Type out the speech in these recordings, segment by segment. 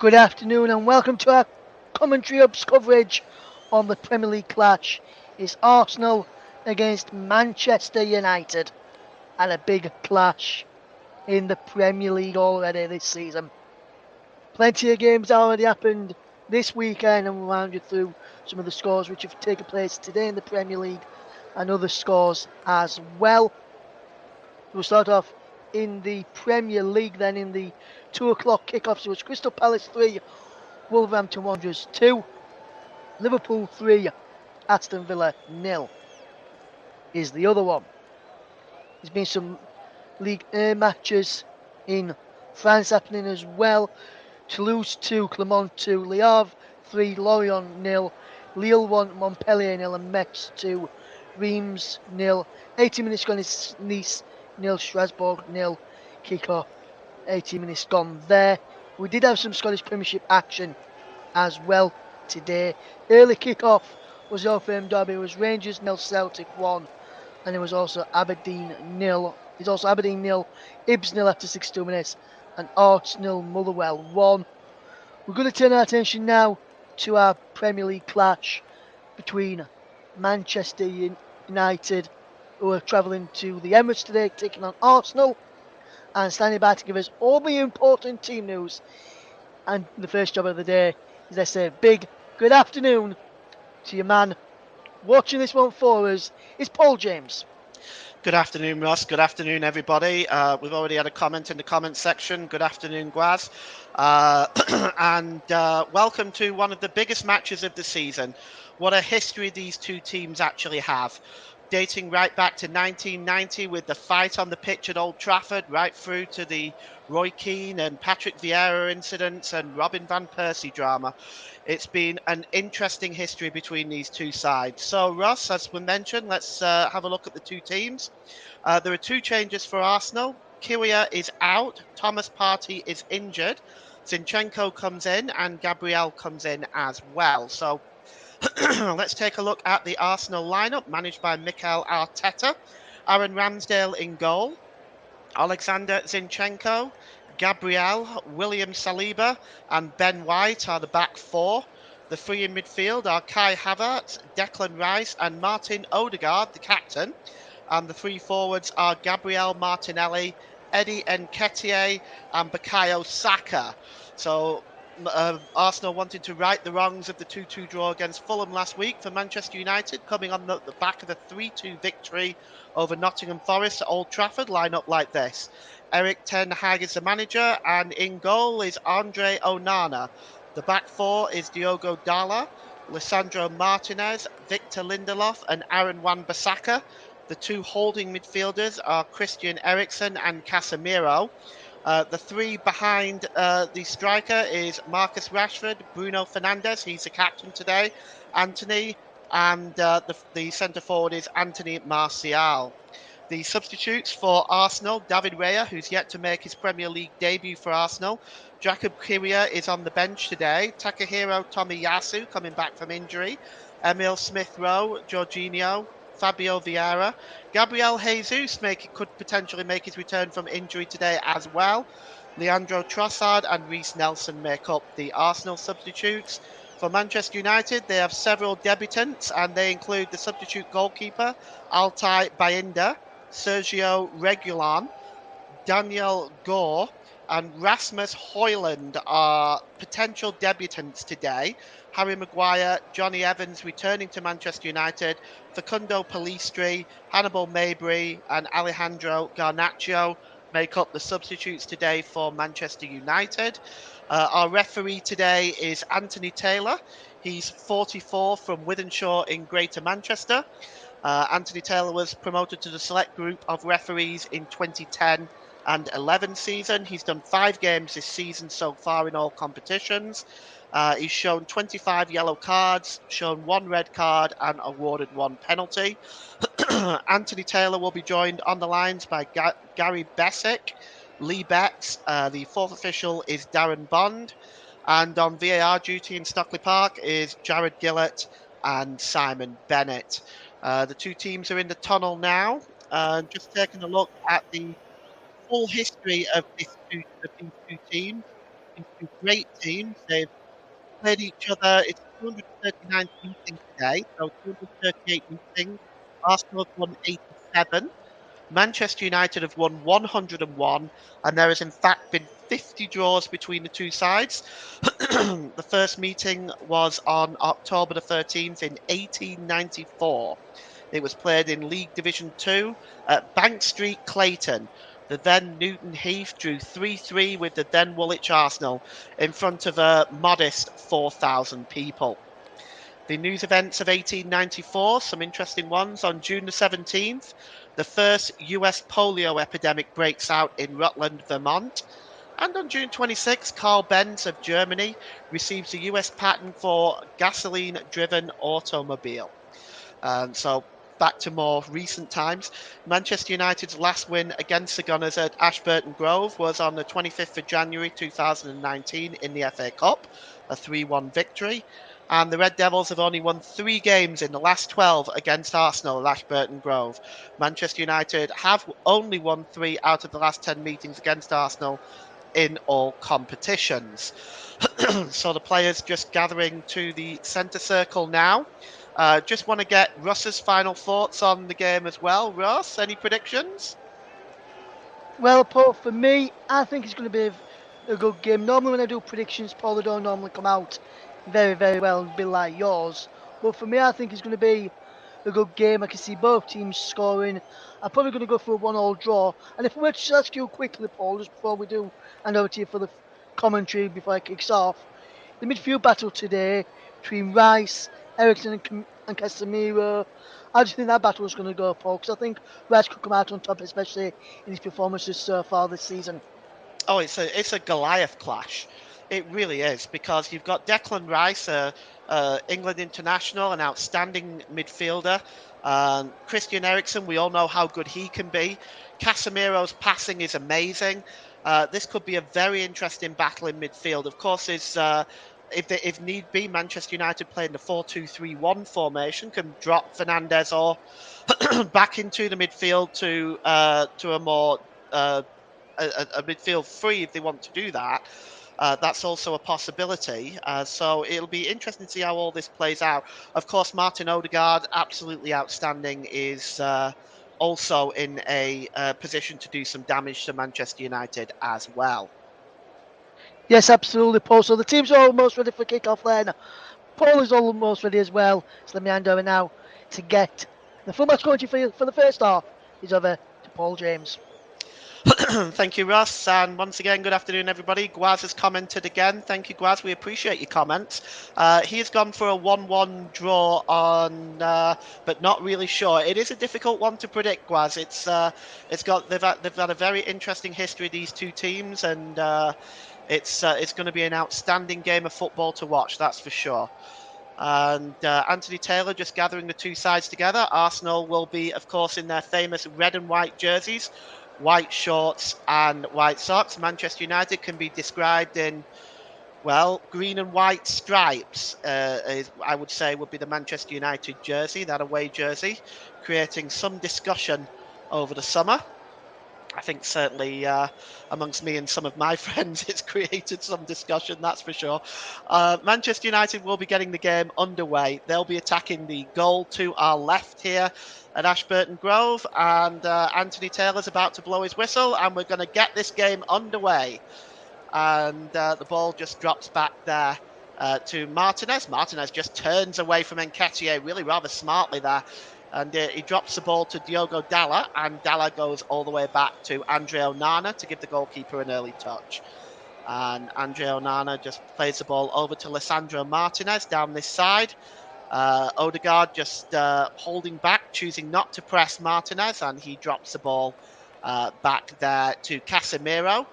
Good afternoon and welcome to our commentary ups coverage on the Premier League clash. It's Arsenal against Manchester United and a big clash in the Premier League already this season. Plenty of games already happened this weekend and we'll round you through some of the scores which have taken place today in the Premier League and other scores as well. We'll start off in the Premier League then in the 2 o'clock kickoffs. It was Crystal Palace 3, Wolverhampton Wanderers 2, Liverpool 3, Aston Villa 0 is the other one. There's been some League A matches in France happening as well. Toulouse 2, Clermont 2, Le Havre 3, Lorient 0, Lille 1, Montpellier 0 and Metz 2, Reims 0. 80 minutes gone is Nice 0, Strasbourg 0. Kick-off 80 minutes gone there. We did have some Scottish Premiership action as well today. Early kick-off was Old Firm derby. It was Rangers 0, Celtic 1, and it was also Aberdeen 0. It's also Aberdeen 0, Ibs 0 after 62 minutes, and Arts 0, Motherwell 1. We're going to turn our attention now to our Premier League clash between Manchester United, who are travelling to the Emirates today, taking on Arsenal, and standing by to give us all the important team news. And the first job of the day is I say big good afternoon to your man watching this one for us is Paul James. Good afternoon, Ross. Good afternoon, everybody. We've already had a comment in the comments section. Good afternoon, Guaz. And welcome to one of the biggest matches of the season. What a history these two teams actually have. Dating right back to 1990 with the fight on the pitch at Old Trafford, right through to the Roy Keane and Patrick Vieira incidents and Robin Van Persie drama. It's been an interesting history between these two sides. So, Ross, as we mentioned, let's have a look at the two teams. There are two changes for Arsenal. Kiwior is out. Thomas Partey is injured. Zinchenko comes in and Gabriel comes in as well. So let's take a look at the Arsenal lineup managed by Mikel Arteta. Aaron Ramsdale in goal. Alexander Zinchenko, Gabriel, William Saliba, and Ben White are the back four. The three in midfield are Kai Havertz, Declan Rice, and Martin Odegaard, the captain. And the three forwards are Gabriel Martinelli, Eddie Nketiah, and Bukayo Saka. So Arsenal wanting to right the wrongs of the 2-2 draw against Fulham last week for Manchester United, coming on the back of a 3-2 victory over Nottingham Forest at Old Trafford, line up like this. Eric Ten Hag is the manager, and in goal is Andre Onana. The back four is Diogo Dala, Lisandro Martinez, Victor Lindelof, and Aaron Wan-Bissaka. The two holding midfielders are Christian Eriksen and Casemiro. The three behind the striker is Marcus Rashford, Bruno Fernandes, he's the captain today, Anthony, and the centre forward is Anthony Martial. The substitutes for Arsenal, David Raya, who's yet to make his Premier League debut for Arsenal. Jakub Kiwior is on the bench today. Takahiro Tomiyasu coming back from injury. Emil Smith-Rowe, Jorginho, Fabio Vieira. Gabriel Jesus could potentially make his return from injury today as well. Leandro Trossard and Reiss Nelson make up the Arsenal substitutes. For Manchester United, they have several debutants, and they include the substitute goalkeeper, Altay Bayindir, Sergio Reguilon, Daniel Gore, and Rasmus Højlund are potential debutants today. Harry Maguire, Johnny Evans returning to Manchester United, Facundo Pellistri, Hannibal Mabry, and Alejandro Garnacho make up the substitutes today for Manchester United. Our referee today is Anthony Taylor. He's 44 from Wythenshawe in Greater Manchester. Anthony Taylor was promoted to the select group of referees in 2010 and 11 season. He's done 5 games this season so far in all competitions. He's shown 25 yellow cards, shown 1 red card, and awarded 1 penalty. Anthony Taylor will be joined on the lines by Gary Bessick, Lee Betts. The fourth official is Darren Bond. And on VAR duty in Stockley Park is Jared Gillett and Simon Bennett. The two teams are in the tunnel now. Just taking a look at the full history of these two teams. been two great teams. They've played each other. It's 239th meeting today, so 238 meetings. Arsenal have won 87. Manchester United have won 101, and there has in fact been 50 draws between the two sides. The first meeting was on October the 13th in 1894. It was played in League Division 2 at Bank Street, Clayton. The then Newton Heath drew 3-3 with the then Woolwich Arsenal in front of a modest 4,000 people. The news events of 1894, some interesting ones. On June the 17th, the first US polio epidemic breaks out in Rutland, Vermont. And on June 26, Carl Benz of Germany receives a US patent for gasoline-driven automobile. So back to more recent times. Manchester United's last win against the Gunners at Ashburton Grove was on the 25th of January 2019 in the FA Cup, a 3-1 victory. And the Red Devils have only won 3 games in the last 12 against Arsenal at Ashburton Grove. Manchester United have only won 3 out of the last 10 meetings against Arsenal in all competitions. So the players just gathering to the centre circle now. Just want to get Russ's final thoughts on the game as well. Russ, any predictions? Well, Paul, for me, I think it's going to be a good game. Normally, when I do predictions, Paul, they don't normally come out very, very well and be like yours. But for me, I think it's going to be a good game. I can see both teams scoring. I'm probably going to go for a 1-1 draw. And if we were to just ask you quickly, Paul, just before we do hand over to you for the commentary before it kicks off, the midfield battle today between Rice, Ericsson, and Casemiro. How do you think that battle is going to go, Paul? Because I think Rice could come out on top, especially in his performances so far this season. Oh, it's a Goliath clash. It really is, because you've got Declan Rice, England international, an outstanding midfielder. Christian Eriksen, we all know how good he can be. Casemiro's passing is amazing. This could be a very interesting battle in midfield. Of course, if need be, Manchester United playing the 4-2-3-1 formation can drop Fernandes or back into the midfield to a more a midfield free if they want to do that. That's also a possibility. So it'll be interesting to see how all this plays out. Of course, Martin Odegaard, absolutely outstanding, is also in a position to do some damage to Manchester United as well. Yes, absolutely, Paul. So the teams are almost ready for kick-off then. Paul is almost ready as well. So let me hand over now to get the full match commentary for the first half. Is over to Paul James. Thank you, Ross. And once again, good afternoon, everybody. Guaz has commented again. Thank you, Guaz. We appreciate your comments. He has gone for a 1-1 draw on, but not really sure. It is a difficult one to predict, Guaz. They've had a very interesting history, these two teams, and it's going to be an outstanding game of football to watch. That's for sure. And Anthony Taylor just gathering the two sides together. Arsenal will be, of course, in their famous red and white jerseys, white shorts and white socks. Manchester United can be described in, well, green and white stripes, I would say would be the Manchester United jersey, that away jersey, creating some discussion over the summer. I think certainly amongst me and some of my friends, it's created some discussion, that's for sure. Manchester United will be getting the game underway. They'll be attacking the goal to our left here at Ashburton Grove, and Anthony Taylor's about to blow his whistle, and we're going to get this game underway. And the ball just drops back there to Martinez. Martinez just turns away from Nketiah really rather smartly there. And he drops the ball to Diogo Dalla, and Dalla goes all the way back to Andre Onana to give the goalkeeper an early touch. And Andre Onana just plays the ball over to Lisandro Martinez down this side. Odegaard just holding back, choosing not to press Martinez, and he drops the ball back there to Casemiro.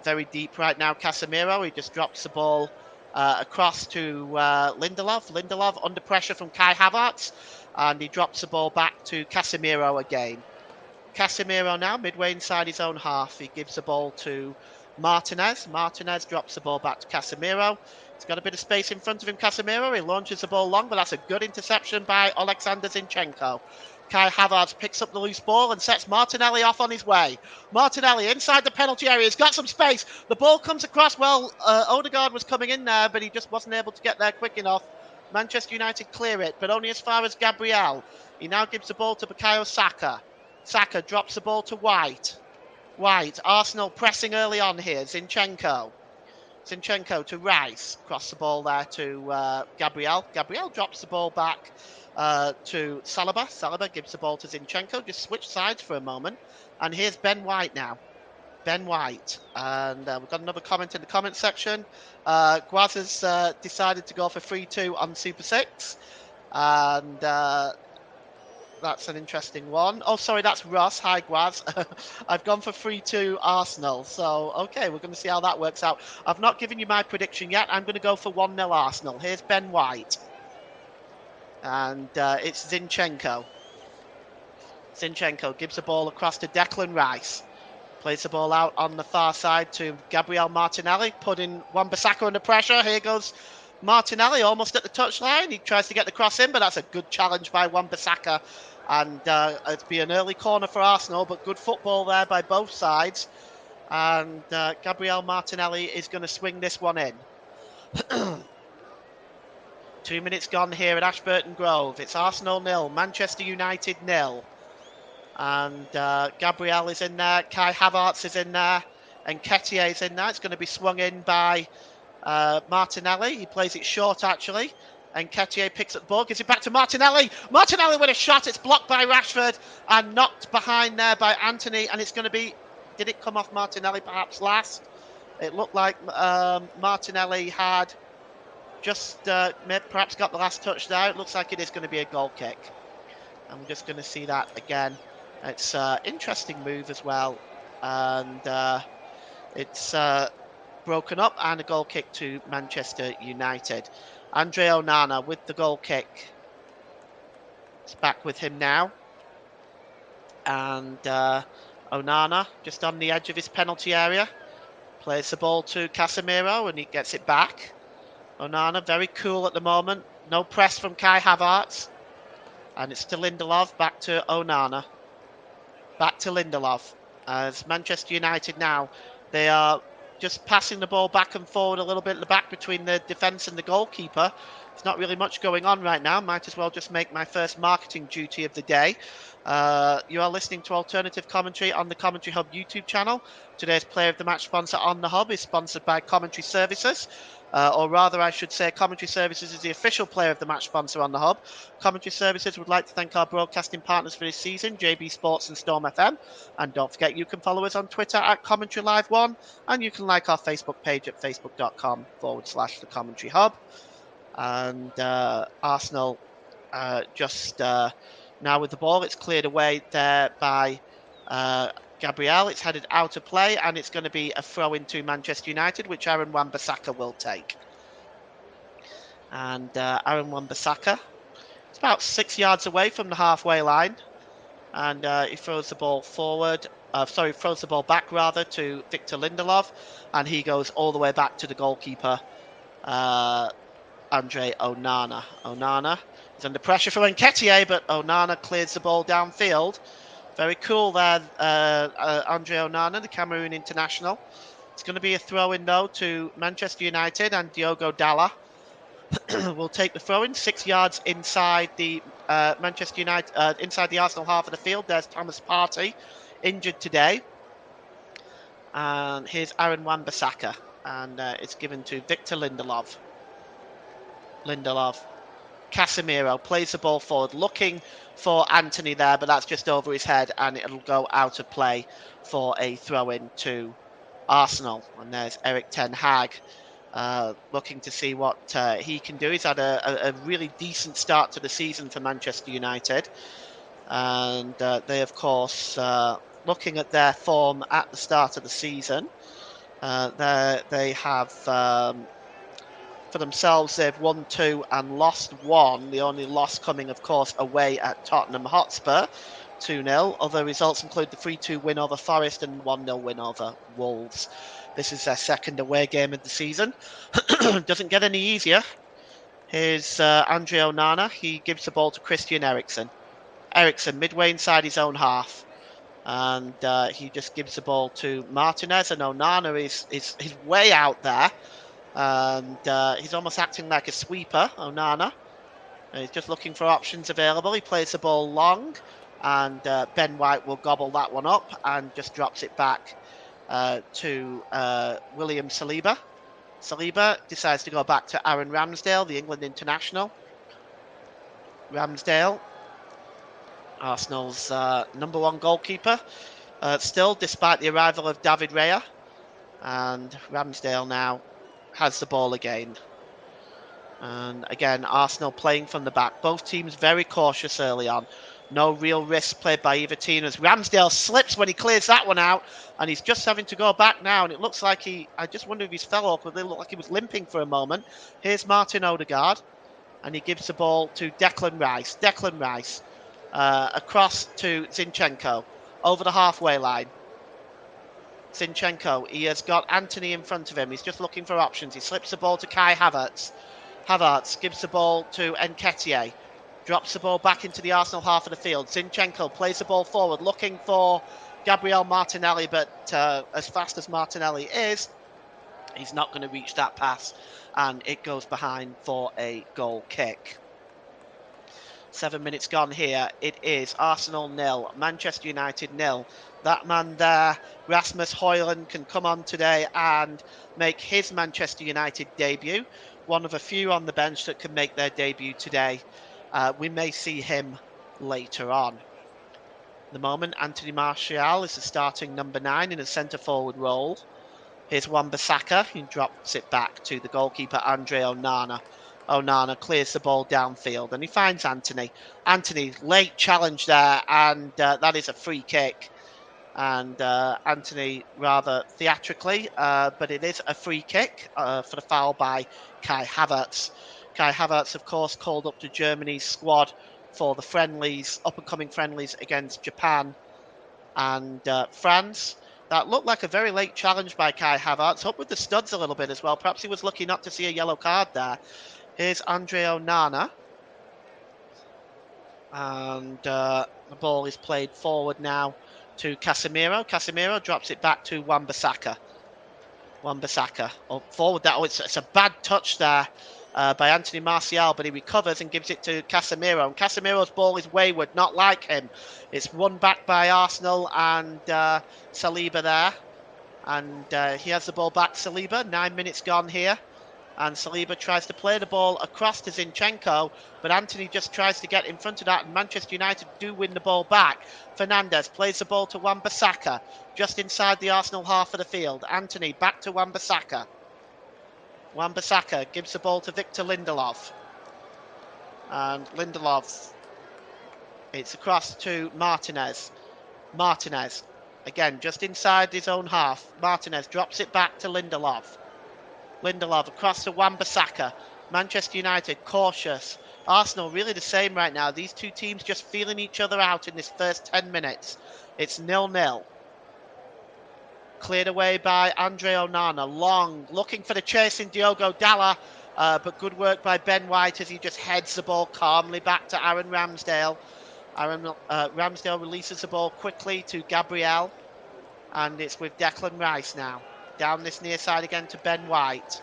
Very deep right now, Casemiro. He just drops the ball across to Lindelof. Lindelof under pressure from Kai Havertz. And he drops the ball back to Casemiro again. Casemiro now midway inside his own half. He gives the ball to Martinez. Martinez drops the ball back to Casemiro. He's got a bit of space in front of him, Casemiro. He launches the ball long, but that's a good interception by Alexander Zinchenko. Kai Havertz picks up the loose ball and sets Martinelli off on his way. Martinelli inside the penalty area. He's got some space. The ball comes across. Well, Odegaard was coming in there, but he just wasn't able to get there quick enough. Manchester United clear it, but only as far as Gabriel. He now gives the ball to Bukayo Saka. Saka drops the ball to White. White, Arsenal pressing early on here. Zinchenko to Rice. Cross the ball there to Gabriel. Gabriel drops the ball back to Saliba. Saliba gives the ball to Zinchenko. Just switch sides for a moment. And here's Ben White now. Ben White. And we've got another comment in the comment section. Guaz has decided to go for 3-2 on Super 6. And that's an interesting one. Oh, sorry, that's Ross. Hi, Guaz. I've gone for 3-2 Arsenal. So, okay, we're going to see how that works out. I've not given you my prediction yet. I'm going to go for 1-0 Arsenal. Here's Ben White. And it's Zinchenko. Zinchenko gives the ball across to Declan Rice. Plays the ball out on the far side to Gabriel Martinelli, putting Wan-Bissaka under pressure. Here goes Martinelli almost at the touchline. He tries to get the cross in, but that's a good challenge by Wan-Bissaka. And it'd be an early corner for Arsenal, but good football there by both sides. And Gabriel Martinelli is going to swing this one in. 2 minutes gone here at Ashburton Grove. It's Arsenal 0, Manchester United 0. And Gabriel is in there, Kai Havertz is in there, and Nketiah is in there. It's going to be swung in by Martinelli. He plays it short, actually. And Nketiah picks up the ball, gives it back to Martinelli. Martinelli with a shot. It's blocked by Rashford and knocked behind there by Antony. And it's going to be... Did it come off Martinelli perhaps last? It looked like Martinelli had just perhaps got the last touch there. It looks like it is going to be a goal kick. And we're just going to see that again. It's an interesting move as well. And it's broken up and a goal kick to Manchester United. Andre Onana with the goal kick. It's back with him now. And Onana just on the edge of his penalty area. Plays the ball to Casemiro and he gets it back. Onana very cool at the moment. No press from Kai Havertz. And it's to Lindelof, back to Onana. Back to Lindelof. As Manchester United now, they are just passing the ball back and forward a little bit at the back between the defence and the goalkeeper. There's not really much going on right now. Might as well just make my first marketing duty of the day. You are listening to Alternative Commentary on the Commentary Hub YouTube channel. Today's Player of the Match sponsor on the Hub is sponsored by Commentary Services. Or rather, I should say, Commentary Services is the official Player of the Match sponsor on the Hub. Commentary Services would like to thank our broadcasting partners for this season, JB Sports and Storm FM. And don't forget, you can follow us on Twitter at Commentary Live 1, and you can like our Facebook page at facebook.com/The Commentary Hub. And Arsenal just now with the ball, it's cleared away there by Gabriel. It's headed out of play and it's going to be a throw into Manchester United, which Aaron Wan-Bissaka will take. And Aaron Wan-Bissaka, it's about 6 yards away from the halfway line, and he throws the ball forward. Throws the ball back rather to Victor Lindelof, and he goes all the way back to the goalkeeper, Andre Onana. Onana is under pressure from Nketiah, but Onana clears the ball downfield. Very cool there, Andre Onana, the Cameroon international. It's going to be a throw-in, though, to Manchester United, and Diogo Dalla will take the throw-in 6 yards inside the Manchester United, inside the Arsenal half of the field. There's Thomas Partey, injured today. And here's Aaron Wan-Bissaka, and it's given to Victor Lindelof. Casemiro plays the ball forward, looking for Antony there, but that's just over his head, and it'll go out of play for a throw-in to Arsenal. And there's Erik ten Hag looking to see what he can do. He's had a really decent start to the season for Manchester United, and they, of course, looking at their form at the start of the season, they have... For themselves, they've won 2 and lost 1. The only loss coming, of course, away at Tottenham Hotspur, 2-0. Other results include the 3-2 win over Forest and 1-0 win over Wolves. This is their second away game of the season. Doesn't get any easier. Here's Andre Onana. He gives the ball to Christian Eriksen. Ericsson midway inside his own half. And he just gives the ball to Martinez, and Onana is way out there. And he's almost acting like a sweeper, Onana. And he's just looking for options available. He plays the ball long, and Ben White will gobble that one up and just drops it back to William Saliba. Saliba decides to go back to Aaron Ramsdale, the England international. Ramsdale, Arsenal's number one goalkeeper, still, despite the arrival of David Raya. And Ramsdale now has the ball again. And again, Arsenal playing from the back. Both teams very cautious early on. No real risk played by either team as Ramsdale slips when he clears that one out. And he's just having to go back now. And it looks like I just wonder if he's fell off. It looked like he was limping for a moment. Here's Martin Odegaard. And he gives the ball to Declan Rice. Declan Rice across to Zinchenko. Over the halfway line. Zinchenko, he has got Antony in front of him. He's just looking for options. He slips the ball to Kai Havertz. Havertz gives the ball to Nketiah. Drops the ball back into the Arsenal half of the field. Zinchenko plays the ball forward, looking for Gabriel Martinelli, but as fast as Martinelli is, he's not going to reach that pass, and it goes behind for a goal kick. 7 minutes gone here. It is Arsenal 0, Manchester United 0. That man there, Rasmus Højlund, can come on today and make his Manchester United debut. One of a few on the bench that can make their debut today. We may see him later on. At the moment, Anthony Martial is the starting number 9 in a centre-forward role. Here's Wan-Bissaka, who drops it back to the goalkeeper, Andre Onana. Onana clears the ball downfield, and he finds Antony. Antony, late challenge there, and that is a free kick. And Antony rather theatrically, but it is a free kick for the foul by Kai Havertz. Kai Havertz, of course, called up to Germany's squad for the friendlies, up-and-coming friendlies against Japan and France. That looked like a very late challenge by Kai Havertz, up with the studs a little bit as well. Perhaps he was lucky not to see a yellow card there. Here's Andre Onana. And the ball is played forward now to Casemiro. Casemiro drops it back to Wan-Bissaka. Wan-Bissaka up forward. It's a bad touch there by Anthony Martial, but he recovers and gives it to Casemiro. And Casemiro's ball is wayward, not like him. It's won back by Arsenal and Saliba there. And he has the ball back, Saliba. 9 minutes gone here. And Saliba tries to play the ball across to Zinchenko, but Antony just tries to get in front of that, and Manchester United do win the ball back. Fernandes plays the ball to Wan-Bissaka, just inside the Arsenal half of the field. Antony back to Wan-Bissaka. Wan-Bissaka gives the ball to Victor Lindelof. And Lindelof, it's across to Martinez. Martinez, again, just inside his own half. Martinez drops it back to Lindelof. Lindelof across to Wan-Bissaka. Manchester United cautious. Arsenal really the same right now. These two teams just feeling each other out in this first 10 minutes. It's 0-0. Cleared away by Andre Onana. Long, looking for the chasing Diogo Dalot. But good work by Ben White as he just heads the ball calmly back to Aaron Ramsdale. Ramsdale releases the ball quickly to Gabriel. And it's with Declan Rice now. Down this near side again to Ben White.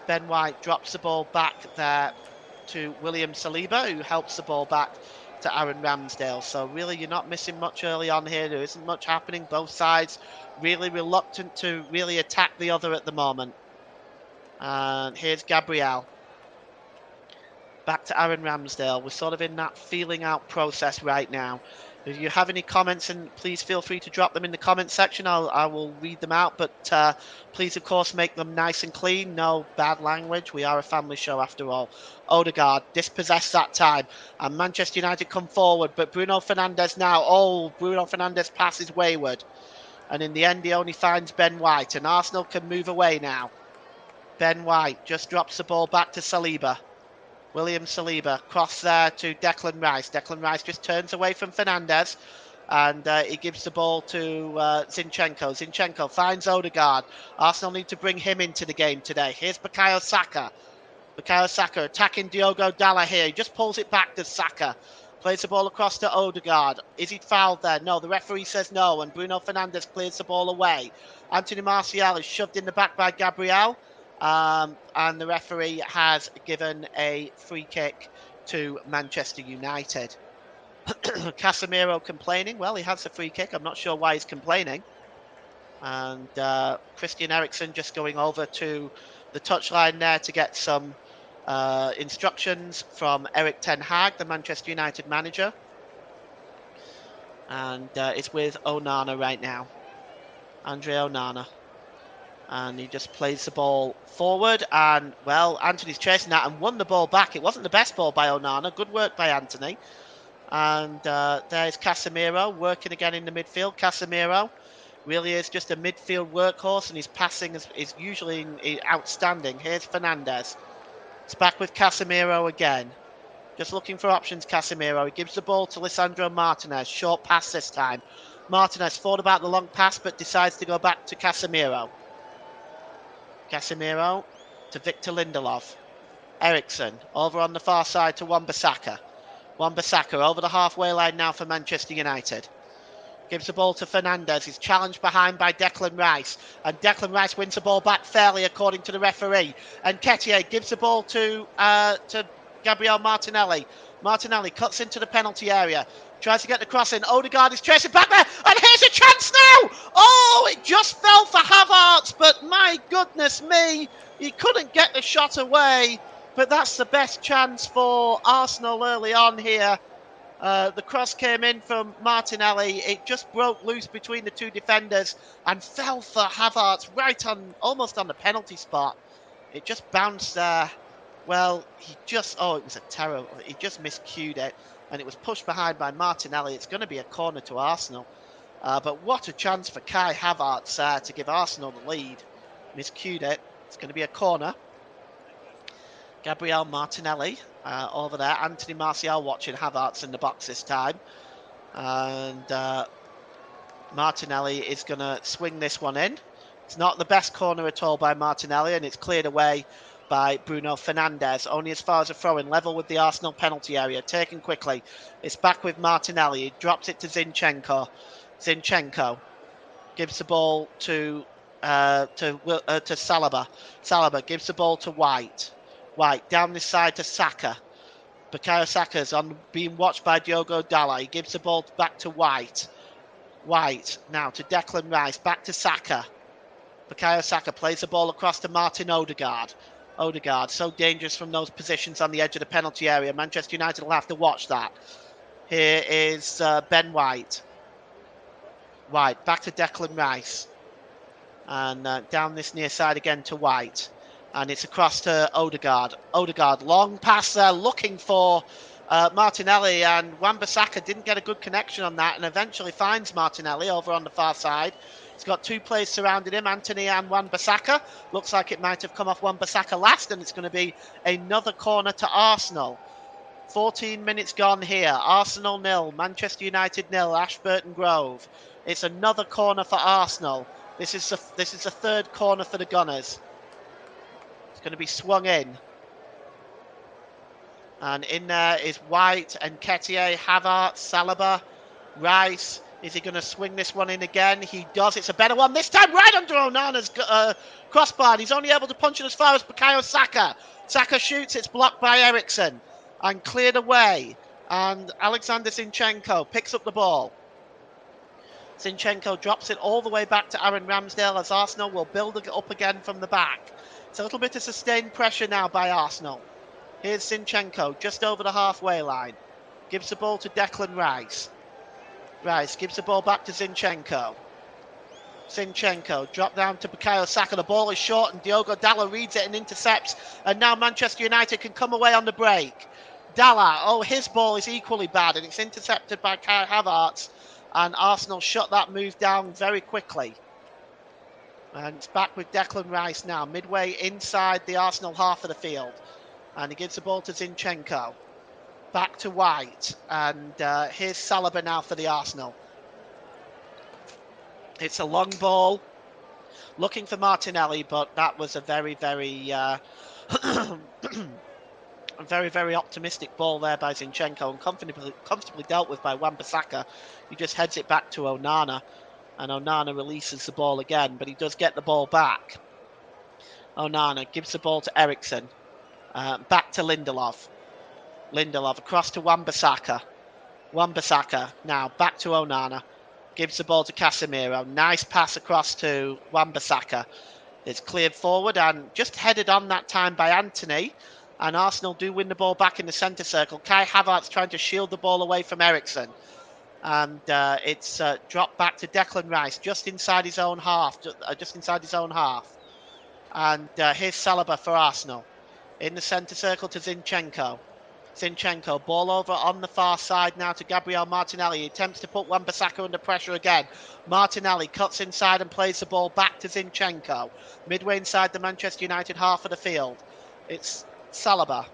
Ben White drops the ball back there to William Saliba, who helps the ball back to Aaron Ramsdale. So really you're not missing much early on here. There isn't much happening. Both sides really reluctant to really attack the other at the moment. And here's Gabriel. Back to Aaron Ramsdale. We're sort of in that feeling out process right now. If you have any comments, and please feel free to drop them in the comment section. I will read them out, but please, of course, make them nice and clean. No bad language. We are a family show after all. Odegaard dispossessed that time, and Manchester United come forward, but Bruno Fernandes now. Oh, Bruno Fernandes passes wayward, and in the end, he only finds Ben White, and Arsenal can move away now. Ben White just drops the ball back to Saliba. William Saliba, cross there to Declan Rice. Declan Rice just turns away from Fernandes, and he gives the ball to Zinchenko. Zinchenko finds Odegaard. Arsenal need to bring him into the game today. Here's Bukayo Saka. Bukayo Saka attacking Diogo Dalot here. He just pulls it back to Saka. Plays the ball across to Odegaard. Is he fouled there? No, the referee says no, and Bruno Fernandes clears the ball away. Anthony Martial is shoved in the back by Gabriel, and the referee has given a free kick to Manchester United. Casemiro complaining. Well, he has the free kick. I'm not sure why he's complaining. And Christian Eriksen just going over to the touchline there to get some instructions from Erik ten Hag, the Manchester United manager. And it's with Onana right now. Andre Onana. And he just plays the ball forward. And, well, Anthony's chasing that and won the ball back. It wasn't the best ball by Onana. Good work by Anthony. And there's Casemiro working again in the midfield. Casemiro really is just a midfield workhorse, and his passing is usually outstanding. Here's Fernandes. It's back with Casemiro again. Just looking for options, Casemiro. He gives the ball to Lisandro Martinez. Short pass this time. Martinez thought about the long pass, but decides to go back to Casemiro. Casemiro to Victor Lindelof. Eriksen over on the far side to Wan-Bissaka. Wan-Bissaka over the halfway line now for Manchester United. Gives the ball to Fernandes. He's challenged behind by Declan Rice. And Declan Rice wins the ball back fairly according to the referee. And Nketiah gives the ball to Gabriel Martinelli. Martinelli cuts into the penalty area. Tries to get the cross in. Odegaard is chasing back there. And here's a chance now. Oh, it just fell for Havertz. But my goodness me, he couldn't get the shot away. But that's the best chance for Arsenal early on here. The cross came in from Martinelli. It just broke loose between the two defenders and fell for Havertz right on, almost on the penalty spot. It just bounced there. Well, it was a terror. He just miscued it, and it was pushed behind by Martinelli. It's going to be a corner to Arsenal. But what a chance for Kai Havertz to give Arsenal the lead. Miscued it. It's going to be a corner. Gabriel Martinelli over there. Anthony Martial watching Havertz in the box this time. And Martinelli is going to swing this one in. It's not the best corner at all by Martinelli, and it's cleared away by Bruno Fernandes. Only as far as a throw-in, level with the Arsenal penalty area. Taken quickly. It's back with Martinelli. He drops it to Zinchenko. Zinchenko gives the ball to Saliba. Saliba gives the ball to White. White down this side to Saka. Bukayo Saka's being watched by Diogo Dalot. He gives the ball back to White. White now to Declan Rice. Back to Saka. Bukayo Saka plays the ball across to Martin Odegaard. Odegaard so dangerous from those positions on the edge of the penalty area. Manchester United will have to watch that. Here is Ben White. White back to Declan Rice. And down this near side again to White. And it's across to Odegaard. Odegaard, long pass there, looking for Martinelli. And Wan-Bissaka didn't get a good connection on that and eventually finds Martinelli over on the far side. He's got two players surrounding him, Anthony and Wan-Bissaka. Looks like it might have come off Wan-Bissaka last, and it's going to be another corner to Arsenal. 14 minutes gone here. Arsenal 0, Manchester United 0, Ashburton Grove. It's another corner for Arsenal. This is the third corner for the Gunners. It's going to be swung in. And in there is White and Nketiah, Havertz, Saliba, Rice. Is he going to swing this one in again? He does. It's a better one this time, right under Onana's crossbar. And he's only able to punch it as far as Bukayo Saka. Saka shoots. It's blocked by Eriksen and cleared away. And Alexander Zinchenko picks up the ball. Zinchenko drops it all the way back to Aaron Ramsdale as Arsenal will build it up again from the back. It's a little bit of sustained pressure now by Arsenal. Here's Zinchenko just over the halfway line. Gives the ball to Declan Rice. Rice gives the ball back to Zinchenko. Zinchenko drop down to Bukayo Saka. The ball is short and Diogo Dalot reads it and intercepts. And now Manchester United can come away on the break. Dalot, his ball is equally bad and it's intercepted by Kai Havertz. And Arsenal shut that move down very quickly. And it's back with Declan Rice now, midway inside the Arsenal half of the field. And he gives the ball to Zinchenko. Back to White. And here's Saliba now for the Arsenal. It's a long ball. Looking for Martinelli, but that was a very, very A very, very optimistic ball there by Zinchenko, and comfortably dealt with by Wan-Bissaka. He just heads it back to Onana, and Onana releases the ball again, but he does get the ball back. Onana gives the ball to Eriksen, back to Lindelof. Lindelof across to Wan-Bissaka. Wan-Bissaka now back to Onana. Gives the ball to Casemiro. Nice pass across to Wan-Bissaka. It's cleared forward and just headed on that time by Antony. And Arsenal do win the ball back in the centre circle. Kai Havertz trying to shield the ball away from Eriksen. And it's dropped back to Declan Rice just inside his own half. And here's Saliba for Arsenal. In the centre circle to Zinchenko. Zinchenko, ball over on the far side now to Gabriel Martinelli. He attempts to put Wan-Bissaka under pressure again. Martinelli cuts inside and plays the ball back to Zinchenko. Midway inside the Manchester United half of the field. It's Saliba.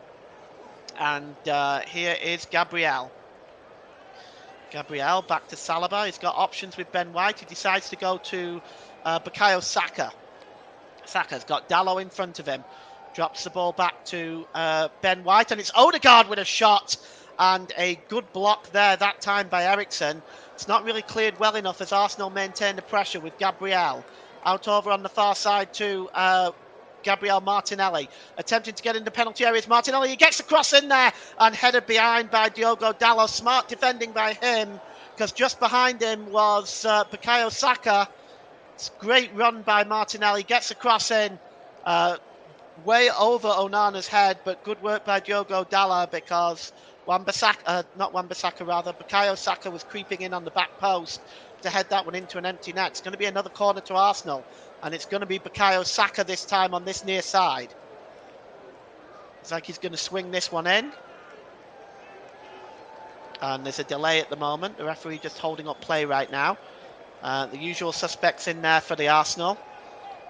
And here is Gabriel. Gabriel back to Saliba. He's got options with Ben White. He decides to go to Bukayo Saka. Saka's got Dalot in front of him. Drops the ball back to Ben White, and it's Odegaard with a shot, and a good block there that time by Eriksen. It's not really cleared well enough as Arsenal maintain the pressure with Gabriel. Out over on the far side to Gabriel Martinelli, attempting to get into penalty areas. Martinelli, he gets the cross in there, and headed behind by Diogo Dalot. Smart defending by him, because just behind him was Bukayo Saka. It's a great run by Martinelli, gets the cross in. Way over Onana's head, but good work by Diogo Dalot, because Bukayo Saka was creeping in on the back post to head that one into an empty net. It's going to be another corner to Arsenal, and it's going to be Bukayo Saka this time on this near side. It's like he's going to swing this one in. And there's a delay at the moment. The referee just holding up play right now. The usual suspects in there for the Arsenal.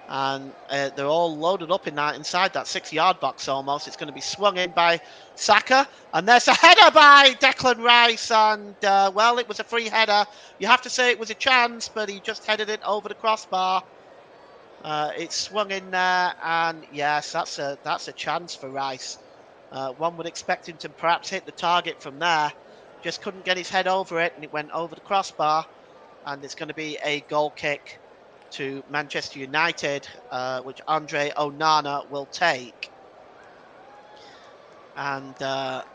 And they're all loaded up inside that 6-yard box almost. It's going to be swung in by Saka. And there's a header by Declan Rice. And, well, it was a free header. You have to say it was a chance, but he just headed it over the crossbar. It's swung in there. And, yes, that's a chance for Rice. One would expect him to perhaps hit the target from there. Just couldn't get his head over it, and it went over the crossbar. And it's going to be a goal kick to Manchester United, which Andre Onana will take. And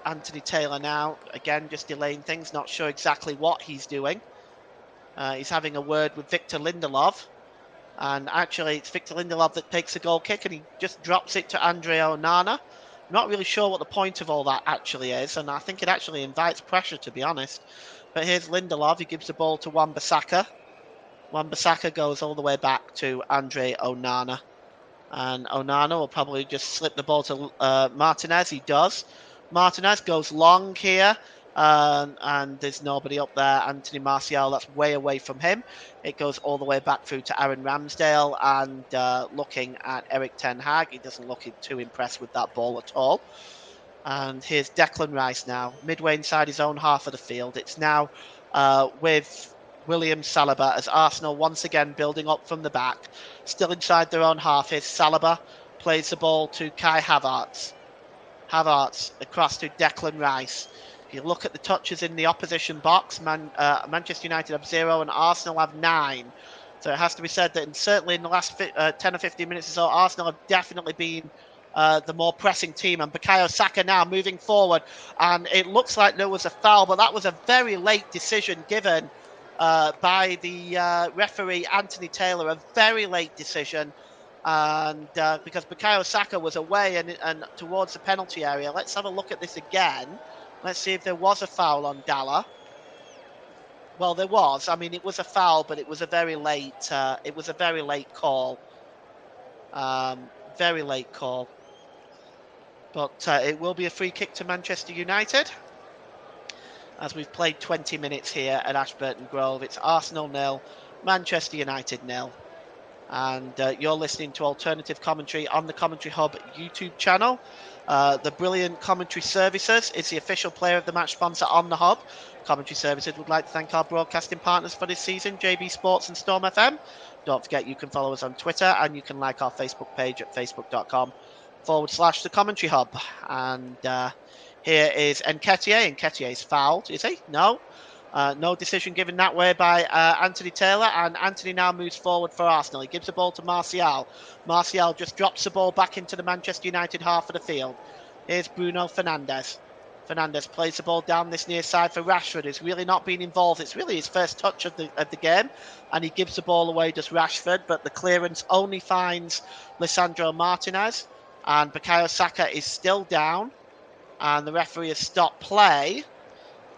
Anthony Taylor now, again, just delaying things, not sure exactly what he's doing. He's having a word with Victor Lindelof. And actually, it's Victor Lindelof that takes the goal kick, and he just drops it to Andre Onana. Not really sure what the point of all that actually is, and I think it actually invites pressure, to be honest. But here's Lindelof, he gives the ball to Wan-Bissaka. Wan-Bissaka goes all the way back to Andre Onana. And Onana will probably just slip the ball to Martinez. He does. Martinez goes long here. And there's nobody up there. Anthony Martial, that's way away from him. It goes all the way back through to Aaron Ramsdale. And looking at Erik ten Hag, he doesn't look too impressed with that ball at all. And here's Declan Rice now, midway inside his own half of the field. It's now with William Saliba as Arsenal once again building up from the back. Still inside their own half. Here's Saliba, plays the ball to Kai Havertz. Havertz across to Declan Rice. If you look at the touches in the opposition box, Manchester United have 0 and Arsenal have 9. So it has to be said that certainly in the last 10 or 15 minutes or so, Arsenal have definitely been the more pressing team. And Bukayo Saka now moving forward. And it looks like there was a foul, but that was a very late decision given by the referee Anthony Taylor, a very late decision, and because Bukayo Saka was away and towards the penalty area. Let's have a look at this again. Let's see if there was a foul on Dalot. Well, there was. I mean, it was a foul, but it was a very late. It was a very late call. Very late call. But it will be a free kick to Manchester United. As we've played 20 minutes here at Ashburton Grove. It's Arsenal 0, Manchester United 0. And you're listening to alternative commentary on the Commentary Hub YouTube channel. The Brilliant Commentary Services is the official player of the match sponsor on the Hub. Commentary Services would like to thank our broadcasting partners for this season, JB Sports and Storm FM. Don't forget you can follow us on Twitter and you can like our Facebook page at facebook.com /the commentary hub. And here is Nketiah. Nketiah's fouled, is he? No. No decision given that way by Anthony Taylor, and Anthony now moves forward for Arsenal. He gives the ball to Martial. Martial just drops the ball back into the Manchester United half of the field. Here's Bruno Fernandes. Fernandes plays the ball down this near side for Rashford, who's really not been involved. It's really his first touch of the game, and he gives the ball away to Rashford, but the clearance only finds Lisandro Martinez, and Bukayo Saka is still down, and the referee has stopped play.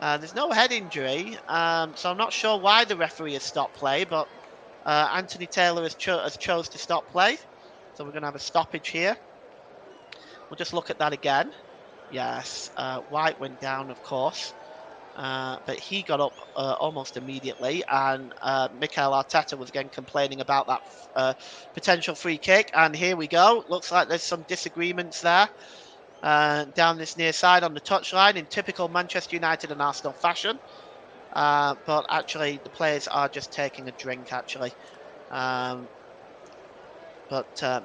There's no head injury, so I'm not sure why the referee has stopped play, but Anthony Taylor has chose to stop play. So we're going to have a stoppage here. We'll just look at that again. Yes, White went down, of course, but he got up almost immediately, and Mikel Arteta was again complaining about that potential free kick, and here we go. Looks like there's some disagreements there. Down this near side on the touchline in typical Manchester United and Arsenal fashion. But actually, the players are just taking a drink, actually. But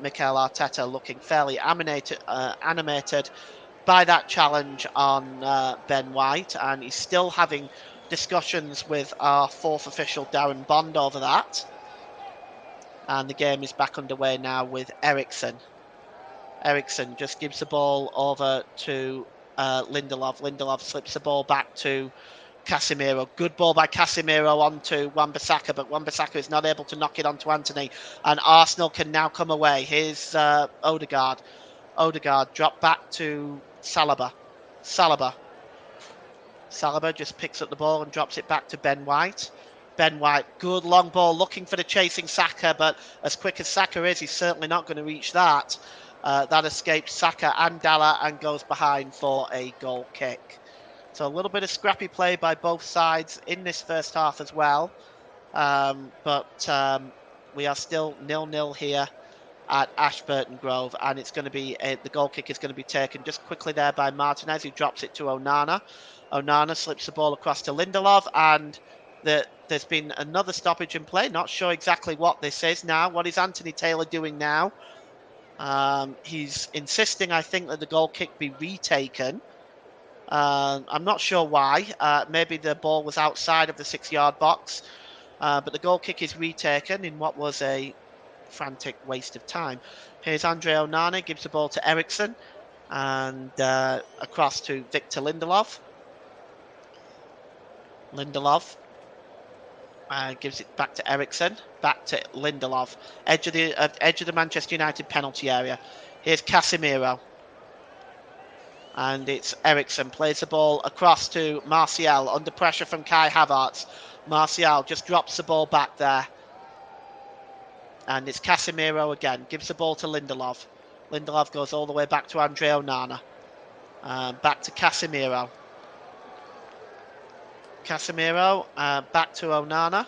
Mikel Arteta looking fairly animated by that challenge on Ben White. And he's still having discussions with our fourth official, Darren Bond, over that. And the game is back underway now with Eriksen. Eriksen just gives the ball over to Lindelof. Lindelof slips the ball back to Casemiro. Good ball by Casemiro onto Wan-Bissaka, but Wan-Bissaka is not able to knock it onto Antony. And Arsenal can now come away. Here's Odegaard. Odegaard dropped back to Saliba. Saliba just picks up the ball and drops it back to Ben White. Ben White, good long ball, looking for the chasing Saka, but as quick as Saka is, he's certainly not going to reach that. That escapes Saka and Dalla and goes behind for a goal kick. So a little bit of scrappy play by both sides in this first half as well. But we are still 0-0 here at Ashburton Grove, and it's going to be the goal kick is going to be taken just quickly there by Martinez, who drops it to Onana. Onana slips the ball across to Lindelof, and there's been another stoppage in play. Not sure exactly what this is now. What is Anthony Taylor doing now? He's insisting, I think, that the goal kick be retaken. I'm not sure why. Maybe the ball was outside of the 6-yard box. But the goal kick is retaken in what was a frantic waste of time. Here's Andre Onana, gives the ball to Eriksen, and across to Victor Lindelof. Lindelof gives it back to Eriksen, back to Lindelof, edge of the Manchester United penalty area. Here's Casemiro, and it's Eriksen plays the ball across to Martial under pressure from Kai Havertz. Martial just drops the ball back there, and it's Casemiro again, gives the ball to Lindelof. Lindelof goes all the way back to Andre Onana, back to Casemiro. Casemiro back to Onana.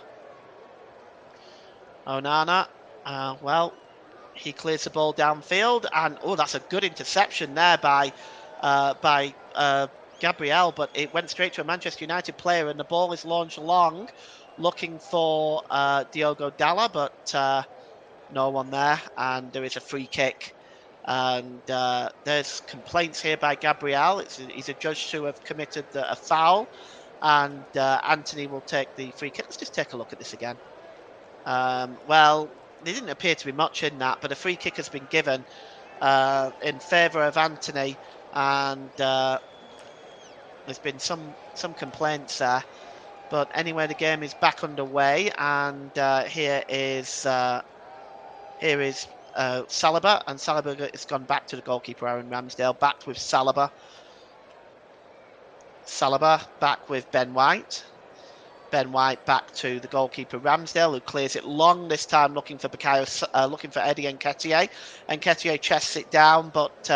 Onana, well, he clears the ball downfield, and that's a good interception there by Gabriel, but it went straight to a Manchester United player, and the ball is launched long, looking for Diogo Dalla, but no one there, and there is a free kick. And there's complaints here by Gabriel. He's adjudged to have committed a foul. And Anthony will take the free kick. Let's just take a look at this again. Well, there didn't appear to be much in that, but a free kick has been given in favour of Anthony, and there's been some complaints there. But anyway, the game is back underway, and here is Saliba, and Saliba has gone back to the goalkeeper, Aaron Ramsdale, back with Saliba. Saliba back with Ben White. Ben White back to the goalkeeper Ramsdale, who clears it long this time, looking for Eddie Nketiah. Nketiah chests it down, but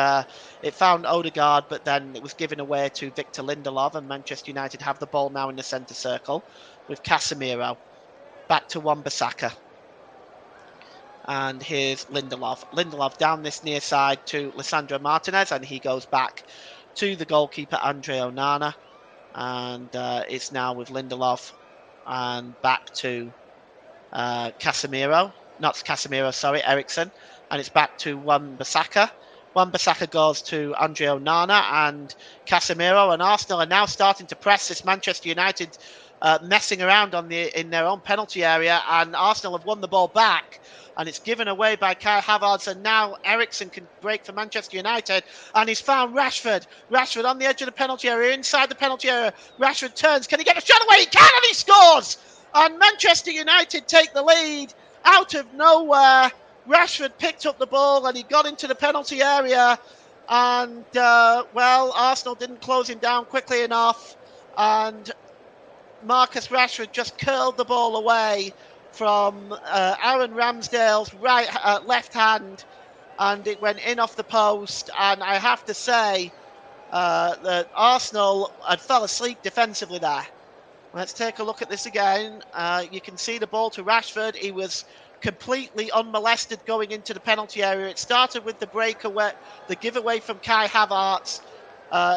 it found Odegaard, but then it was given away to Victor Lindelof, and Manchester United have the ball now in the centre circle with Casemiro. Back to Wan-Bissaka. And here's Lindelof. Lindelof down this near side to Lisandro Martinez, and he goes back to the goalkeeper Andre Onana, and it's now with Lindelof and back to Eriksen, and it's back to Wan-Bissaka. Wan-Bissaka goes to Andre Onana and Casemiro, and Arsenal are now starting to press this Manchester United messing around in their own penalty area, and Arsenal have won the ball back, and it's given away by Kai Havertz, and now Eriksen can break for Manchester United, and he's found Rashford. Rashford on the edge of the penalty area, inside the penalty area. Rashford turns, can he get a shot away? He can, and he scores! And Manchester United take the lead out of nowhere. Rashford picked up the ball and he got into the penalty area, and Arsenal didn't close him down quickly enough, and Marcus Rashford just curled the ball away from Aaron Ramsdale's left hand, and it went in off the post. And I have to say that Arsenal had fell asleep defensively there. Let's take a look at this again. You can see the ball to Rashford. He was completely unmolested going into the penalty area. It started with the breakaway, the giveaway from Kai Havertz.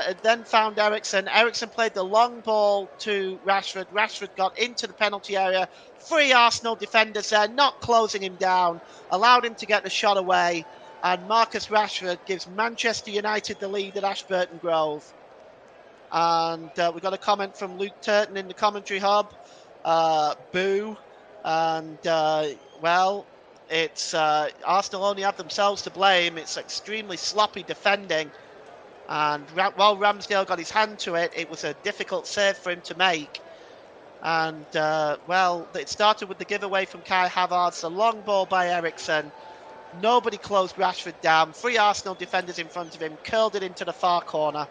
It then found Eriksen. Eriksen played the long ball to Rashford. Rashford got into the penalty area. 3 Arsenal defenders there, not closing him down, allowed him to get the shot away. And Marcus Rashford gives Manchester United the lead at Ashburton Grove. And we got a comment from Luke Turton in the commentary hub. Boo. And, it's Arsenal only have themselves to blame. It's extremely sloppy defending. And while Ramsdale got his hand to it, it was a difficult save for him to make. And, it started with the giveaway from Kai Havertz, a long ball by Eriksen. Nobody closed Rashford down. 3 Arsenal defenders in front of him, curled it into the far corner.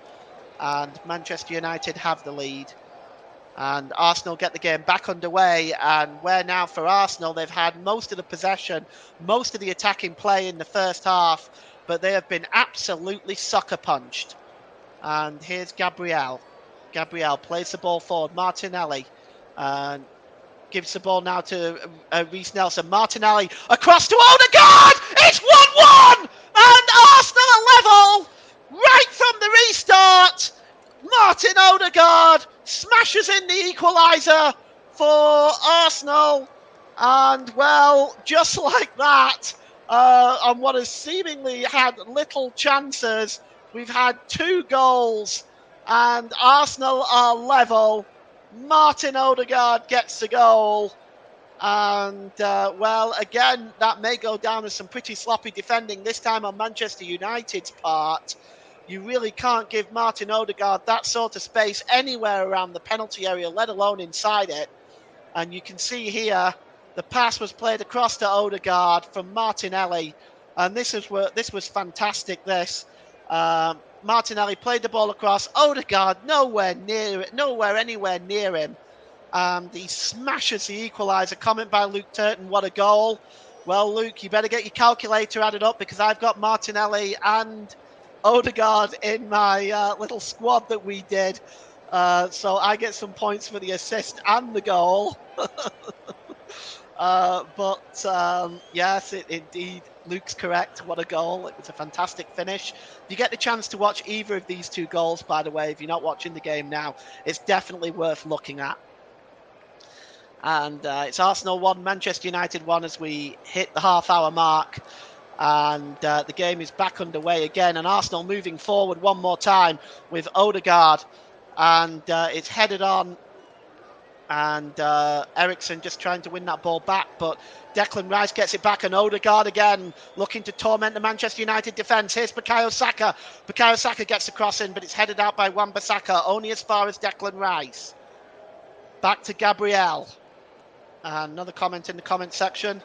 And Manchester United have the lead. And Arsenal get the game back underway, and where now for Arsenal, they've had most of the possession, most of the attacking play in the first half, but they have been absolutely sucker punched. And here's Gabriel. Gabriel plays the ball forward. Martinelli gives the ball now to Reiss Nelson. Martinelli across to Odegaard. It's 1-1, and Arsenal are level right from the restart. Martin Odegaard smashes in the equaliser for Arsenal, and just like that, on what has seemingly had little chances, we've had 2 goals, and Arsenal are level. Martin Odegaard gets the goal, and again, that may go down as some pretty sloppy defending, this time on Manchester United's part. You really can't give Martin Odegaard that sort of space anywhere around the penalty area, let alone inside it. And you can see here, the pass was played across to Odegaard from Martinelli. And this was fantastic, this. Martinelli played the ball across. Odegaard nowhere anywhere near him. And he smashes the equaliser. Comment by Luke Turton, what a goal. Well, Luke, you better get your calculator added up, because I've got Martinelli and Odegaard in my little squad that we did, so I get some points for the assist and the goal. Yes, indeed, Luke's correct. What a goal. It was a fantastic finish. If you get the chance to watch either of these 2 goals, by the way, if you're not watching the game now, it's definitely worth looking at. And it's Arsenal 1, Manchester United 1 as we hit the half-hour mark. And the game is back underway again, and Arsenal moving forward one more time with Odegaard, and it's headed on, and Eriksen just trying to win that ball back, but Declan Rice gets it back, and Odegaard again looking to torment the Manchester United defence. Here's Bukayo Saka. Bukayo Saka gets the cross in, but it's headed out by Wan-Bissaka, only as far as Declan Rice. Back to Gabriel. Another comment in the comment section.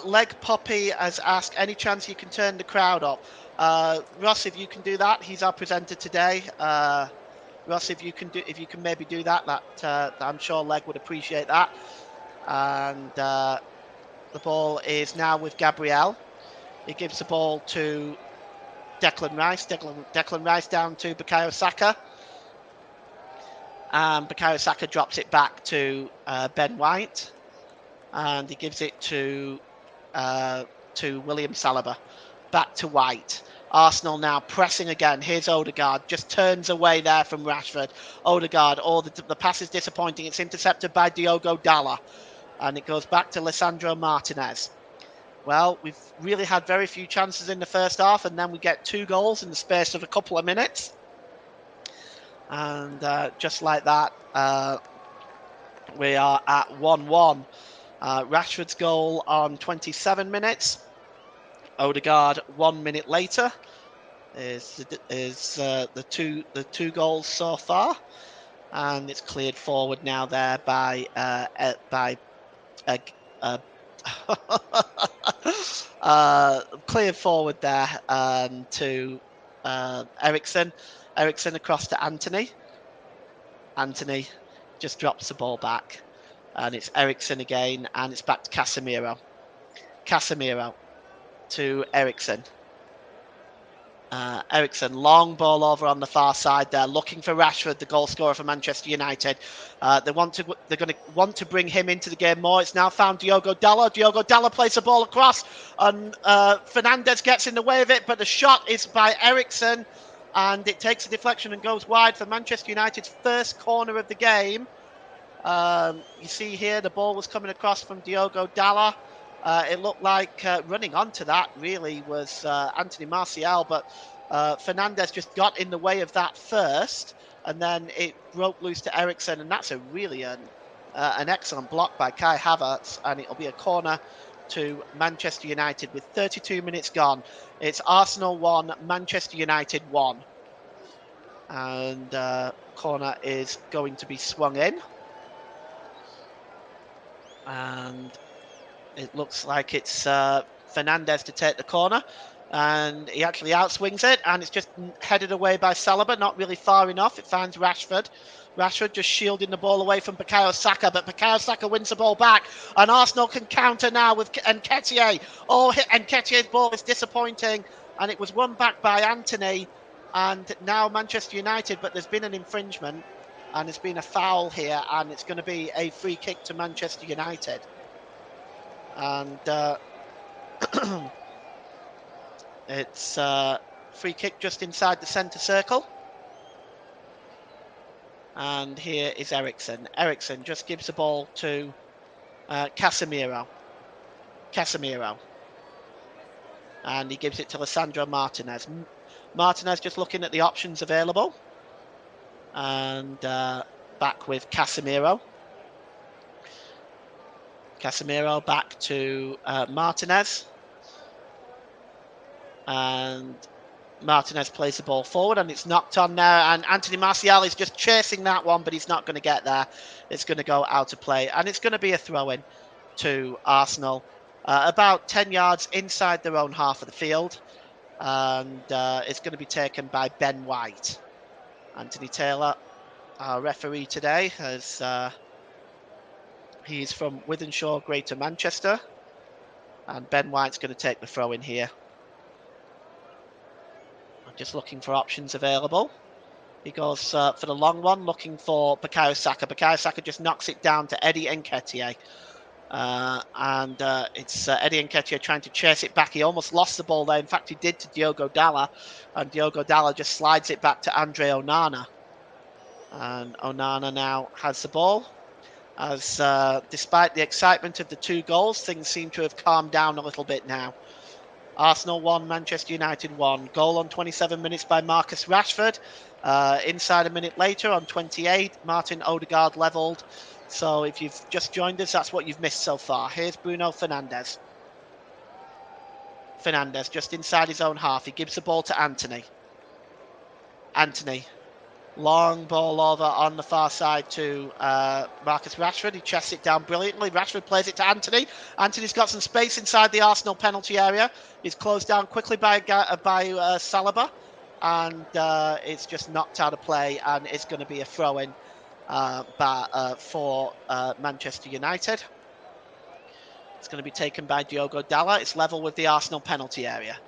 Leg Poppy has asked, any chance you can turn the crowd up? Ross, if you can do that, he's our presenter today. Ross, if you can maybe do that, I'm sure Leg would appreciate that. And the ball is now with Gabriel. He gives the ball to Declan Rice. Declan Rice down to Bukayo Saka. And Bukayo Saka drops it back to Ben White. And he gives it to William Saliba. Back to White. Arsenal now pressing again. Here's Odegaard. Just turns away there from Rashford. Odegaard, the pass is disappointing. It's intercepted by Diogo Dalla. And it goes back to Lisandro Martinez. well, we've really had very few chances in the first half, and then we get 2 goals in the space of a couple of minutes. And just like that, we are at 1-1. Rashford's goal on 27 minutes. Odegaard 1 minute later is the two goals so far, and it's cleared forward now there by cleared forward there to Eriksen. Eriksen across to Anthony. Anthony just drops the ball back, and it's Eriksen again, and it's back to Casemiro. Casemiro to Eriksen. Eriksen, long ball over on the far side there, looking for Rashford, the goal scorer for Manchester United. They're going to want to bring him into the game more. It's now found Diogo Dalot. Diogo Dalot plays the ball across, and Fernandes gets in the way of it, but the shot is by Eriksen, and it takes a deflection and goes wide for Manchester United's first corner of the game. You see here the ball was coming across from Diogo Dalot. It looked like running onto that really was Anthony Martial, but Fernandes just got in the way of that first, and then it broke loose to Eriksen, and that's a really an excellent block by Kai Havertz, and it'll be a corner to Manchester United with 32 minutes gone. It's Arsenal 1, Manchester United 1, and corner is going to be swung in, and it looks like it's Fernandes to take the corner, and he actually outswings it, and it's just headed away by Saliba, not really far enough. It finds Rashford. Rashford just shielding the ball away from Bukayo Saka, but Bukayo Saka wins the ball back, and Arsenal can counter now with Nketiah. Oh, Nketiah's ball is disappointing, and it was won back by Anthony, and now Manchester United, but there's been an infringement, and there's been a foul here, and it's going to be a free kick to Manchester United. And it's free kick just inside the centre circle. And here is Eriksen. Eriksen just gives the ball to Casemiro. Casemiro. And he gives it to Lisandro Martinez. Martinez just looking at the options available. And back with Casemiro. Casemiro back to Martinez, and Martinez plays the ball forward, and it's knocked on there, and Anthony Martial is just chasing that one, but he's not going to get there. It's going to go out of play, and it's going to be a throw-in to Arsenal, about 10 yards inside their own half of the field, and it's going to be taken by Ben White. Anthony Taylor, our referee today, has... He's from Wythenshawe, Greater Manchester, and Ben White's going to take the throw in here. I'm just looking for options available. He goes for the long one, looking for Bukayo Saka. Bukayo Saka just knocks it down to Eddie Nketiah. And it's Eddie Nketiah trying to chase it back. He almost lost the ball there. In fact, he did to Diogo Dalot, and Diogo Dalot just slides it back to Andre Onana. And Onana now has the ball. As despite the excitement of the 2 goals, things seem to have calmed down a little bit now. Arsenal 1, Manchester United 1. Goal on 27 minutes by Marcus Rashford. Inside a minute later, on 28, Martin Odegaard levelled. So if you've just joined us, that's what you've missed so far. Here's Bruno Fernandes. Fernandes just inside his own half. He gives the ball to Anthony. Anthony. Long ball over on the far side to Marcus Rashford. He chests it down brilliantly. Rashford plays it to Anthony. Anthony's got some space inside the Arsenal penalty area. He's closed down quickly by Saliba. And it's just knocked out of play. And it's going to be a throw-in for Manchester United. It's going to be taken by Diogo Dalot. It's level with the Arsenal penalty area.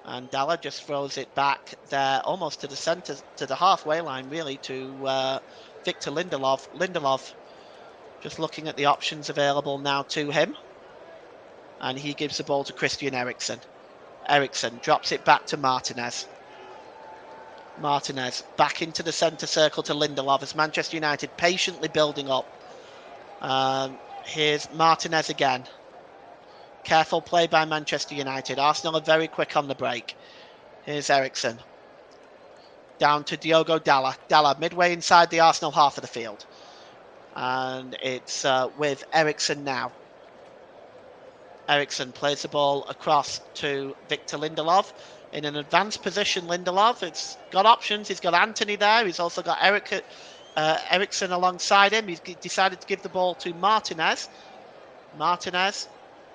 And Dalot just throws it back there, almost to the centre, to the halfway line, really, to Victor Lindelof. Lindelof just looking at the options available now to him. And he gives the ball to Christian Eriksen. Eriksen drops it back to Martinez. Martinez back into the centre circle to Lindelof as Manchester United patiently building up. Here's Martinez again. Careful play by Manchester United. Arsenal are very quick on the break. Here's Eriksen. Down to Diogo Dalot. Dalot midway inside the Arsenal half of the field. And it's with Eriksen now. Eriksen plays the ball across to Victor Lindelof. In an advanced position, Lindelof. It's got options. He's got Antony there. He's also got Eriksen alongside him. He's decided to give the ball to Martinez. Martinez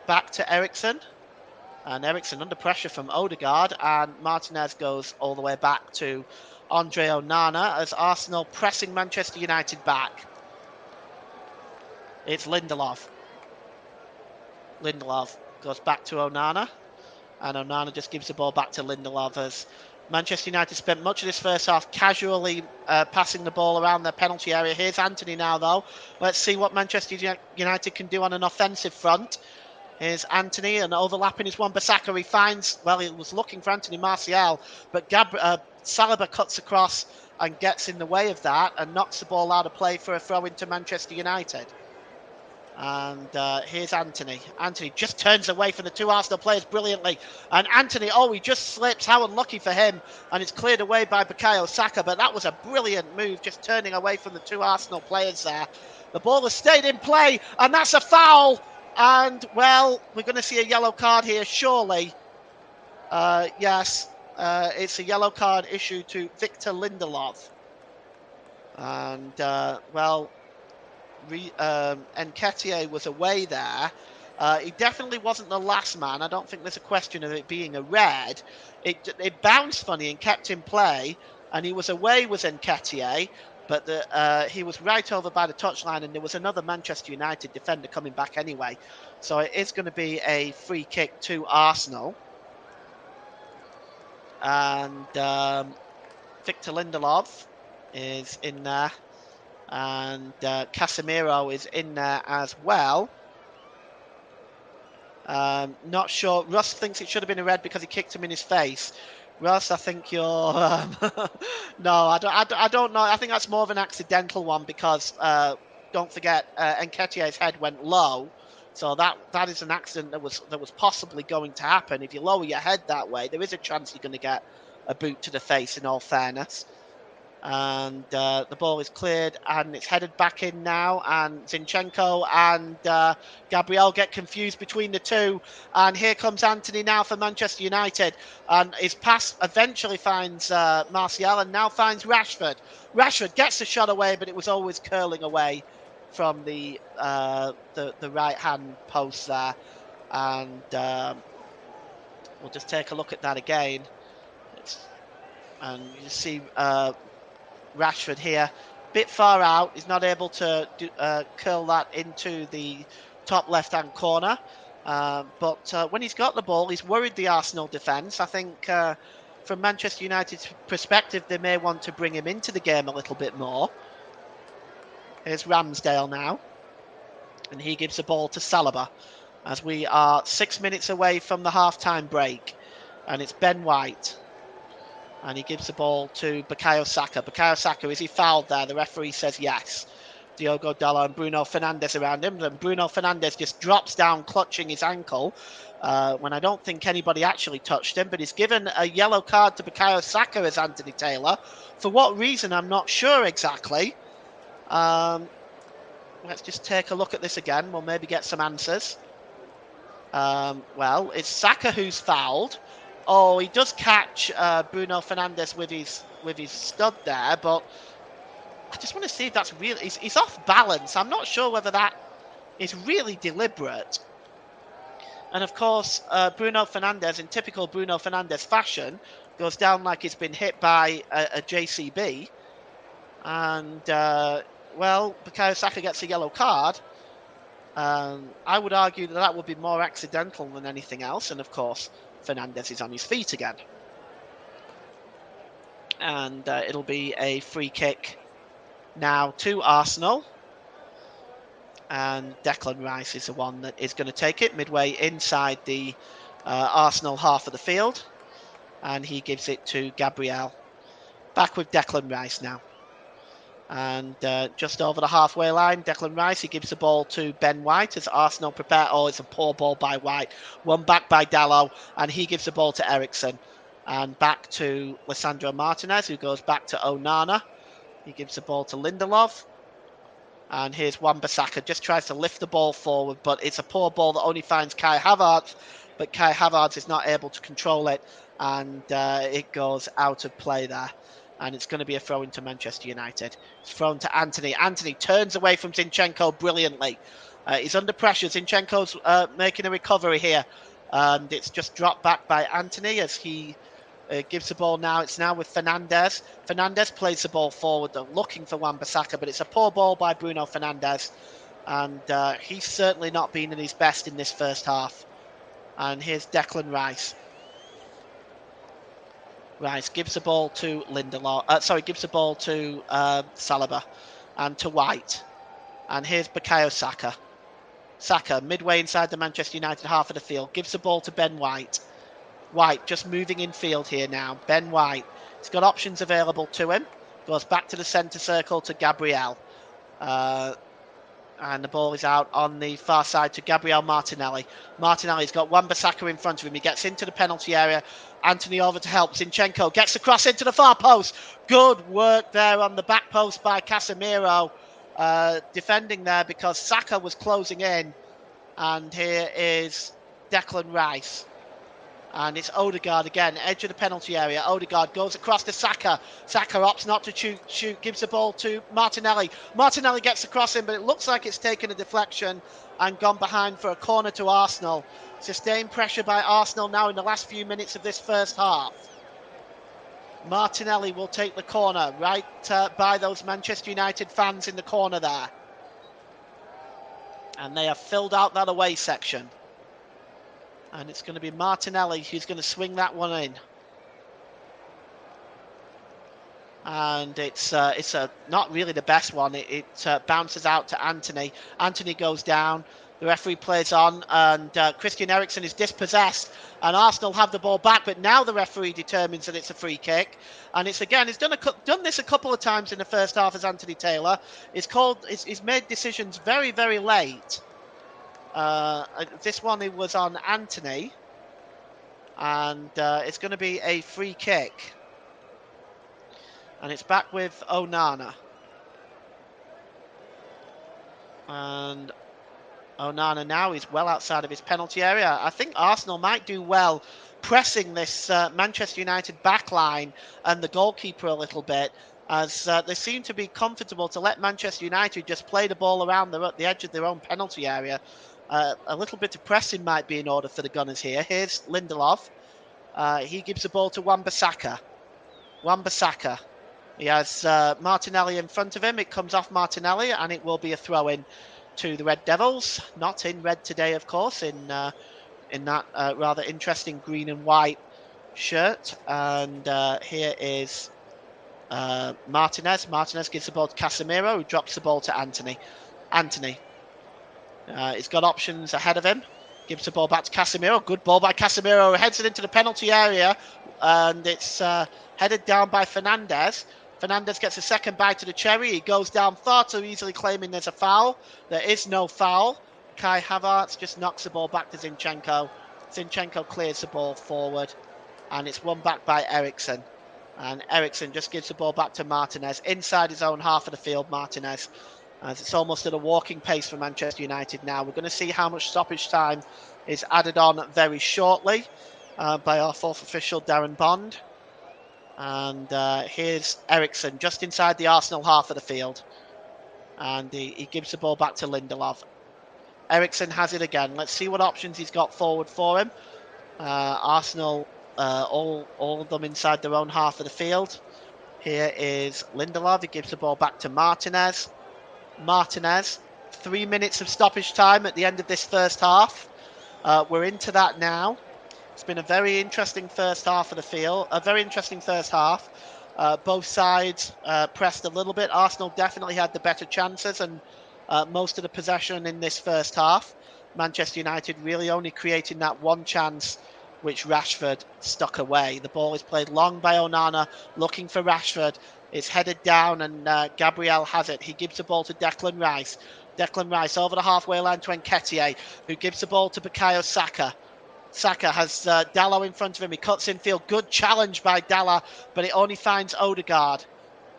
back to Eriksen. And Eriksen under pressure from Odegaard. And Martinez goes all the way back to Andre Onana as Arsenal pressing Manchester United back. It's Lindelof. Lindelof goes back to Onana. And Onana just gives the ball back to Lindelof as Manchester United spent much of this first half casually passing the ball around their penalty area. Here's Antony now, though. Let's see what Manchester United can do on an offensive front. Here's Antony, and overlapping is Wan-Bissaka. He finds, well, he was looking for Anthony Martial, but Saliba cuts across and gets in the way of that and knocks the ball out of play for a throw into Manchester United. And here's Antony. Antony just turns away from the two Arsenal players brilliantly. And Antony, he just slips. How unlucky for him. And it's cleared away by Bukayo Saka. But that was a brilliant move, just turning away from the two Arsenal players there. The ball has stayed in play, and that's a foul. And, well, we're going to see a yellow card here, surely. Yes, it's a yellow card issued to Victor Lindelof. And, well, Nketiah was away there. He definitely wasn't the last man. I don't think there's a question of it being a red. It bounced funny and kept in play, and he was away with Nketiah, but he was right over by the touchline, and there was another Manchester United defender coming back anyway. So it is going to be a free kick to Arsenal. And Victor Lindelof is in there. And Casemiro is in there as well. Not sure. Russ thinks it should have been a red because he kicked him in his face. Russ, I think you're... no, I don't know. I think that's more of an accidental one because, don't forget, Nketiah's head went low. So that is an accident that was possibly going to happen. If you lower your head that way, there is a chance you're going to get a boot to the face, in all fairness. And the ball is cleared and it's headed back in now, and Zinchenko and Gabriel get confused between the two, and here comes Antony now for Manchester United, and his pass eventually finds Martial and now finds Rashford. Rashford gets the shot away, but it was always curling away from the right hand post there, and we'll just take a look at that again. And you see Rashford here, bit far out. He's not able to curl that into the top left-hand corner. But when he's got the ball, he's worried the Arsenal defence. I think from Manchester United's perspective, they may want to bring him into the game a little bit more. Here's Ramsdale now. And he gives the ball to Saliba as we are 6 minutes away from the half-time break. And it's Ben White. And he gives the ball to Bukayo Saka. Bukayo Saka, is he fouled there? The referee says yes. Diogo Dalot and Bruno Fernandes around him. And Bruno Fernandes just drops down, clutching his ankle, when I don't think anybody actually touched him. But he's given a yellow card to Bukayo Saka as Anthony Taylor. For what reason, I'm not sure exactly. Let's just take a look at this again. We'll maybe get some answers. Well, it's Saka who's fouled. Oh, he does catch Bruno Fernandes with his stud there, but I just want to see if that's really... He's off balance. I'm not sure whether that is really deliberate. And of course, Bruno Fernandes, in typical Bruno Fernandes fashion, goes down like he's been hit by a JCB. And, well, Bukayo Saka gets a yellow card. I would argue that would be more accidental than anything else. And of course, Fernandes is on his feet again. And it'll be a free kick now to Arsenal. And Declan Rice is the one that is going to take it midway inside the Arsenal half of the field. And he gives it to Gabriel. Back with Declan Rice now. And just over the halfway line, Declan Rice, he gives the ball to Ben White as Arsenal prepare. Oh, it's a poor ball by White. One back by Dalot, and he gives the ball to Eriksen. And back to Lisandro Martinez, who goes back to Onana. He gives the ball to Lindelof. And here's Wan-Bissaka, just tries to lift the ball forward, but it's a poor ball that only finds Kai Havertz. But Kai Havertz is not able to control it, and it goes out of play there. And it's going to be a throw into Manchester United. It's thrown to Anthony. Anthony turns away from Zinchenko brilliantly. He's under pressure. Zinchenko's making a recovery here. And it's just dropped back by Anthony as he gives the ball now. It's now with Fernandez. Fernandez plays the ball forward. They're looking for Wan-Bissaka, but it's a poor ball by Bruno Fernandes. And he's certainly not been in his best in this first half. And here's Declan Rice. Rice gives the ball to Lindelof. Gives the ball to Saliba and to White. And here's Bukayo Saka. Saka, midway inside the Manchester United half of the field, gives the ball to Ben White. White just moving in field here now. Ben White. He's got options available to him. Goes back to the centre circle to Gabriel. And the ball is out on the far side to Gabriel Martinelli. Martinelli's got Wan-Bissaka in front of him. He gets into the penalty area. Anthony over to help. Zinchenko gets the cross into the far post. Good work there on the back post by Casemiro. Defending there because Saka was closing in. And here is Declan Rice. And it's Odegaard again, edge of the penalty area. Odegaard goes across to Saka. Saka opts not to shoot, gives the ball to Martinelli. Martinelli gets the cross in, but it looks like it's taken a deflection and gone behind for a corner to Arsenal. Sustained pressure by Arsenal now in the last few minutes of this first half. Martinelli will take the corner right by those Manchester United fans in the corner there. And they have filled out that away section. And it's going to be Martinelli who's going to swing that one in. And it's not really the best one. It bounces out to Anthony. Anthony goes down. The referee plays on, and Christian Eriksen is dispossessed. And Arsenal have the ball back, but now the referee determines that it's a free kick. And it's again, he's done this a couple of times in the first half as Anthony Taylor. He's made decisions very, very late. This one it was on Anthony, and it's going to be a free kick, and it's back with Onana, and Onana now is well outside of his penalty area. I think Arsenal might do well pressing this Manchester United backline and the goalkeeper a little bit, as they seem to be comfortable to let Manchester United just play the ball around the edge of their own penalty area. A little bit of pressing might be in order for the Gunners here. Here's Lindelof. He gives the ball to Wan-Bissaka. Wan-Bissaka. He has Martinelli in front of him. It comes off Martinelli, and it will be a throw-in to the Red Devils. Not in red today, of course, in that rather interesting green and white shirt. And here is Martinez. Martinez gives the ball to Casemiro, who drops the ball to Anthony. Anthony. He's got options ahead of him. Gives the ball back to Casemiro. Good ball by Casemiro. Heads it into the penalty area. And it's headed down by Fernandez. Fernandez gets a second bite to the cherry. He goes down far too easily, claiming there's a foul. There is no foul. Kai Havertz just knocks the ball back to Zinchenko. Zinchenko clears the ball forward. And it's won back by Eriksen. And Eriksen just gives the ball back to Martinez. Inside his own half of the field, Martinez. As it's almost at a walking pace for Manchester United now. We're going to see how much stoppage time is added on very shortly by our fourth official, Darren Bond. And here's Eriksen just inside the Arsenal half of the field. And he gives the ball back to Lindelof. Eriksen has it again. Let's see what options he's got forward for him. Arsenal, all of them inside their own half of the field. Here is Lindelof. He gives the ball back to Martinez. Martinez, 3 minutes of stoppage time at the end of this first half. We're into that now. It's been a very interesting first half of the field, a very interesting first half. Both sides pressed a little bit. Arsenal definitely had the better chances and most of the possession in this first half. Manchester United really only creating that one chance, which Rashford stuck away. The ball is played long by Onana, looking for Rashford. It's headed down, and Gabriel has it. He gives the ball to Declan Rice. Declan Rice over the halfway line to Nketiah, who gives the ball to Bukayo Saka. Saka has Dalot in front of him. He cuts in field. Good challenge by Dalot, but it only finds Odegaard.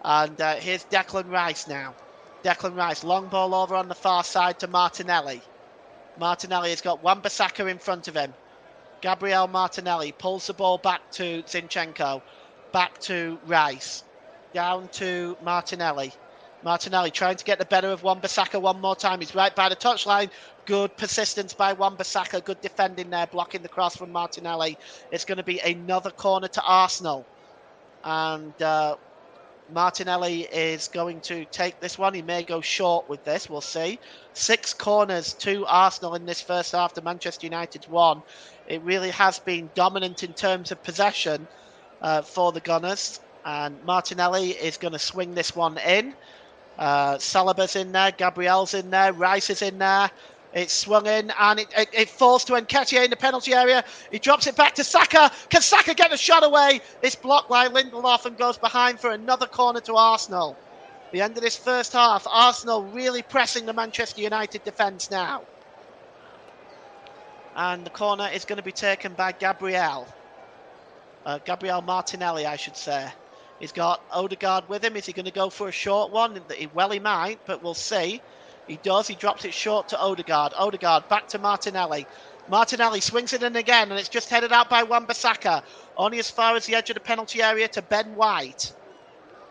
And here's Declan Rice now. Declan Rice, long ball over on the far side to Martinelli. Martinelli has got Wan-Bissaka in front of him. Gabriel Martinelli pulls the ball back to Zinchenko. Back to Rice. Down to Martinelli. Martinelli trying to get the better of Wan-Bissaka one more time. He's right by the touchline. Good persistence by Wan-Bissaka. Good defending there, blocking the cross from Martinelli. It's going to be another corner to Arsenal. And Martinelli is going to take this one. He may go short with this. We'll see. 6 corners to Arsenal in this first half to Manchester United's 1. It really has been dominant in terms of possession for the Gunners. And Martinelli is going to swing this one in. Saliba's in there. Gabriel's in there. Rice is in there. It's swung in and it falls to Nketiah in the penalty area. He drops it back to Saka. Can Saka get the shot away? It's blocked by Lindelof and goes behind for another corner to Arsenal. The end of this first half, Arsenal really pressing the Manchester United defence now. And the corner is going to be taken by Gabriel Martinelli, I should say. He's got Odegaard with him. Is he going to go for a short one? Well, he might, but we'll see. He does. He drops it short to Odegaard. Odegaard back to Martinelli. Martinelli swings it in again, and it's just headed out by Wan-Bissaka. Only as far as the edge of the penalty area to Ben White.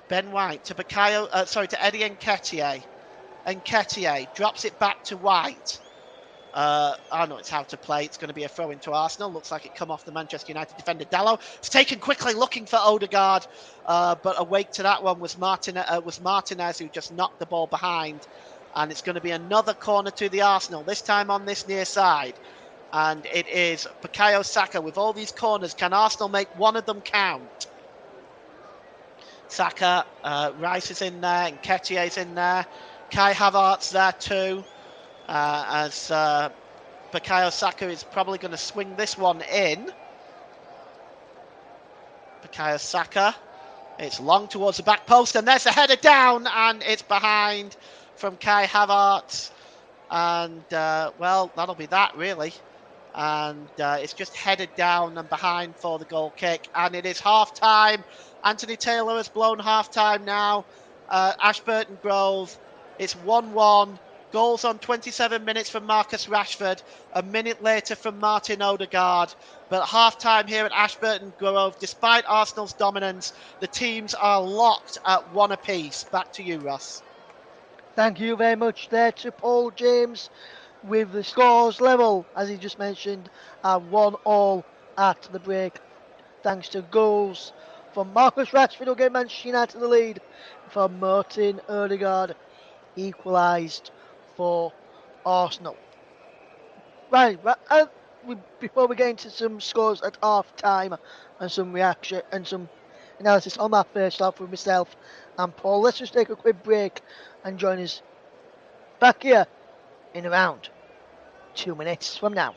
Ben White to to Eddie Nketiah. Nketiah drops it back to White. It's how to play. It's going to be a throw into Arsenal. Looks like it come off the Manchester United defender Dalot. It's taken quickly, looking for Odegaard, but awake to that one was Martinez, who just knocked the ball behind. And it's going to be another corner to the Arsenal, this time on this near side. And it is Bukayo Saka with all these corners. Can Arsenal make one of them count? Saka, Rice is in there, and Nketiah is in there. Kai Havertz there too. As Bukayo Saka is probably going to swing this one in. Bukayo Saka. It's long towards the back post, and there's a header down, and it's behind from Kai Havertz. And, that'll be that, really. And it's just headed down and behind for the goal kick. And it is half-time. Anthony Taylor has blown half-time now. Ashburton Grove. It's 1-1. Goals on 27 minutes from Marcus Rashford, a minute later from Martin Odegaard. But half-time here at Ashburton Grove, despite Arsenal's dominance, the teams are locked at 1 apiece. Back to you, Ross. Thank you very much there to Paul James, with the scores level, as he just mentioned, at 1-1 at the break. Thanks to goals from Marcus Rashford, who gave Manchester United the lead, from Martin Odegaard, equalised for Arsenal. Right, before we get into some scores at half time and some reaction and some analysis on that first half with myself and Paul, let's just take a quick break and join us back here in around 2 minutes from now.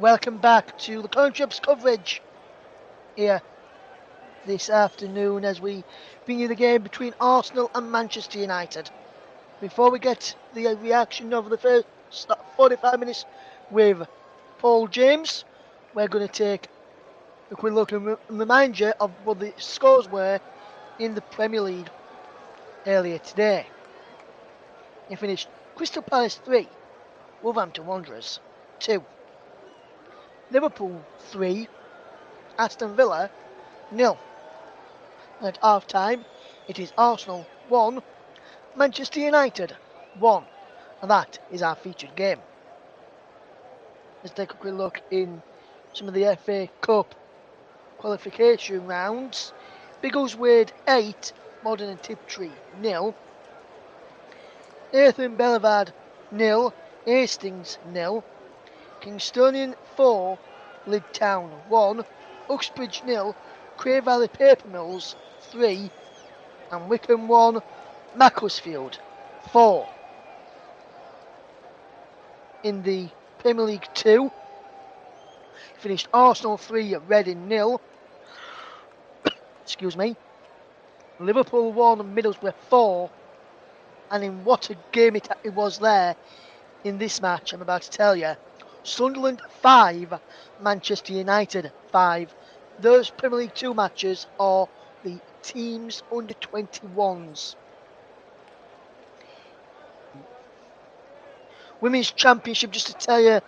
Welcome back to the Country coverage here this afternoon as we bring you the game between Arsenal and Manchester United. Before we get the reaction of the first 45 minutes with Paul James, we're going to take a quick look and remind you of what the scores were in the Premier League earlier today. It finished Crystal Palace 3, Wolverhampton Wanderers 2, Liverpool 3, Aston Villa 0. At half time, it is Arsenal 1, Manchester United 1, and that is our featured game. Let's take a quick look in some of the FA Cup qualification rounds. Biggleswade 8, Modern and Tiptree 0, Earth and Bellevad 0, Hastings 0, Kingstonian 4, Lyd Town 1, Uxbridge 0, Cray Valley Paper Mills 3, and Wickham 1, Macclesfield 4. In the Premier League 2, finished Arsenal 3, Reading 0. Excuse me. Liverpool 1, Middlesbrough 4. And in what a game it was there in this match, I'm about to tell you. Sunderland 5, Manchester United 5. Those Premier League 2 matches are the teams under 21s. Women's Championship, just to tell you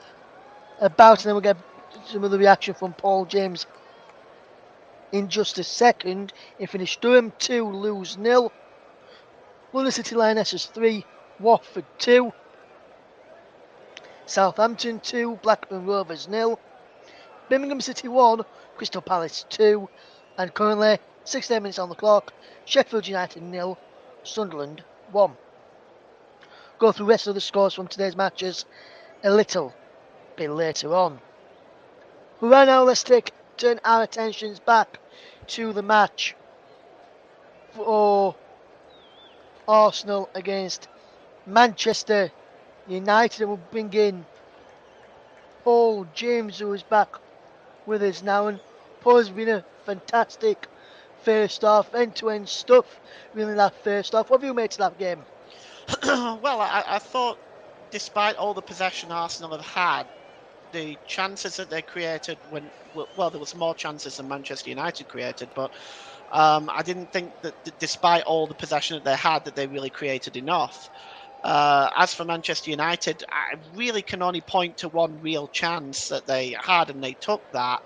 about, and then we'll get some of the reaction from Paul James in just a second. It finished Durham 2, Lewes 0. London City Lionesses 3, Watford 2. Southampton 2, Blackburn Rovers 0. Birmingham City 1, Crystal Palace 2. And currently, 16 minutes on the clock, Sheffield United 0, Sunderland 1. Go through the rest of the scores from today's matches a little bit later on. Right now, let's turn our attentions back to the match for Arsenal against Manchester United, and we'll bring in Paul James, who is back with us now. And Paul, has been a fantastic first half, end-to-end stuff, really, that first half. What have you made of that game? Well, I thought, despite all the possession Arsenal have had, the chances that they created there was more chances than Manchester United created, but I didn't think that despite all the possession that they had, that they really created enough. As for Manchester United, I really can only point to one real chance that they had, and they took that.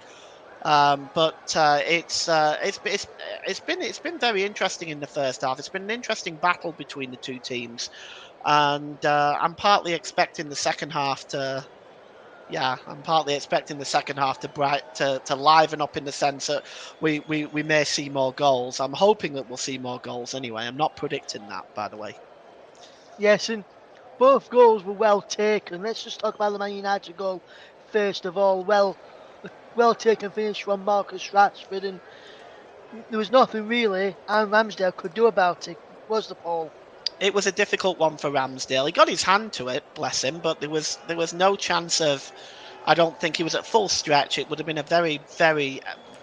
But it's been very interesting in the first half. It's been an interesting battle between the two teams, and I'm partly expecting the second half to. Yeah, I'm partly expecting the second half to liven up in the sense that we may see more goals. I'm hoping that we'll see more goals anyway. I'm not predicting that, by the way. Yes, and both goals were well taken. Let's just talk about the Man United goal first of all. Well taken finish from Marcus Rashford, and there was nothing really Aaron Ramsdale could do about it, was the Paul? It was a difficult one for Ramsdale. He got his hand to it, bless him, but there was no chance of. I don't think he was at full stretch. It would have been a very, very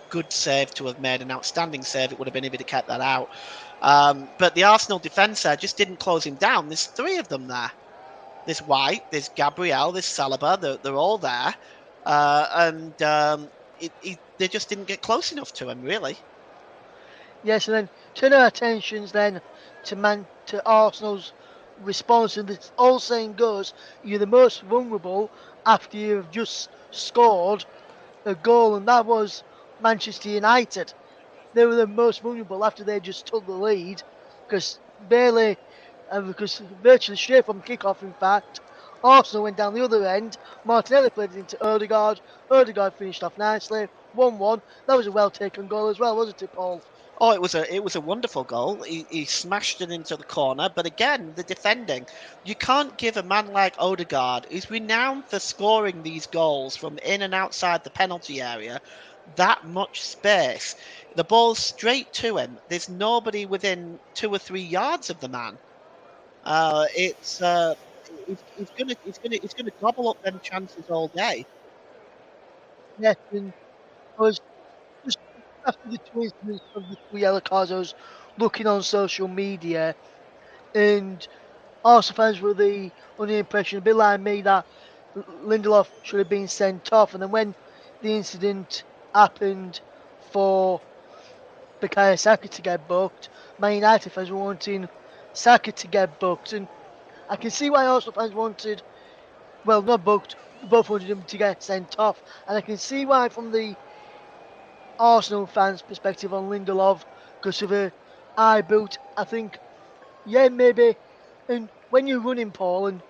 good save to have made, an outstanding save. It would have been if he'd have kept that out. But the Arsenal defence there just didn't close him down. There's three of them there. There's White, there's Gabriel, there's Saliba. They're all there, and they just didn't get close enough to him, really. Yes, and then turn our attentions then to Arsenal's response, and it's all saying goes, you're the most vulnerable after you've just scored a goal, and that was Manchester United. They were the most vulnerable after they just took the lead, because virtually straight from kick-off, in fact, Arsenal went down the other end. Martinelli played it into Odegaard. Odegaard finished off nicely, 1-1. That was a well-taken goal as well, wasn't it, Paul? Oh, it was a wonderful goal. He smashed it into the corner, but again, the defending. You can't give a man like Odegaard, who's renowned for scoring these goals from in and outside the penalty area, that much space. The ball's straight to him. There's nobody within 2 or 3 yards of the man. He's gonna gobble up them chances all day. Yes, and I was just after the two incidents of the two yellow cards, I was looking on social media, and Arsenal fans were under the impression, a bit like me, that Lindelof should have been sent off. And then when the incident happened for Bukayo Saka to get booked, Man United fans were wanting Saka to get booked. And I can see why Arsenal fans wanted, well, not booked, both wanted him to get sent off. And I can see why, from the Arsenal fans' perspective on Lindelof, because of a eye boot. I think, yeah, maybe. And when you're running, Paul, and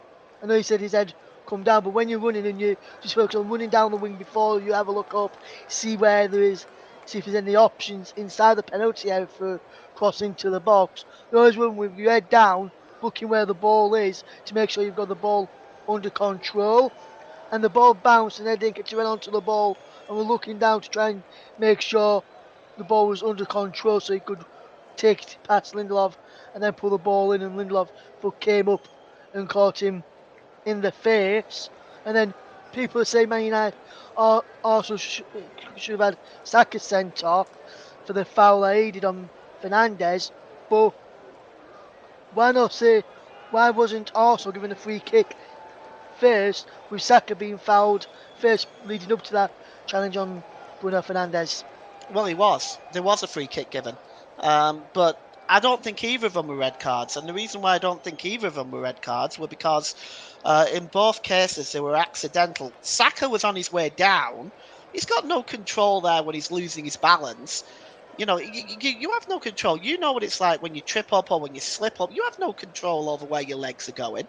I know you said his head come down, but when you're running and you just focus on running down the wing before you have a look up, see where there is, see if there's any options inside the penalty area for crossing to the box. You always run with your head down, looking where the ball is to make sure you've got the ball under control. And the ball bounced, and Edinson went onto the ball and were looking down to try and make sure the ball was under control so he could take it past Lindelof and then pull the ball in, and Lindelof came up and caught him in the face. And then people are saying Man United also should have had Saka sent off for the foul that he did on Fernandes. But why not say, why wasn't Arsenal given a free kick first, with Saka being fouled first leading up to that challenge on Bruno Fernandes? Well, there was a free kick given, but I don't think either of them were red cards. And the reason why I don't think either of them were red cards were because in both cases they were accidental. Saka was on his way down. He's got no control there when he's losing his balance. You know, you have no control. You know what it's like when you trip up or when you slip up. You have no control over where your legs are going.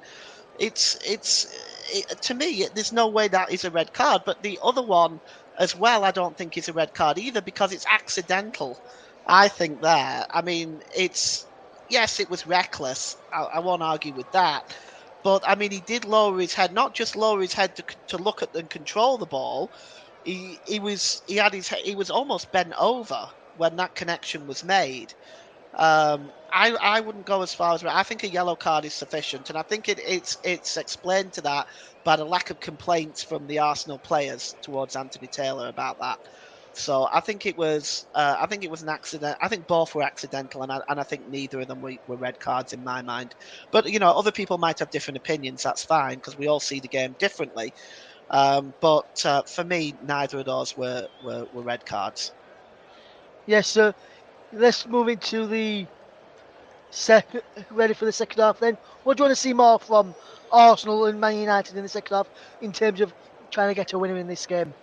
To me, there's no way that is a red card. But the other one as well, I don't think is a red card either, because it's accidental. I think there. I mean, yes, it was reckless. I won't argue with that. But I mean, he did lower his head, not just lower his head to look at and control the ball. He was almost bent over when that connection was made. I wouldn't go as far as, I think a yellow card is sufficient, and I think it's explained to that by the lack of complaints from the Arsenal players towards Anthony Taylor about that. So I think it was an accident. I think both were accidental, and I think neither of them were red cards in my mind. But you know, other people might have different opinions. That's fine, because we all see the game differently. But for me, neither of those were red cards. Yes, so let's move into the second, ready for the second half then. What do you want to see more from Arsenal and Man United in the second half in terms of trying to get a winner in this game?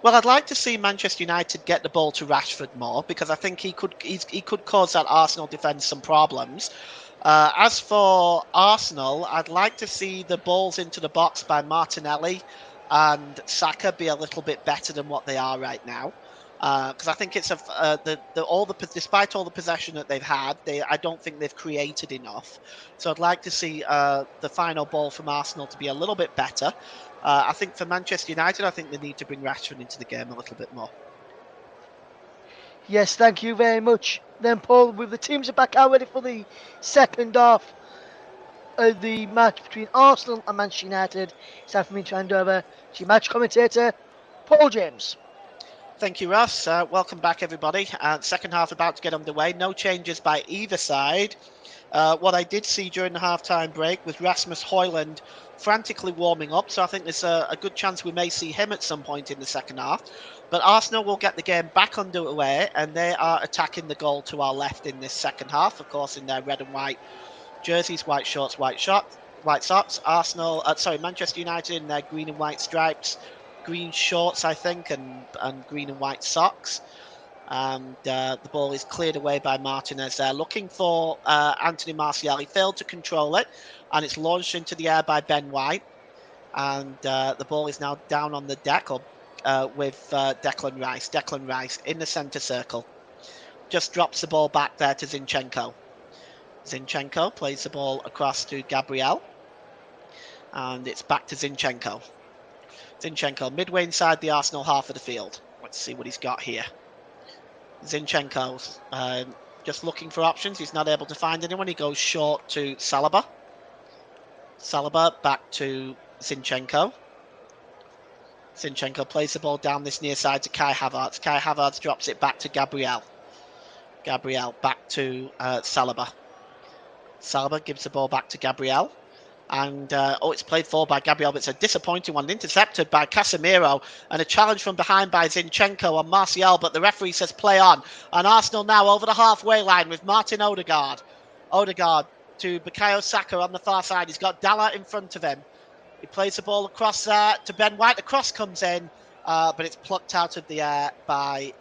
Well, I'd like to see Manchester United get the ball to Rashford more, because I think he could cause that Arsenal defence some problems. As for Arsenal, I'd like to see the balls into the box by Martinelli and Saka be a little bit better than what they are right now. Because I think it's despite all the possession that they've had, I don't think they've created enough. So I'd like to see the final ball from Arsenal to be a little bit better. I think for Manchester United, I think they need to bring Rashford into the game a little bit more. Yes, thank you very much. Then, Paul, with the teams are back out ready for the second half of the match between Arsenal and Manchester United, it's time for me to hand over to match commentator, Paul James. Thank you, Ross. Welcome back, everybody. Second half about to get underway. No changes by either side. What I did see during the half-time break was Rasmus Højlund frantically warming up, so I think there's a good chance we may see him at some point in the second half. But Arsenal will get the game back underway, and they are attacking the goal to our left in this second half, of course, in their red and white jerseys, white shorts, white socks. Manchester United in their green and white stripes, green shorts, I think, and green and white socks. And the ball is cleared away by Martinez there, looking for Anthony Martial. He failed to control it, and it's launched into the air by Ben White. And the ball is now down on the deck with Declan Rice. Declan Rice in the centre circle. Just drops the ball back there to Zinchenko. Zinchenko plays the ball across to Gabriel. And it's back to Zinchenko. Zinchenko midway inside the Arsenal half of the field. Let's see what he's got here. Zinchenko's just looking for options. He's not able to find anyone. He goes short to Saliba back to Zinchenko. Zinchenko plays the ball down this near side to Kai Havertz. Kai Havertz drops it back to Gabriel. Gabriel back to Saliba. Saliba gives the ball back to Gabriel. And it's played forward by Gabriel, but it's a disappointing one. Intercepted by Casemiro, and a challenge from behind by Zinchenko on Martial, but the referee says play on. And Arsenal now over the halfway line with Martin Odegaard. Odegaard to Bukayo Saka on the far side. He's got Dalla in front of him. He plays the ball across to Ben White. The cross comes in, but it's plucked out of the air by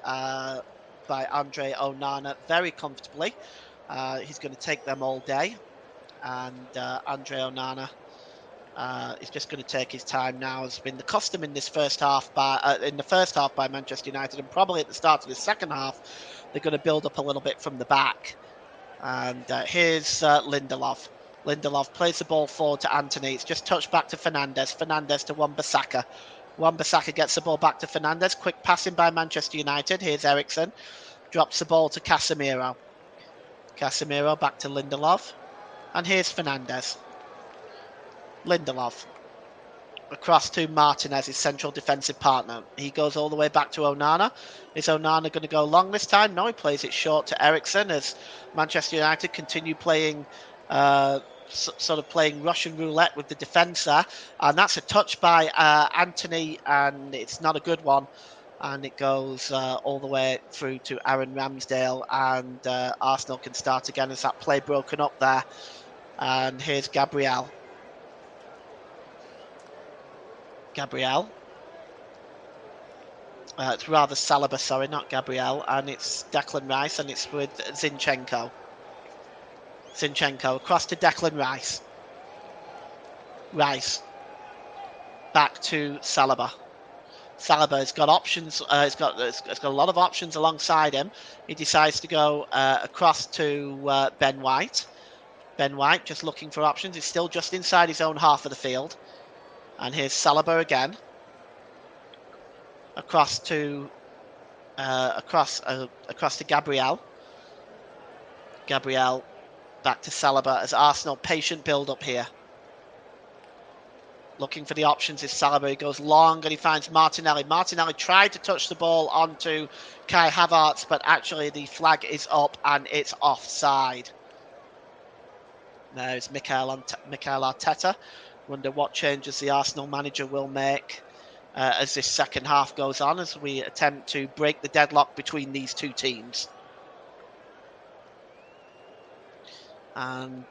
Andre Onana very comfortably. He's going to take them all day. And Andre Onana is just going to take his time now. Has been the custom in this first half by Manchester United, and probably at the start of the second half they're going to build up a little bit from the back. And here's Lindelof. Lindelof plays the ball forward to Anthony. It's just touched back to Fernandes. Fernandes to Wan-Bissaka. Wan-Bissaka gets the ball back to Fernandes. Quick passing by Manchester United. Here's Eriksen. Drops the ball to Casemiro. Casemiro back to Lindelof. And here's Fernandes. Lindelof. Across to Martinez, his central defensive partner. He goes all the way back to Onana. Is Onana going to go long this time? No, he plays it short to Eriksen as Manchester United continue playing sort of playing Russian roulette with the defence there. And that's a touch by Anthony, and it's not a good one. And it goes all the way through to Aaron Ramsdale, and Arsenal can start again as that play broken up there. And here's Gabriel. Gabriel. It's rather Saliba, sorry, not Gabriel. And it's Declan Rice, and it's with Zinchenko. Zinchenko across to Declan Rice. Rice. Back to Saliba. Saliba has got options. He's got a lot of options alongside him. He decides to go across to Ben White. Ben White just looking for options. He's still just inside his own half of the field. And here's Saliba again. Across to Gabriel. Gabriel back to Saliba as Arsenal patient build up here. Looking for the options is Saliba. He goes long and he finds Martinelli. Martinelli tried to touch the ball onto Kai Havertz, but actually the flag is up and it's offside. There's Mikel Arteta. Wonder what changes the Arsenal manager will make as this second half goes on, as we attempt to break the deadlock between these two teams. And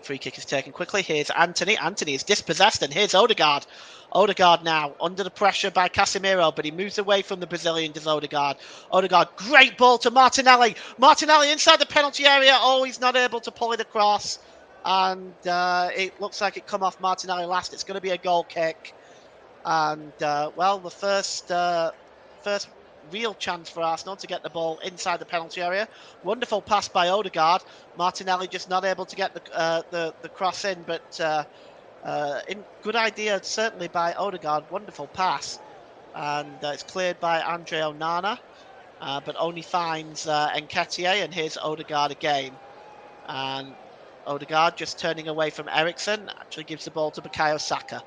free kick is taken quickly. Here's Anthony. Anthony is dispossessed, and here's Odegaard. Odegaard now under the pressure by Casemiro, but he moves away from the Brazilian, does Odegaard. Odegaard, great ball to Martinelli. Martinelli inside the penalty area. Oh, he's not able to pull it across. And it looks like it come off Martinelli last. It's going to be a goal kick. And, well, the first real chance for Arsenal to get the ball inside the penalty area. Wonderful pass by Odegaard. Martinelli just not able to get the cross in, but good idea certainly by Odegaard. Wonderful pass, and it's cleared by Andre Onana, but only finds Nketiah, and here's Odegaard again. And Odegaard just turning away from Eriksen, actually gives the ball to Bukayo Saka.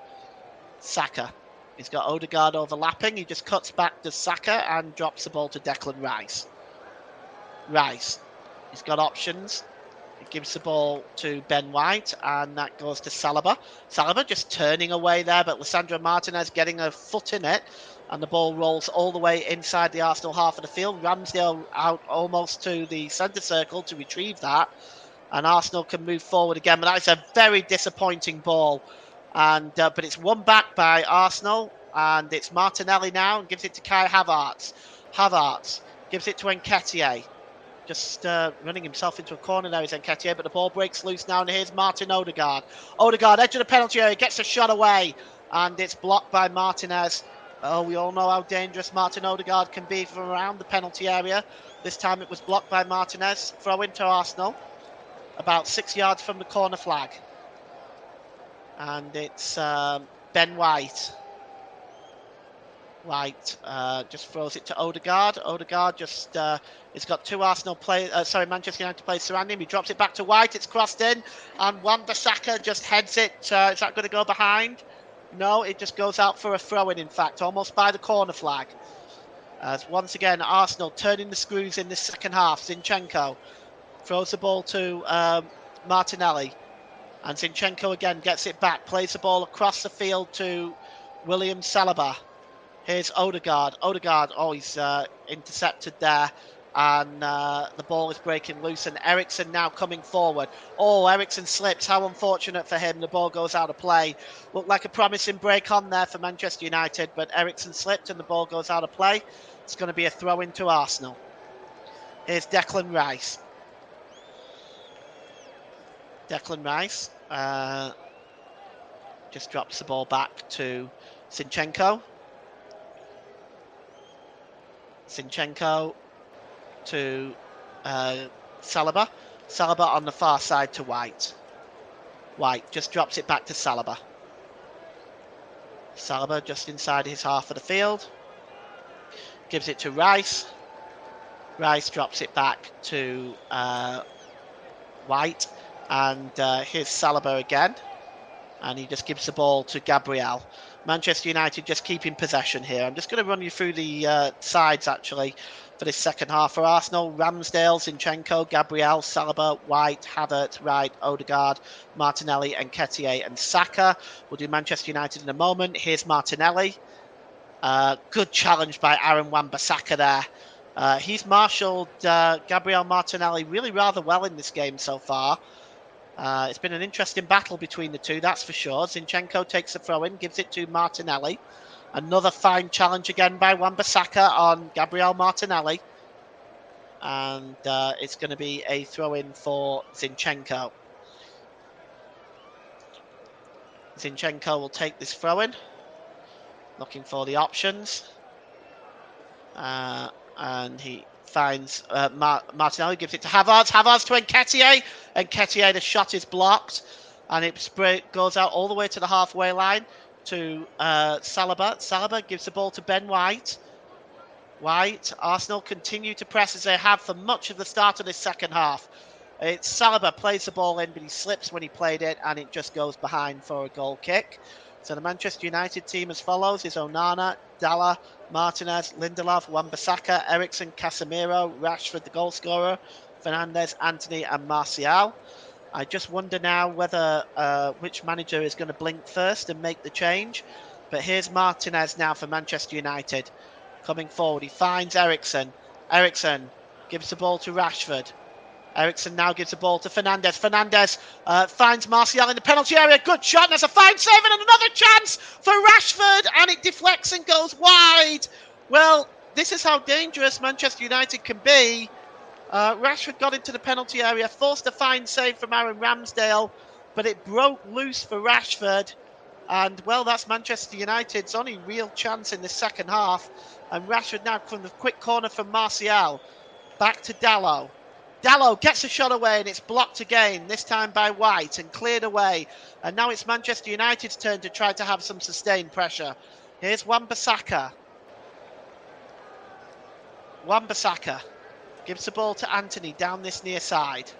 Saka. He's got Odegaard overlapping. He just cuts back to Saka and drops the ball to Declan Rice. Rice. He's got options. He gives the ball to Ben White, and that goes to Saliba. Saliba just turning away there, but Lisandro Martinez getting a foot in it, and the ball rolls all the way inside the Arsenal half of the field. Ramsdale out almost to the centre circle to retrieve that, and Arsenal can move forward again. But that is a very disappointing ball. And but it's won back by Arsenal, and it's Martinelli now and gives it to Kai Havertz. Havertz gives it to Nketiah. Just running himself into a corner now is Nketiah, but the ball breaks loose now, and here's Martin Odegaard. Odegaard, edge of the penalty area, gets a shot away, and it's blocked by Martinez. Oh, we all know how dangerous Martin Odegaard can be from around the penalty area. This time it was blocked by Martinez. Throw into Arsenal, about 6 yards from the corner flag. And it's Ben White. White just throws it to Odegaard. Odegaard just he's got two Manchester United players surrounding him. He drops it back to White. It's crossed in, and Wan-Bissaka just heads it. Is that going to go behind? No, it just goes out for a throw-in, in fact, almost by the corner flag. As once again, Arsenal turning the screws in this second half. Zinchenko throws the ball to Martinelli. And Zinchenko again gets it back, plays the ball across the field to William Saliba. Here's Odegaard. Odegaard, oh, he's intercepted there. And the ball is breaking loose. And Eriksen now coming forward. Oh, Eriksen slips. How unfortunate for him. The ball goes out of play. Looked like a promising break on there for Manchester United. But Eriksen slipped and the ball goes out of play. It's going to be a throw into Arsenal. Here's Declan Rice. Declan Rice just drops the ball back to Zinchenko. Zinchenko to Saliba. Saliba on the far side to White. White just drops it back to Saliba. Saliba just inside his half of the field. Gives it to Rice. Rice drops it back to White. And here's Saliba again. And he just gives the ball to Gabriel. Manchester United just keeping possession here. I'm just going to run you through the sides, actually, for this second half. For Arsenal, Ramsdale, Zinchenko, Gabriel, Saliba, White, Havertz, Wright, Odegaard, Martinelli, Nketiah and Saka. We'll do Manchester United in a moment. Here's Martinelli. Good challenge by Aaron Wan-Bissaka there. He's marshalled Gabriel Martinelli really rather well in this game so far. It's been an interesting battle between the two, that's for sure. Zinchenko takes the throw-in, gives it to Martinelli. Another fine challenge again by Wan-Bissaka on Gabriel Martinelli. And it's going to be a throw-in for Zinchenko. Zinchenko will take this throw-in. Looking for the options. And he finds Martinelli, gives it to Havertz. Havertz to Nketiah. Nketiah, the shot is blocked. And it goes out all the way to the halfway line to Saliba. Saliba gives the ball to Ben White. White, Arsenal continue to press as they have for much of the start of this second half. It's Saliba plays the ball in, but he slips when he played it, and it just goes behind for a goal kick. So the Manchester United team as follows is Onana, Dalla, Martinez, Lindelof, Wan-Bissaka, Eriksen, Casemiro, Rashford, the goal scorer, Fernandes, Antony and Martial. I just wonder now whether which manager is going to blink first and make the change. But here's Martinez now for Manchester United. Coming forward, he finds Eriksen. Eriksen gives the ball to Rashford. Eriksen now gives the ball to Fernandes. Fernandes finds Martial in the penalty area. Good shot. And there's a fine save and another chance for Rashford. And it deflects and goes wide. Well, this is how dangerous Manchester United can be. Rashford got into the penalty area, forced a fine save from Aaron Ramsdale, but it broke loose for Rashford. And, well, that's Manchester United's only real chance in the second half. And Rashford now from the quick corner from Martial. Back to Dalot. Dalot gets a shot away and it's blocked again, this time by White, and cleared away. And now it's Manchester United's turn to try to have some sustained pressure. Here's Wan-Bissaka. Wan-Bissaka gives the ball to Antony down this near side.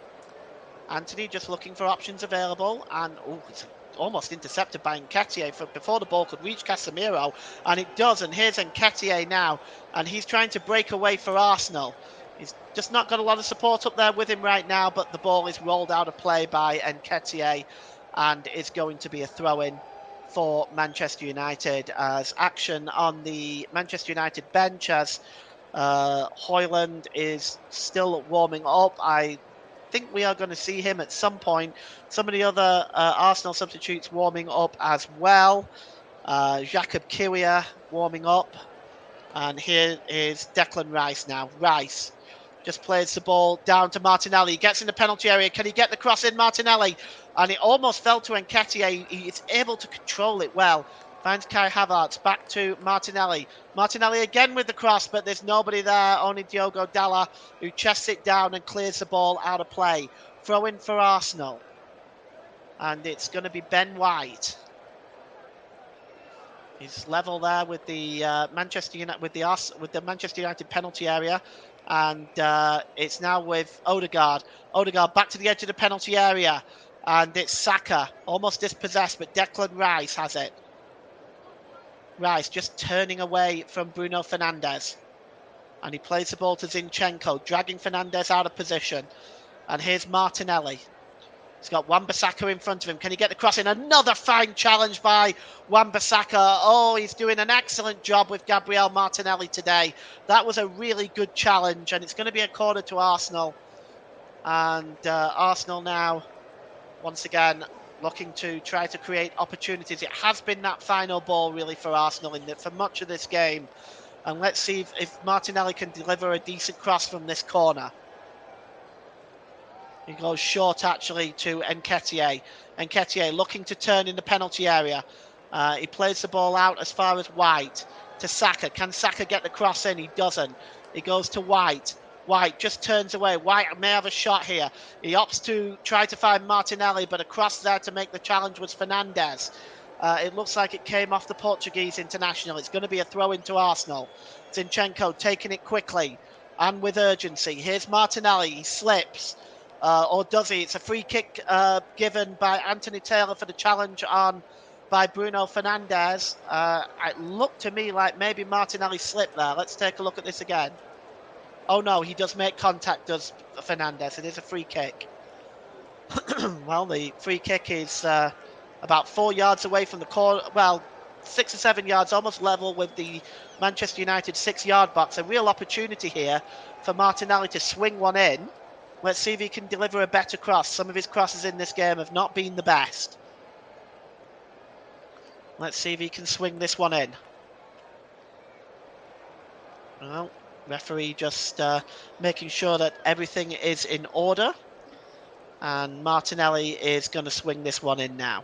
Antony just looking for options available, and it's almost intercepted by Nketiah before the ball could reach Casemiro, and it does. And here's Nketiah now, and he's trying to break away for Arsenal. He's just not got a lot of support up there with him right now, but the ball is rolled out of play by Nketiah, and it's going to be a throw-in for Manchester United, as action on the Manchester United bench as Højlund is still warming up. I think we are going to see him at some point. Some of the other Arsenal substitutes warming up as well. Jakub Kiwior warming up. And here is Declan Rice now. Rice just plays the ball down to Martinelli. He gets in the penalty area. Can he get the cross in? Martinelli. And it almost fell to Nketiah. He is able to control it well. Finds Kai Havertz back to Martinelli. Martinelli again with the cross, but there's nobody there. Only Diogo Dalla, who chests it down and clears the ball out of play. Throw in for Arsenal. And it's going to be Ben White. He's level there with the Manchester United penalty area. And it's now with Odegaard. Odegaard back to the edge of the penalty area. And it's Saka, almost dispossessed, but Declan Rice has it. Rice just turning away from Bruno Fernandes. And he plays the ball to Zinchenko, dragging Fernandes out of position. And here's Martinelli. He's got Wan-Bissaka in front of him. Can he get the cross in? Another fine challenge by Wan-Bissaka. Oh, he's doing an excellent job with Gabriel Martinelli today. That was a really good challenge, and it's going to be a corner to Arsenal. And Arsenal now, once again, looking to try to create opportunities. It has been that final ball, really, for Arsenal for much of this game. And let's see if Martinelli can deliver a decent cross from this corner. He goes short, actually, to Nketiah. Nketiah looking to turn in the penalty area. He plays the ball out as far as White to Saka. Can Saka get the cross in? He doesn't. He goes to White. White just turns away. White may have a shot here. He opts to try to find Martinelli, but across there to make the challenge was Fernandes. It looks like it came off the Portuguese international. It's going to be a throw into Arsenal. Zinchenko taking it quickly and with urgency. Here's Martinelli. He slips. Or does he? It's a free kick given by Anthony Taylor for the challenge on by Bruno Fernandes. It looked to me like maybe Martinelli slipped there. Let's take a look at this again. Oh no, he does make contact, does Fernandes. It is a free kick. Well, the free kick is about 4 yards away from the corner. Well, 6 or 7 yards, almost level with the Manchester United 6-yard box. A real opportunity here for Martinelli to swing one in. Let's see if he can deliver a better cross. Some of his crosses in this game have not been the best. Let's see if he can swing this one in. Well, referee just making sure that everything is in order. And Martinelli is going to swing this one in now.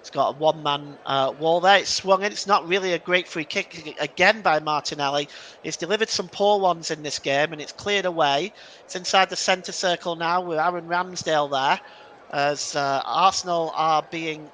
It's got a one-man wall there. It's swung in. It's not really a great free kick again by Martinelli. He's delivered some poor ones in this game, and it's cleared away. It's inside the centre circle now with Aaron Ramsdale there, as Arsenal are being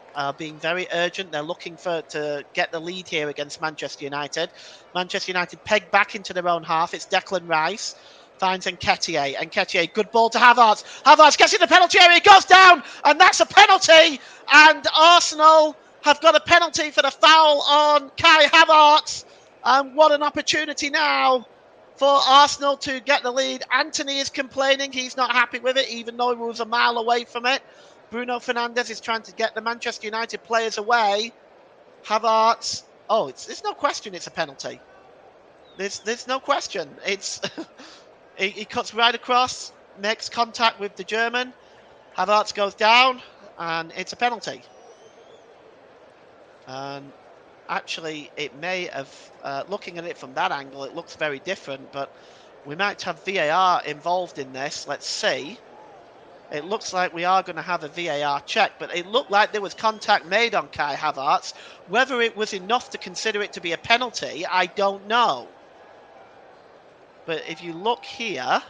very urgent. They're looking to get the lead here against Manchester United. Manchester United pegged back into their own half. It's Declan Rice. Finds Nketiah. Nketiah, good ball to Havertz. Havertz gets in the penalty area, goes down, and that's a penalty. And Arsenal have got a penalty for the foul on Kai Havertz. And what an opportunity now for Arsenal to get the lead. Anthony is complaining. He's not happy with it, even though he was a mile away from it. Bruno Fernandes is trying to get the Manchester United players away. Havertz. Oh, there's no question it's a penalty. There's no question. It's... He cuts right across, makes contact with the German. Havertz goes down, and it's a penalty. And actually, it may have, looking at it from that angle, it looks very different, but we might have VAR involved in this. Let's see. It looks like we are going to have a VAR check, but it looked like there was contact made on Kai Havertz. Whether it was enough to consider it to be a penalty, I don't know. But if you look here,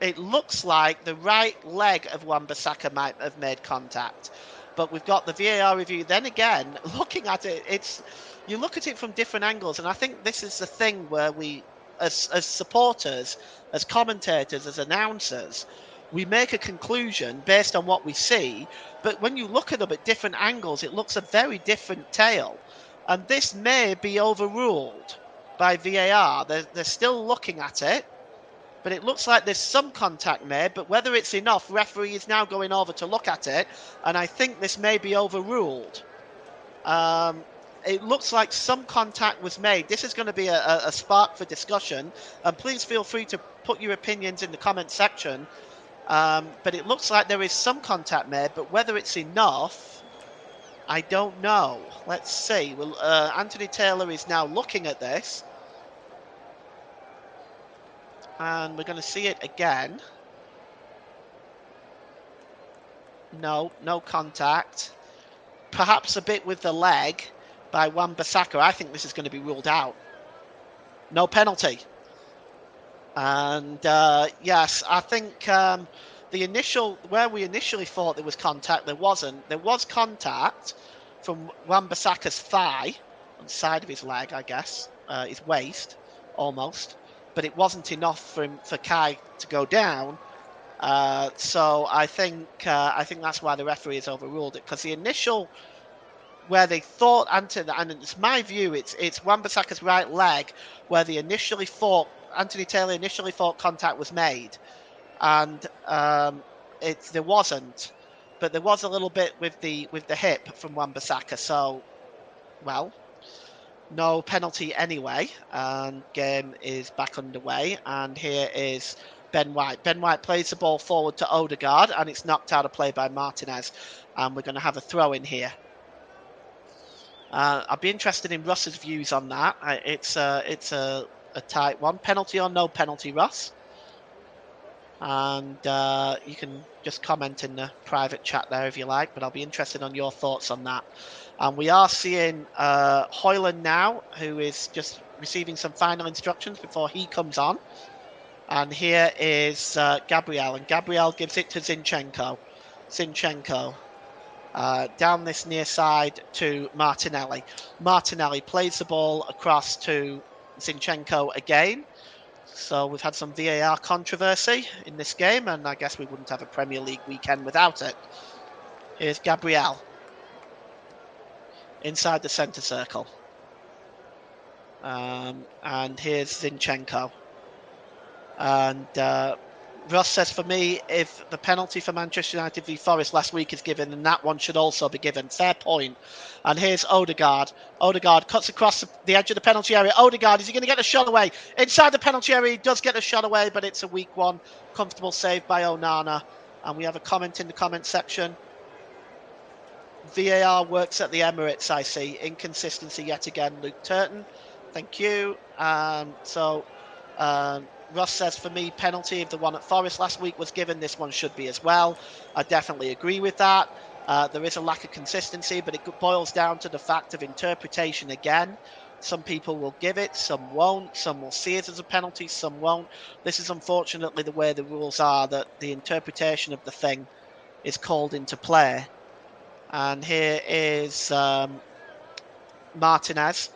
it looks like the right leg of Wan-Bissaka might have made contact. But we've got the VAR review. Then again, looking at it, you look at it from different angles. And I think this is the thing where we, as supporters, as commentators, as announcers, we make a conclusion based on what we see. But when you look at them at different angles, it looks a very different tale. And this may be overruled by VAR. They're still looking at it, but it looks like there's some contact made, but whether it's enough, referee is now going over to look at it, and I think this may be overruled. It looks like some contact was made. This is going to be a spark for discussion, and please feel free to put your opinions in the comment section, but it looks like there is some contact made, but whether it's enough, I don't know. Let's see. Well, Anthony Taylor is now looking at this. And we're going to see it again. No contact. Perhaps a bit with the leg by Wan-Bissaka. I think this is going to be ruled out. No penalty. And yes, I think where we initially thought there was contact, there wasn't. There was contact from Wan-Bissaka's thigh, on the side of his leg, I guess, his waist, almost. But it wasn't enough for Kai to go down. So I think that's why the referee has overruled it, because the initial where they thought Anthony, and it's my view, it's Wan-Bissaka's right leg where they initially thought Anthony Taylor initially thought contact was made, and there wasn't, but there was a little bit with the hip from Wan-Bissaka. So, well, no penalty anyway, and game is back underway. And here is Ben White. Ben White plays the ball forward to Odegaard, and it's knocked out of play by Martinez, and we're going to have a throw in here. I'd be interested in Russ's views on that. It's a tight one. Penalty or no penalty, Russ? And you can just comment in the private chat there if you like, but I'll be interested on your thoughts on that. And we are seeing Højlund now, who is just receiving some final instructions before he comes on. And here is Gabriel, and Gabriel gives it to Zinchenko. Zinchenko down this near side to Martinelli. Martinelli plays the ball across to Zinchenko again. So we've had some VAR controversy in this game, and I guess we wouldn't have a Premier League weekend without it. Here's Gabriel inside the centre circle. And here's Zinchenko. And Russ says, for me, if the penalty for Manchester United v Forest last week is given, then that one should also be given. Fair point. And here's Odegaard. Odegaard cuts across the edge of the penalty area. Odegaard, is he going to get the shot away? Inside the penalty area, he does get the shot away, but it's a weak one. Comfortable save by Onana. And we have a comment in the comment section. VAR works at the Emirates, I see. Inconsistency yet again, Luke Turton. Thank you. Russ says, for me, penalty if the one at Forest last week was given, this one should be as well. I definitely agree with that. There is a lack of consistency, but it boils down to the fact of interpretation again. Some people will give it, some won't. Some will see it as a penalty, some won't. This is unfortunately the way the rules are, that the interpretation of the thing is called into play. And here is Martinez,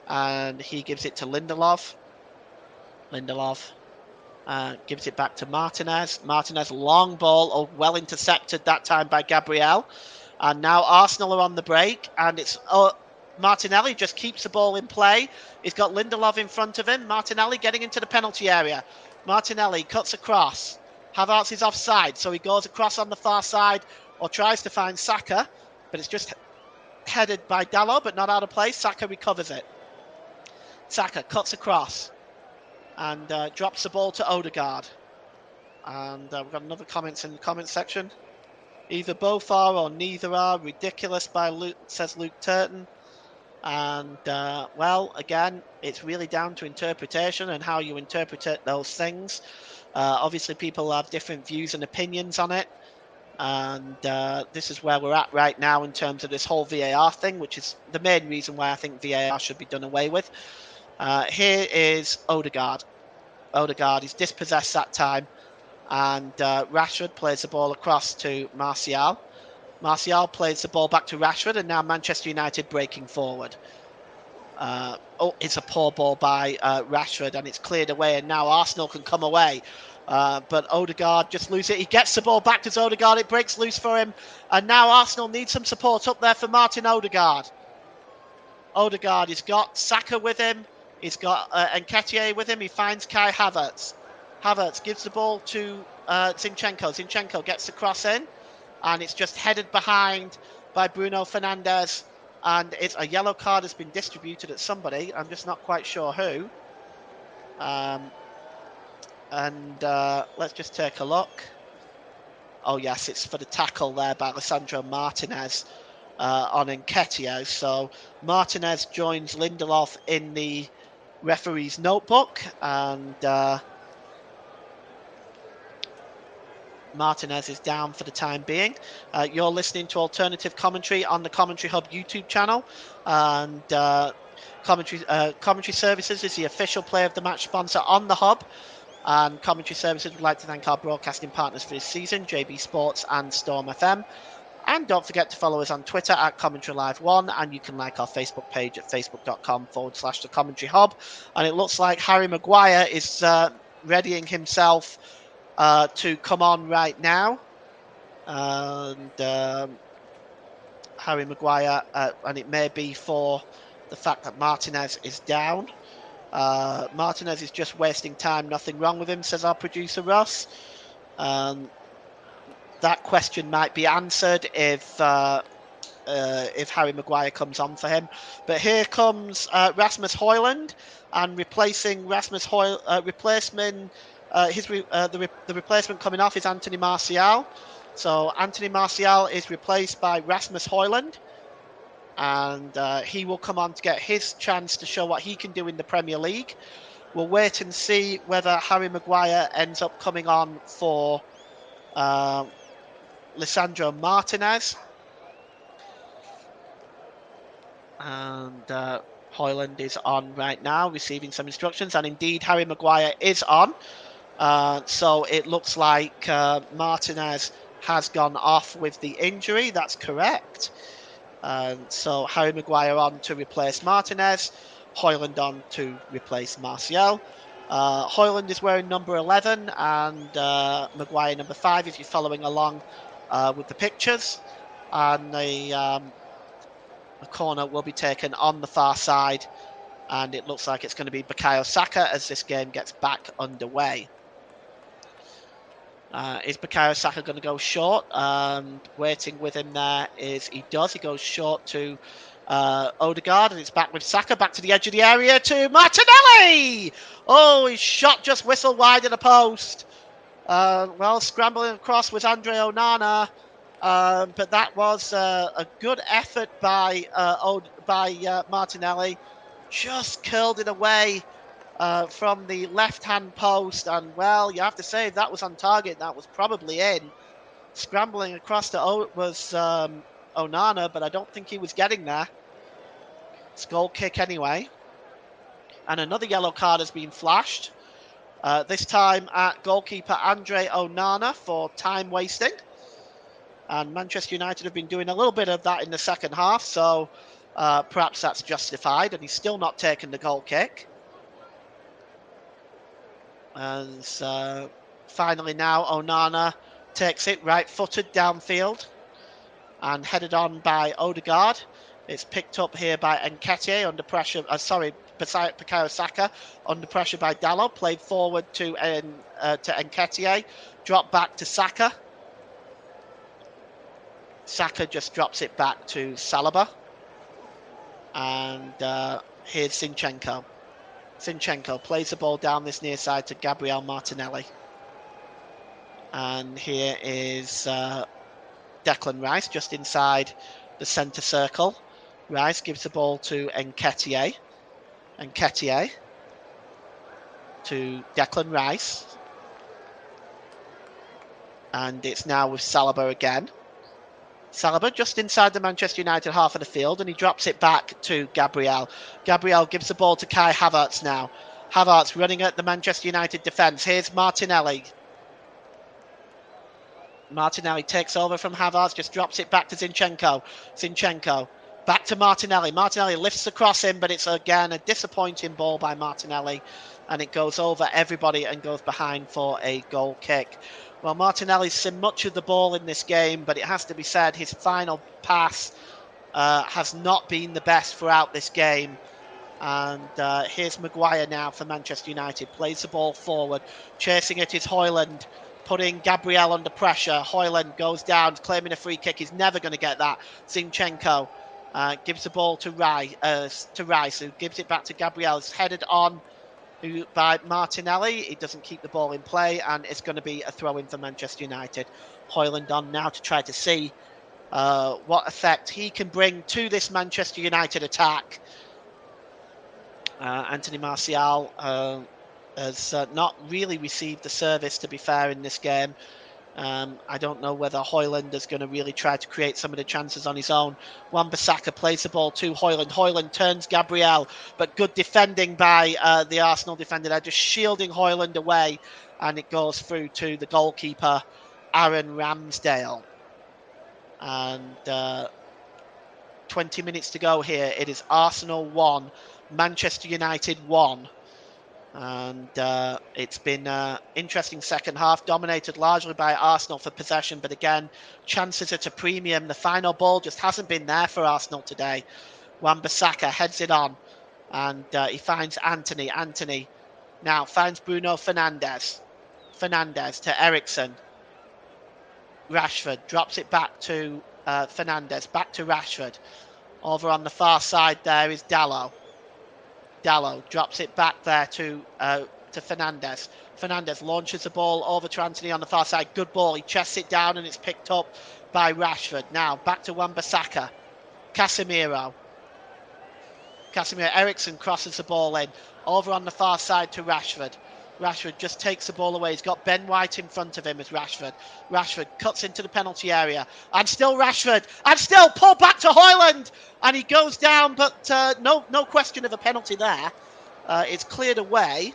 and he gives it to Lindelof. Lindelof gives it back to Martinez. Martinez, long ball, well intercepted that time by Gabriel. And now Arsenal are on the break, and it's Martinelli just keeps the ball in play. He's got Lindelof in front of him. Martinelli getting into the penalty area. Martinelli cuts across. Havertz is offside, so he goes across on the far side or tries to find Saka, but it's just headed by Dalot, but not out of place. Saka recovers it. Saka cuts across and drops the ball to Odegaard. And we've got another comments in the comment section. Either both are or neither are. Ridiculous by Luke, says Luke Turton. And, well, again, it's really down to interpretation and how you interpret those things. Obviously, people have different views and opinions on it. And this is where we're at right now in terms of this whole VAR thing, which is the main reason why I think VAR should be done away with. Here is Odegaard. Odegaard is dispossessed that time, and Rashford plays the ball across to Martial. Martial plays the ball back to Rashford, and now Manchester United breaking forward. It's a poor ball by Rashford, and it's cleared away, and now Arsenal can come away. But Odegaard just loses it. He gets the ball back to Odegaard. It breaks loose for him, and now Arsenal need some support up there for Martin Odegaard. Odegaard has got Saka with him. He's got Nketiah with him. He finds Kai Havertz. Havertz gives the ball to Zinchenko. Zinchenko gets the cross in, and it's just headed behind by Bruno Fernandes. And it's a yellow card has been distributed at somebody. I'm just not quite sure who. Let's just take a look. Oh, yes, it's for the tackle there by Alessandro Martinez on Nketiah. So Martinez joins Lindelof in the referee's notebook, and Martinez is down for the time being. You're listening to alternative commentary on the Commentary Hub YouTube channel, and Commentary Services is the official Player of the Match sponsor on the Hub. And Commentary Services would like to thank our broadcasting partners for this season, JB Sports and Storm FM. And don't forget to follow us on Twitter at Commentary Live 1, and you can like our Facebook page at facebook.com/The Commentary Hub. And it looks like Harry Maguire is readying himself to come on right now. And Harry Maguire, and it may be for the fact that Martinez is down. Martinez is just wasting time, nothing wrong with him, says our producer Ross. That question might be answered if Harry Maguire comes on for him. But here comes Rasmus Højlund, and replacing Rasmus Højlund, the replacement coming off is Anthony Martial. So Anthony Martial is replaced by Rasmus Højlund, and he will come on to get his chance to show what he can do in the Premier League. We'll wait and see whether Harry Maguire ends up coming on for Lisandro Martinez. And Højlund is on right now, receiving some instructions, and indeed Harry Maguire is on. So it looks like Martinez has gone off with the injury. That's correct. So Harry Maguire on to replace Martinez, Højlund on to replace Martial. Højlund is wearing number 11 and Maguire number 5, if you're following along with the pictures. And the corner will be taken on the far side, and it looks like it's going to be Bukayo Saka as this game gets back underway. Is Bukayo Saka going to go short? Waiting with him there is he does. He goes short to Odegaard, and it's back with Saka, back to the edge of the area to Martinelli. Oh, his shot just whistled wide of the post. Well, scrambling across was Andre Onana, but that was a good effort by Martinelli. Just curled it away from the left-hand post, and well, you have to say if that was on target, that was probably in. Scrambling across to Onana, but I don't think he was getting there. It's a goal kick anyway. And another yellow card has been flashed. This time at goalkeeper Andre Onana for time wasting. And Manchester United have been doing a little bit of that in the second half, so perhaps that's justified, and he's still not taken the goal kick. And finally now Onana takes it right-footed downfield and headed on by Odegaard. It's picked up here by Nketiah under pressure. Bukayo Saka under pressure by Dalot. Played forward to Nketiah. Dropped back to Saka. Saka just drops it back to Saliba. And here's Zinchenko. Zinchenko plays the ball down this near side to Gabriel Martinelli. And here is Declan Rice just inside the centre circle. Rice gives the ball to Nketiah. Nketiah to Declan Rice. And it's now with Saliba again. Saliba just inside the Manchester United half of the field, and he drops it back to Gabriel. Gabriel gives the ball to Kai Havertz now. Havertz running at the Manchester United defence. Here's Martinelli. Martinelli takes over from Havertz, just drops it back to Zinchenko. Zinchenko back to Martinelli. Martinelli lifts across him, but it's again a disappointing ball by Martinelli, and it goes over everybody and goes behind for a goal kick. Well, Martinelli's seen much of the ball in this game, but it has to be said his final pass has not been the best throughout this game. And here's Maguire now for Manchester United. Plays the ball forward. Chasing it is Højlund, putting Gabriel under pressure. Højlund goes down, claiming a free kick. He's never going to get that. Zinchenko gives the ball to Rice, who gives it back to Gabriel. It's headed on by Martinelli. He doesn't keep the ball in play, and it's going to be a throw-in for Manchester United. Højlund on now to try to see what effect he can bring to this Manchester United attack. Anthony Martial has not really received the service, to be fair, in this game. I don't know whether Højlund is going to really try to create some of the chances on his own. Wan-Bissaka plays the ball to Højlund. Højlund turns Gabriel, but good defending by the Arsenal defender there, just shielding Højlund away, and it goes through to the goalkeeper, Aaron Ramsdale. And 20 minutes to go here. It is Arsenal 1, Manchester United 1. And it's been an interesting second half, dominated largely by Arsenal for possession. But again, chances at a premium. The final ball just hasn't been there for Arsenal today. Wan-Bissaka heads it on, and he finds Anthony. Anthony now finds Bruno Fernandes. Fernandes to Eriksen. Rashford drops it back to Fernandes. Back to Rashford. Over on the far side there is Dalot. Dalot drops it back there to Fernandes. Fernandes launches the ball over to Anthony on the far side. Good ball. He chests it down and it's picked up by Rashford. Now back to Wan-Bissaka. Casemiro. Eriksen crosses the ball in. Over on the far side to Rashford. Rashford just takes the ball away. He's got Ben White in front of him as Rashford. Rashford cuts into the penalty area. And still Rashford. And still pulled back to Højlund. And he goes down, but no question of a penalty there. It's cleared away.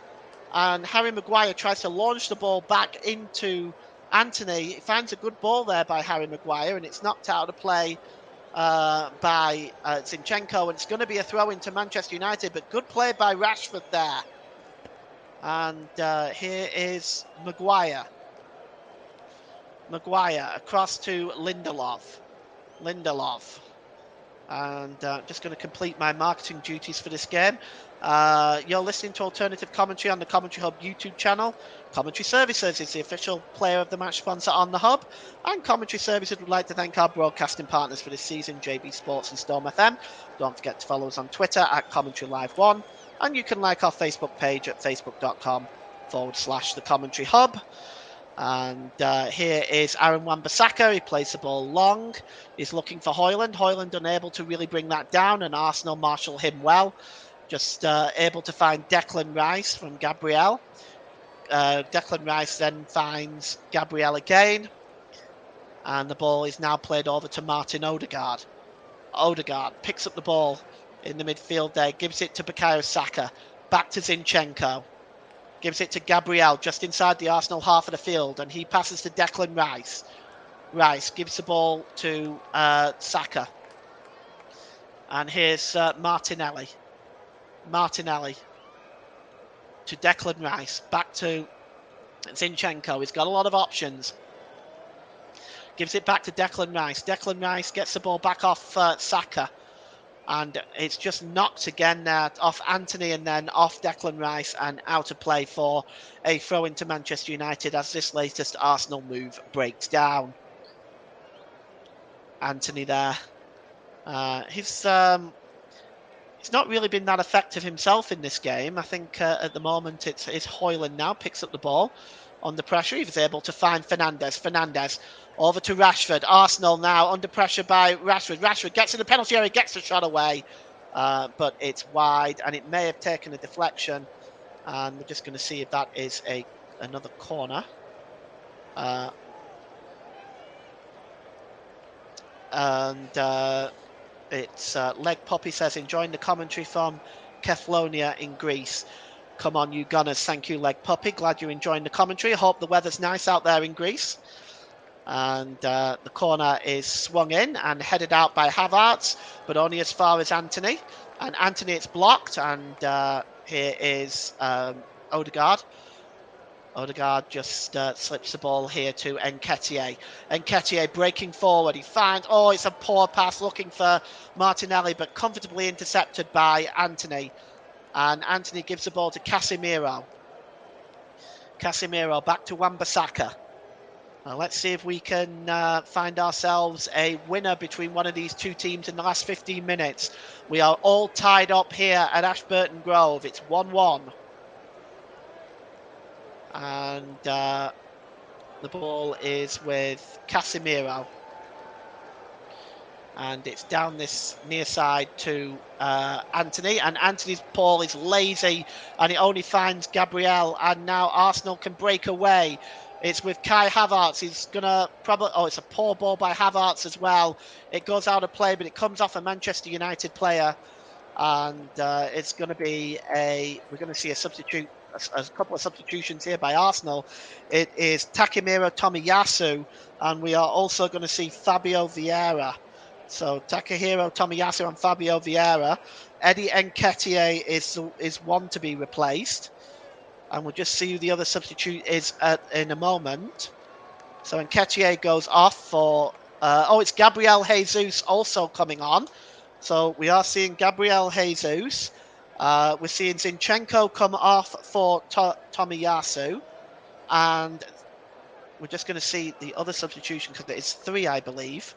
And Harry Maguire tries to launch the ball back into Anthony. He finds a good ball there by Harry Maguire. And it's knocked out of play by Zinchenko. And it's going to be a throw into Manchester United. But good play by Rashford there. And here is Maguire. Maguire across to Lindelof. And just going to complete my marketing duties for this game. You're listening to alternative commentary on the Commentary Hub YouTube channel. Commentary Services is the official player of the match sponsor on the Hub. And Commentary Services would like to thank our broadcasting partners for this season, JB Sports and Storm FM. Don't forget to follow us on Twitter at Commentary Live 1. And you can like our Facebook page at facebook.com/The Commentary Hub. And here is Aaron Wan-Bissaka. He plays the ball long. He's looking for Højlund. Højlund unable to really bring that down, and Arsenal marshal him well. Just able to find Declan Rice from Gabriel. Declan Rice then finds Gabriel again. And the ball is now played over to Martin Odegaard. Odegaard picks up the ball in the midfield there, gives it to Bukayo Saka, back to Zinchenko, gives it to Gabriel just inside the Arsenal half of the field, and he passes to Declan Rice. Rice gives the ball to Saka, and here's Martinelli to Declan Rice, back to Zinchenko. He's got a lot of options. Gives it back to Declan Rice. Declan Rice gets the ball back off Saka. And it's just knocked again off Anthony and then off Declan Rice and out of play for a throw into Manchester United as this latest Arsenal move breaks down. Anthony there. He's not really been that effective himself in this game. I think at the moment it's Højlund now picks up the ball under pressure. He was able to find Fernandes. Over to Rashford. Arsenal now under pressure by Rashford. Rashford gets in the penalty area, gets the shot away, but it's wide, and it may have taken a deflection. And we're just going to see if that is another corner. It's Leg Poppy says, enjoying the commentary from Kefalonia in Greece. Come on, you Gunners. Thank you, Leg Puppy. Glad you're enjoying the commentary. I hope the weather's nice out there in Greece. And the corner is swung in and headed out by Havertz, but only as far as Anthony. And Anthony, it's blocked. And here is Odegaard. Odegaard just slips the ball here to Nketiah. Nketiah breaking forward. He finds, it's a poor pass looking for Martinelli, but comfortably intercepted by Anthony. And Anthony gives the ball to Casemiro. Casemiro back to Wan-Bissaka. Let's see if we can find ourselves a winner between one of these two teams in the last 15 minutes. We are all tied up here at Ashburton Grove. It's 1-1. And the ball is with Casemiro. And it's down this near side to Anthony. And Anthony's ball is lazy. And it only finds Gabriel. And now Arsenal can break away. It's with Kai Havertz. He's going to probably... it's a poor ball by Havertz as well. It goes out of play, but it comes off a Manchester United player. And it's going to be we're going to see a substitute, a couple of substitutions here by Arsenal. It is Takehiro Tomiyasu, and we are also going to see Fabio Vieira. So Takehiro Tomiyasu and Fabio Vieira. Eddie Nketiah is one to be replaced. And we'll just see who the other substitute is in a moment. So Nketiah goes off for... it's Gabriel Jesus also coming on. So we are seeing Gabriel Jesus. We're seeing Zinchenko come off for Tomiyasu. And we're just going to see the other substitution because it is 3, I believe.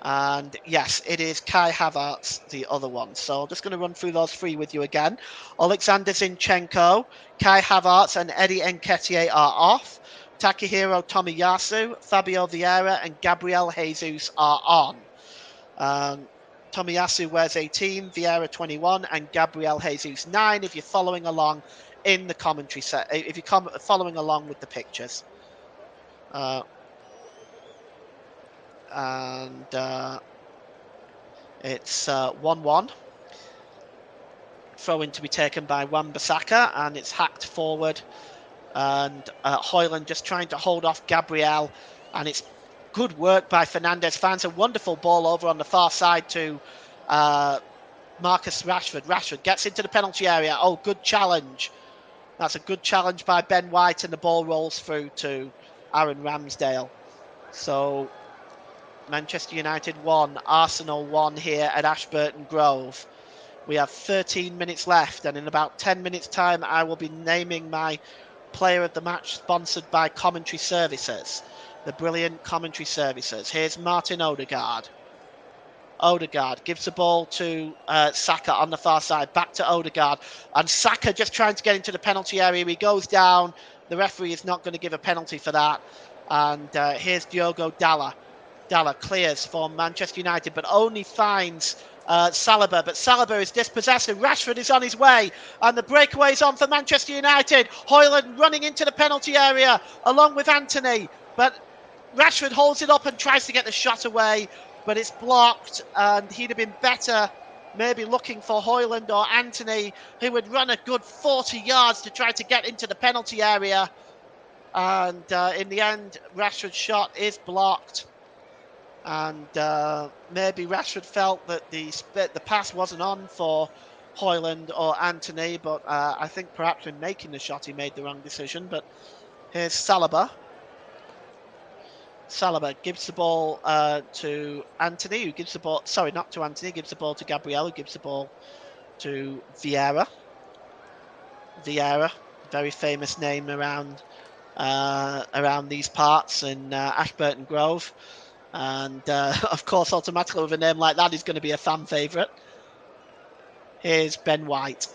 And yes, it is Kai Havertz, the other one. So I'm just going to run through those 3 with you again. Alexander Zinchenko, Kai Havertz and Eddie Nketiah are off. Takahiro Tomiyasu, Fabio Vieira and Gabriel Jesus are on. Tomiyasu wears 18, Vieira 21 and Gabriel Jesus 9 if you're following along in the commentary set, if you're following along with the pictures. It's 1-1. Throw in to be taken by Wan-Bissaka, and it's hacked forward. And Højlund just trying to hold off Gabriel, and it's good work by Fernandes. Finds a wonderful ball over on the far side to Marcus Rashford. Rashford gets into the penalty area. Oh, good challenge. That's a good challenge by Ben White, and the ball rolls through to Aaron Ramsdale. So Manchester United 1, Arsenal 1 here at Ashburton Grove. We have 13 minutes left, and in about 10 minutes' time, I will be naming my player of the match, sponsored by Commentary Services, the brilliant Commentary Services. Here's Martin Odegaard. Odegaard gives the ball to Saka on the far side, back to Odegaard, and Saka just trying to get into the penalty area. He goes down. The referee is not going to give a penalty for that. And here's Diogo Dalot. Dalot clears for Manchester United, but only finds Saliba. But Saliba is dispossessed, and Rashford is on his way. And the breakaway is on for Manchester United. Højlund running into the penalty area along with Antony. But Rashford holds it up and tries to get the shot away, but it's blocked. And he'd have been better maybe looking for Højlund or Antony, who would run a good 40 yards to try to get into the penalty area. And in the end, Rashford's shot is blocked. And maybe Rashford felt that the pass wasn't on for Højlund or Antony, but I think perhaps in making the shot he made the wrong decision. But here's Saliba. Saliba gives the ball to Antony, who gives the ball... Sorry, not to Antony, gives the ball to Gabriel, who gives the ball to Vieira. Vieira, very famous name around these parts in Ashburton Grove. And of course, automatically with a name like that, he's going to be a fan favourite. Here's Ben White,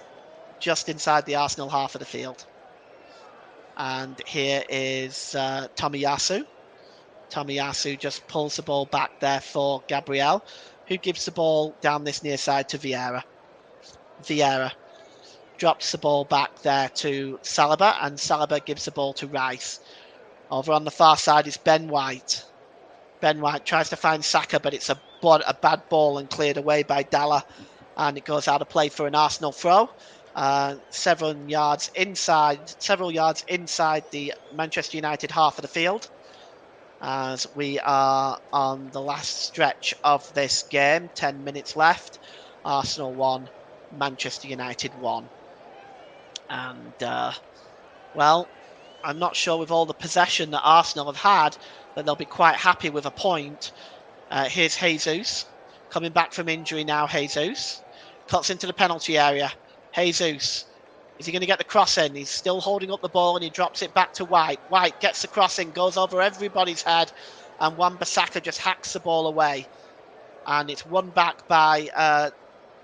just inside the Arsenal half of the field. And here is Tomiyasu. Tomiyasu just pulls the ball back there for Gabriel, who gives the ball down this near side to Vieira. Vieira drops the ball back there to Saliba, and Saliba gives the ball to Rice. Over on the far side is Ben White. Ben White tries to find Saka, but it's a bad ball and cleared away by Dalot, and it goes out of play for an Arsenal throw. Several yards inside the Manchester United half of the field, as we are on the last stretch of this game. 10 minutes left. Arsenal 1, Manchester United 1. And well, I'm not sure with all the possession that Arsenal have had that they'll be quite happy with a point. Here's Jesus, coming back from injury now. Jesus cuts into the penalty area. Jesus, is he going to get the cross in? He's still holding up the ball, and he drops it back to White. White gets the cross in, goes over everybody's head, and Wan-Bissaka just hacks the ball away. And it's won back by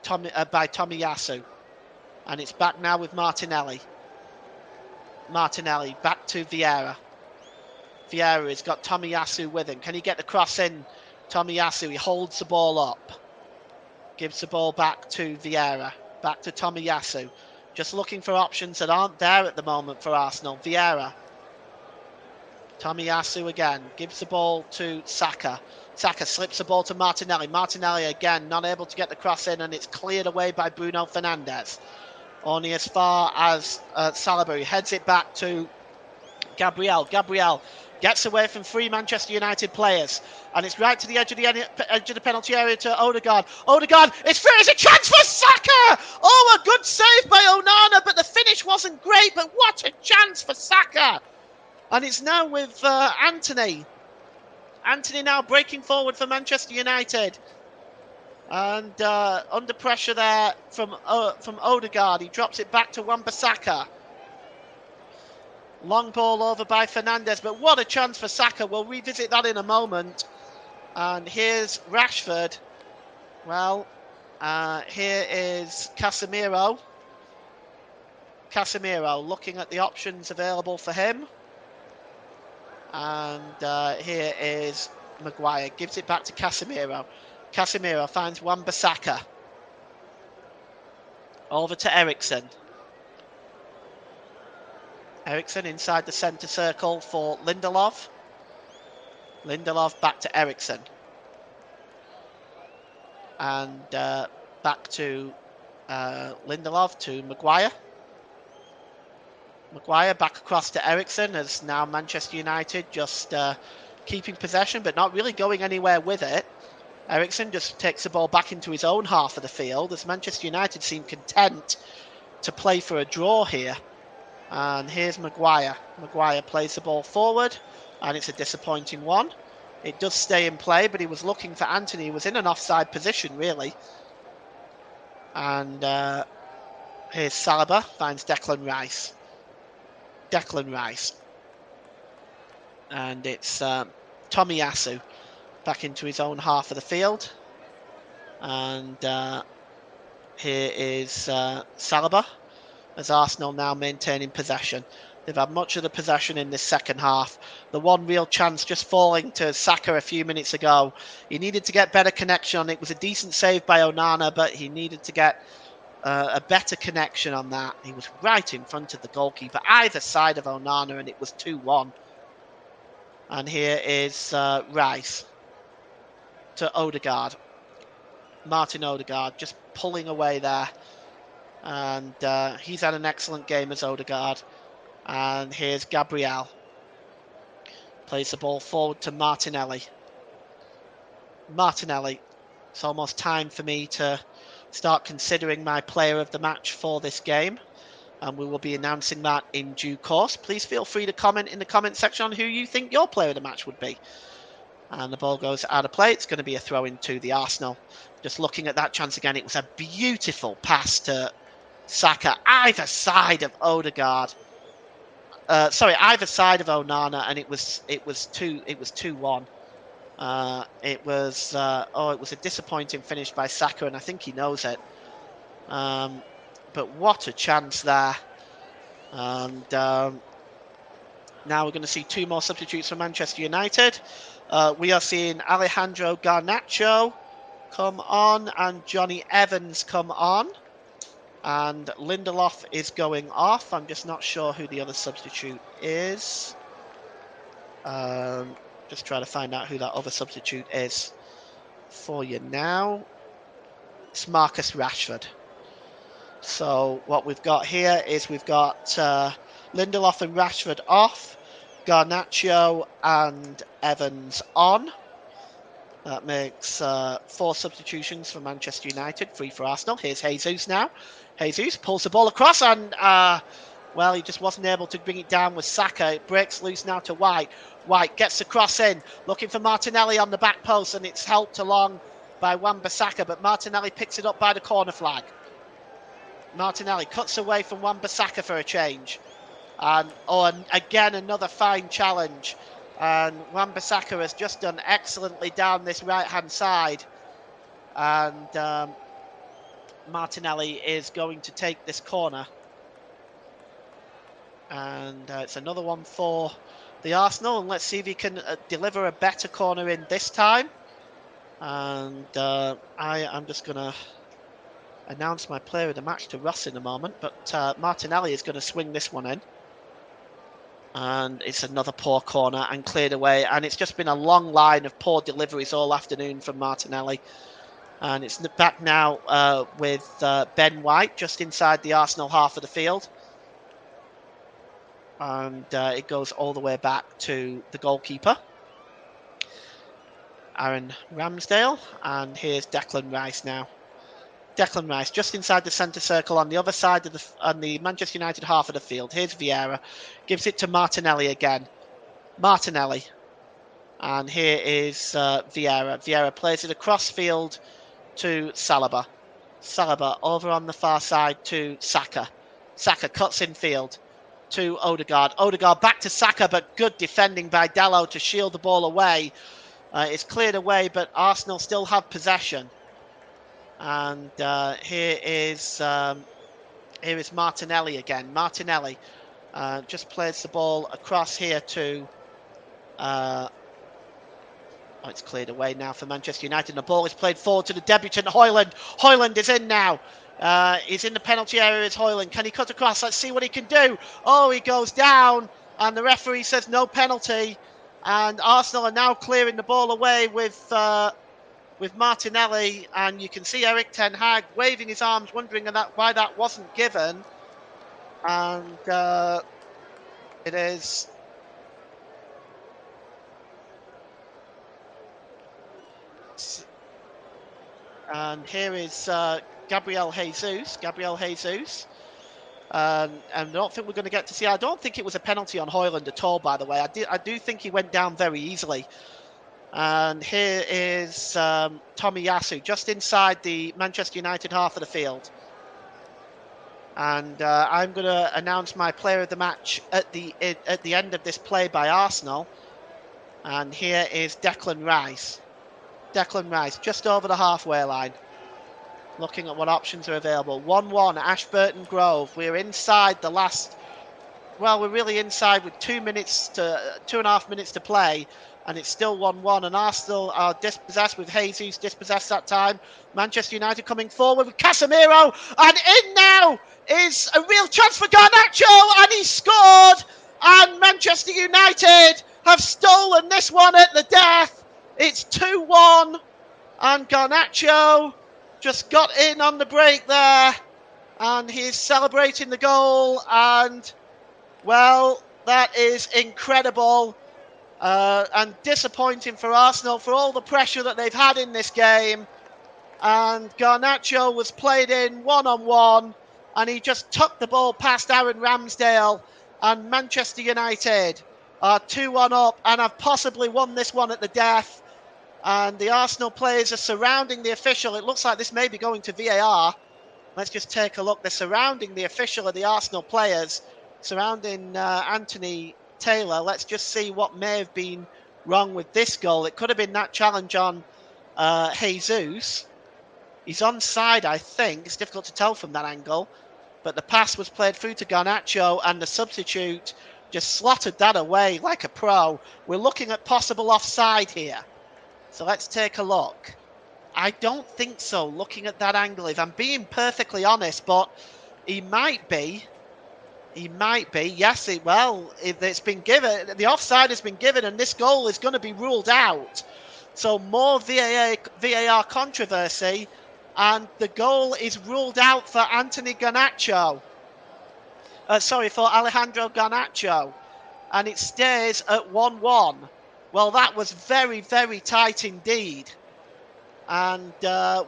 Tomiyasu. And it's back now with Martinelli. Martinelli back to Vieira. Vieira has got Tomiyasu with him. Can he get the cross in? Tomiyasu, he holds the ball up. Gives the ball back to Vieira. Back to Tomiyasu. Just looking for options that aren't there at the moment for Arsenal. Vieira. Tomiyasu again. Gives the ball to Saka. Saka slips the ball to Martinelli. Martinelli again not able to get the cross in, and it's cleared away by Bruno Fernandes. Only as far as Saliba. He heads it back to Gabriel. Gabriel Gets away from 3 Manchester United players. And it's right to the edge of the penalty area to Odegaard. Odegaard, it's through, it's a chance for Saka! Oh, a good save by Onana, but the finish wasn't great, but what a chance for Saka! And it's now with Antony. Antony now breaking forward for Manchester United. And under pressure there from Odegaard. He drops it back to Wan-Bissaka. Long ball over by Fernandes, but what a chance for Saka. We'll revisit that in a moment. And here's Rashford. Well, here is Casemiro. Casemiro looking at the options available for him. And here is Maguire. Gives it back to Casemiro. Casemiro finds Wan-Bissaka. Over to Eriksen. Eriksen inside the centre circle for Lindelof. Lindelof back to Eriksen. And back to Lindelof to Maguire. Maguire back across to Eriksen as now Manchester United just keeping possession but not really going anywhere with it. Eriksen just takes the ball back into his own half of the field as Manchester United seem content to play for a draw here. And here's Maguire. Maguire plays the ball forward and it's a disappointing one. It does stay in play, but he was looking for Antony. He was in an offside position, really. And here's Saliba, finds Declan Rice. Declan Rice. And it's Tomiyasu back into his own half of the field. And here is Saliba, as Arsenal now maintaining possession. They've had much of the possession in this second half. The one real chance just falling to Saka a few minutes ago. He needed to get better connection on it. It was a decent save by Onana, but he needed to get a better connection on that. He was right in front of the goalkeeper, either side of Onana, and it was 2-1. And here is Rice to Odegaard. Martin Odegaard just pulling away there. And he's had an excellent game as Odegaard. And here's Gabriel. Plays the ball forward to Martinelli. Martinelli. It's almost time for me to start considering my player of the match for this game. And we will be announcing that in due course. Please feel free to comment in the comment section on who you think your player of the match would be. And the ball goes out of play. It's going to be a throw-in to the Arsenal. Just looking at that chance again, it was a beautiful pass to Saka, either side of Odegaard. Either side of Onana, and it was 2-1. It was a disappointing finish by Saka, and I think he knows it. But what a chance there! And now we're going to see 2 more substitutes for Manchester United. We are seeing Alejandro Garnacho come on and Johnny Evans come on. And Lindelof is going off. I'm just not sure who the other substitute is. Just trying to find out who that other substitute is for you now. It's Marcus Rashford. So what we've got here is we've got Lindelof and Rashford off. Garnacho and Evans on. That makes 4 substitutions for Manchester United, 3 for Arsenal. Here's Jesus now. Jesus pulls the ball across and, well, he just wasn't able to bring it down with Saka. It breaks loose now to White. White gets the cross in, looking for Martinelli on the back post, and it's helped along by Wan-Bissaka, but Martinelli picks it up by the corner flag. Martinelli cuts away from Wan-Bissaka for a change. And again, another fine challenge. And Wan-Bissaka has just done excellently down this right-hand side. And Martinelli is going to take this corner. And it's another one for the Arsenal. And let's see if he can deliver a better corner in this time. And I'm just going to announce my player of the match to Ross in a moment. But Martinelli is going to swing this one in. And it's another poor corner and cleared away. And it's just been a long line of poor deliveries all afternoon from Martinelli. And it's back now with Ben White just inside the Arsenal half of the field. And it goes all the way back to the goalkeeper, Aaron Ramsdale. And here's Declan Rice now. Declan Rice just inside the centre circle on the other side of the Manchester United half of the field. Here's Vieira, gives it to Martinelli again. Martinelli, and here is Vieira. Vieira plays it across field to Saliba. Saliba over on the far side to Saka. Saka cuts in field to Odegaard. Odegaard back to Saka, but good defending by Dalot to shield the ball away. It's cleared away, but Arsenal still have possession. And here is Martinelli again. Martinelli just plays the ball across here to. It's cleared away now for Manchester United. And the ball is played forward to the debutant Højlund. Højlund is in now. He's in the penalty area. Is Højlund? Can he cut across? Let's see what he can do. Oh, he goes down, and the referee says no penalty. And Arsenal are now clearing the ball away with Martinelli, and you can see Erik ten Hag waving his arms, wondering why that wasn't given. And it is. And here is Gabriel Jesus. And I don't think we're going to get to see. I don't think it was a penalty on Højlund at all, by the way. I do think he went down very easily. And here is Tomiyasu, just inside the Manchester United half of the field. And I'm going to announce my player of the match at the end of this play by Arsenal. And here is Declan Rice. Declan Rice, just over the halfway line. Looking at what options are available. 1-1, Ashburton Grove. We're inside the last. Well, we're really inside with 2.5 minutes to play, and it's still 1-1. And Arsenal are dispossessed with Jesus dispossessed that time. Manchester United coming forward with Casemiro, and in now is a real chance for Garnacho, and he scored. And Manchester United have stolen this one at the death. It's 2-1, and Garnacho just got in on the break there, and he's celebrating the goal, and, well, that is incredible and disappointing for Arsenal for all the pressure that they've had in this game. And Garnacho was played in one-on-one, and he just tucked the ball past Aaron Ramsdale, and Manchester United are 2-1 up and have possibly won this one at the death. And the Arsenal players are surrounding the official. It looks like this may be going to VAR. Let's just take a look. They're surrounding the official of the Arsenal players, surrounding Anthony Taylor. Let's just see what may have been wrong with this goal. It could have been that challenge on Jesus. He's onside, I think. It's difficult to tell from that angle. But the pass was played through to Garnacho, and the substitute just slotted that away like a pro. We're looking at possible offside here. So let's take a look. I don't think so, looking at that angle, if I'm being perfectly honest, but he might be. He might be. Yes, it's been given. The offside has been given, and this goal is going to be ruled out. So more VAR controversy, and the goal is ruled out for Anthony Garnacho. For Alejandro Garnacho. And it stays at 1-1. Well, that was very, very tight indeed. And, more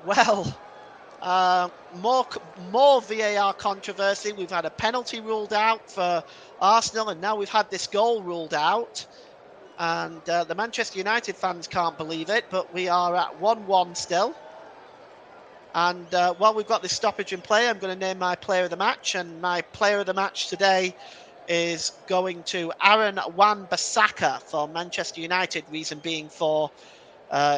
VAR controversy. We've had a penalty ruled out for Arsenal, and now we've had this goal ruled out. And the Manchester United fans can't believe it, but we are at 1-1 still. And while we've got this stoppage in play, I'm going to name my player of the match. And my player of the match today is going to Aaron Wan-Bissaka for Manchester United. Reason being for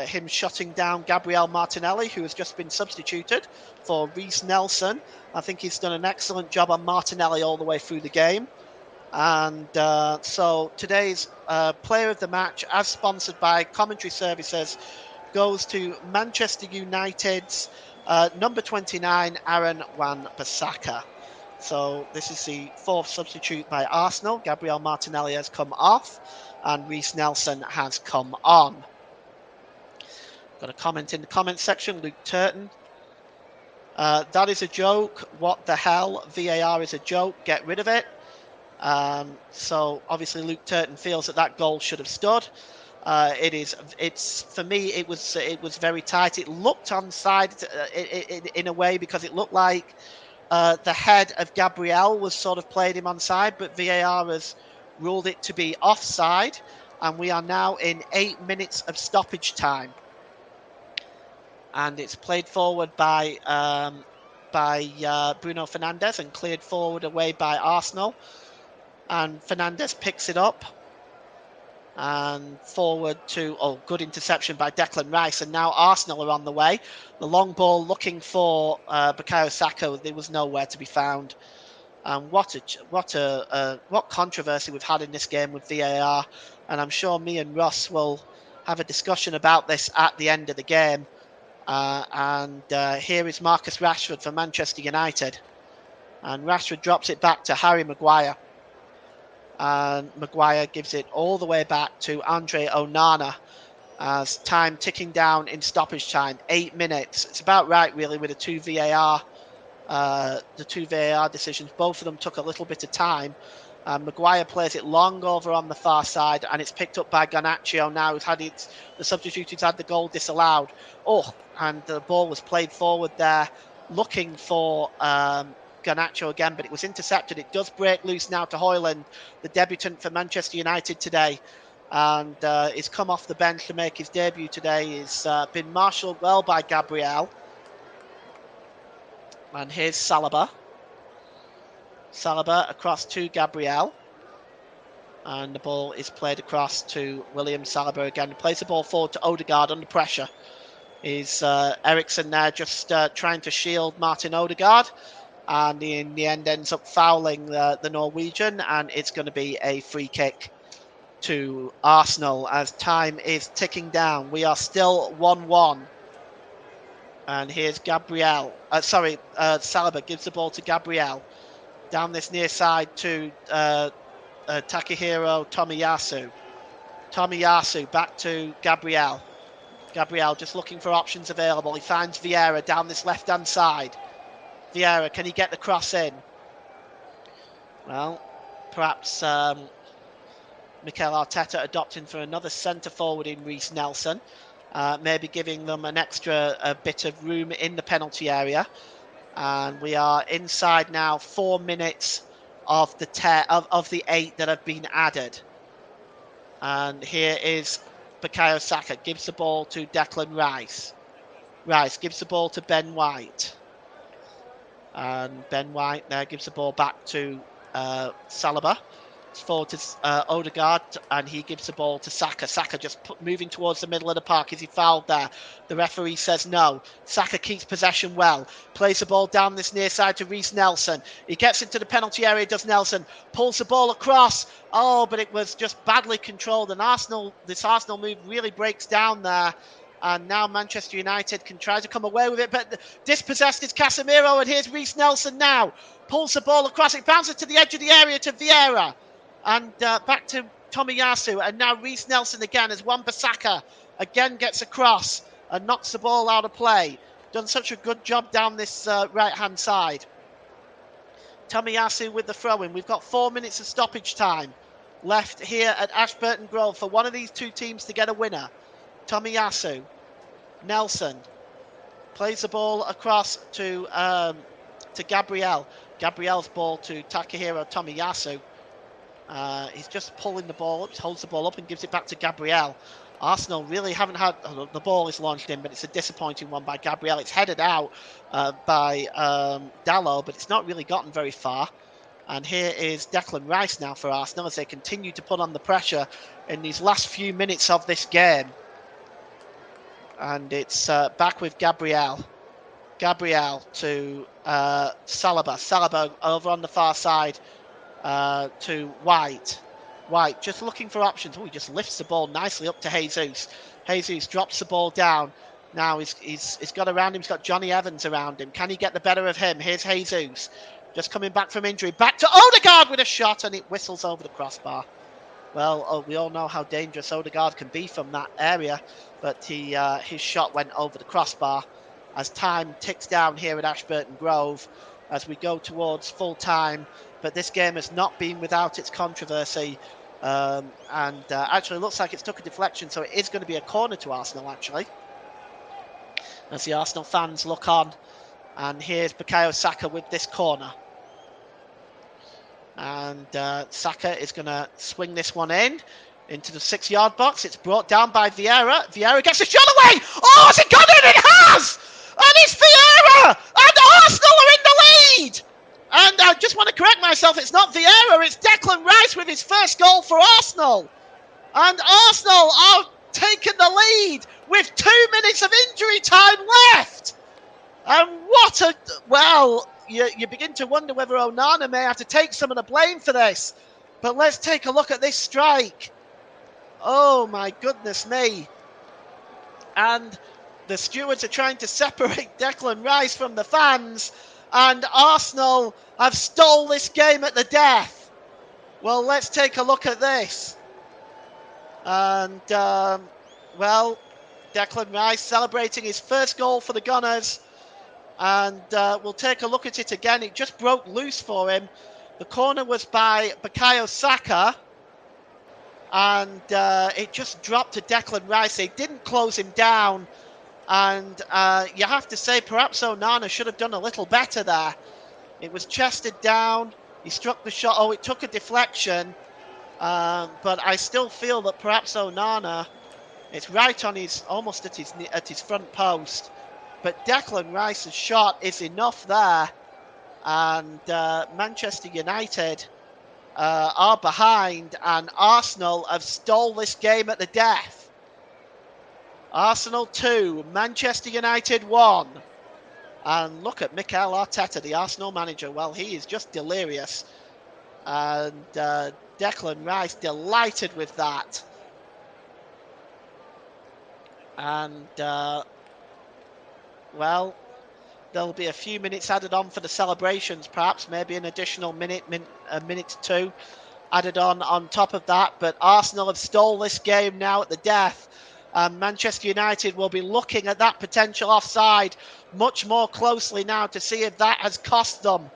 him shutting down Gabriel Martinelli, who has just been substituted for Reiss Nelson. I think he's done an excellent job on Martinelli all the way through the game. And so today's player of the match, as sponsored by Commentary Services, goes to Manchester United's number 29, Aaron Wan-Bissaka. So this is the fourth substitute by Arsenal. Gabriel Martinelli has come off, and Reiss Nelson has come on. Got a comment in the comment section, Luke Turton. That is a joke. What the hell? VAR is a joke. Get rid of it. So obviously Luke Turton feels that goal should have stood. It's for me. It was very tight. It looked onside in a way, because it looked like the head of Gabriel was sort of played him onside, but VAR has ruled it to be offside, and we are now in 8 minutes of stoppage time. And it's played forward by Bruno Fernandes and cleared forward away by Arsenal. And Fernandes picks it up and forward to, good interception by Declan Rice. And now Arsenal are on the way. The long ball looking for Bukayo Saka. There was nowhere to be found. And what controversy we've had in this game with VAR. And I'm sure me and Ross will have a discussion about this at the end of the game. Here is Marcus Rashford for Manchester United. And Rashford drops it back to Harry Maguire. And Maguire gives it all the way back to Andre Onana, as time ticking down in stoppage time. 8 minutes. It's about right, really, with the two VAR decisions. Both of them took a little bit of time. Maguire plays it long over on the far side, and it's picked up by Garnacho now, who's had the substitute who's had the goal disallowed. And the ball was played forward there, looking for Garnacho again, but it was intercepted. It does break loose now to Højlund, the debutant for Manchester United today, and he's come off the bench to make his debut today. He's been marshalled well by Gabriel. And here's Saliba. Saliba across to Gabriel. And the ball is played across to William Saliba again. He plays the ball forward to Odegaard under pressure. Is Eriksen there just trying to shield Martin Odegaard. And in the end ends up fouling the Norwegian. And it's going to be a free kick to Arsenal as time is ticking down. We are still 1-1. And here's Gabriel. Saliba gives the ball to Gabriel. Down this near side to Takehiro Tomiyasu. Tomiyasu back to Gabriel. Gabriel just looking for options available. He finds Vieira down this left-hand side. Vieira, can he get the cross in? Well, perhaps Mikel Arteta adopting for another centre-forward in Reiss Nelson. Maybe giving them an extra bit of room in the penalty area. And we are inside now 4 minutes of the 8 that have been added. And here is Bukayo Saka, gives the ball to Declan Rice. Rice gives the ball to Ben White. And Ben White there gives the ball back to Saliba. It's forward to Odegaard, and he gives the ball to Saka. Saka just moving towards the middle of the park. Is he fouled there? The referee says no. Saka keeps possession well. Plays the ball down this near side to Reiss Nelson. He gets into the penalty area, does Nelson. Pulls the ball across. But it was just badly controlled. And this Arsenal move really breaks down there. And now Manchester United can try to come away with it. But dispossessed is Casemiro, and here's Reiss Nelson now. Pulls the ball across. It bounces to the edge of the area to Vieira. And back to Tomiyasu, and now Reiss Nelson again as Wan-Bissaka again gets across and knocks the ball out of play. Done such a good job down this right-hand side. Tomiyasu with the throw-in. We've got 4 minutes of stoppage time left here at Ashburton Grove for one of these two teams to get a winner. Tomiyasu, Nelson plays the ball across to Gabriel. Gabriel's ball to Takehiro Tomiyasu. He's just pulling the ball up, holds the ball up and gives it back to Gabriel. Arsenal really haven't had... the ball is launched in, but it's a disappointing one by Gabriel. It's headed out by Dalot, but it's not really gotten very far. And here is Declan Rice now for Arsenal as they continue to put on the pressure in these last few minutes of this game. And it's back with Gabriel. Gabriel to Saliba. Saliba over on the far side. To White. White just looking for options. He just lifts the ball nicely up to Jesus. Jesus drops the ball down. Now he's got around him. He's got Johnny Evans around him. Can he get the better of him? Here's Jesus. Just coming back from injury. Back to Odegaard with a shot, and it whistles over the crossbar. Well, we all know how dangerous Odegaard can be from that area, but his shot went over the crossbar. As time ticks down here at Ashburton Grove, as we go towards full time. But this game has not been without its controversy. Actually, it looks like it's took a deflection, so it is going to be a corner to Arsenal, actually. As the Arsenal fans look on. And here's Bukayo Saka with this corner. And Saka is going to swing this one into the 6-yard box. It's brought down by Vieira. Vieira gets a shot away. Oh, has it gone in? It has! And it's Vieira! And Arsenal are in the lead! And I just want to correct myself. It's not Vieira. It's Declan Rice with his first goal for Arsenal. And Arsenal are taking the lead with 2 minutes of injury time left. And what a... Well, you begin to wonder whether Onana may have to take some of the blame for this. But let's take a look at this strike. Oh, my goodness me. And the stewards are trying to separate Declan Rice from the fans. And Arsenal have stole this game at the death. Well, let's take a look at this. And, well, Declan Rice celebrating his first goal for the Gunners. And we'll take a look at it again. It just broke loose for him. The corner was by Bukayo Saka. And it just dropped to Declan Rice. They didn't close him down. And you have to say, perhaps Onana should have done a little better there. It was chested down. He struck the shot. Oh, it took a deflection. But I still feel that perhaps Onana, it's right on his, almost at his front post. But Declan Rice's shot is enough there. And Manchester United are behind. And Arsenal have stole this game at the death. Arsenal 2, Manchester United 1. And look at Mikel Arteta, the Arsenal manager. Well, he is just delirious. And Declan Rice delighted with that. And, well, there'll be a few minutes added on for the celebrations, perhaps. Maybe an additional minute to two added on top of that. But Arsenal have stole this game now at the death. Manchester United will be looking at that potential offside much more closely now to see if that has cost them.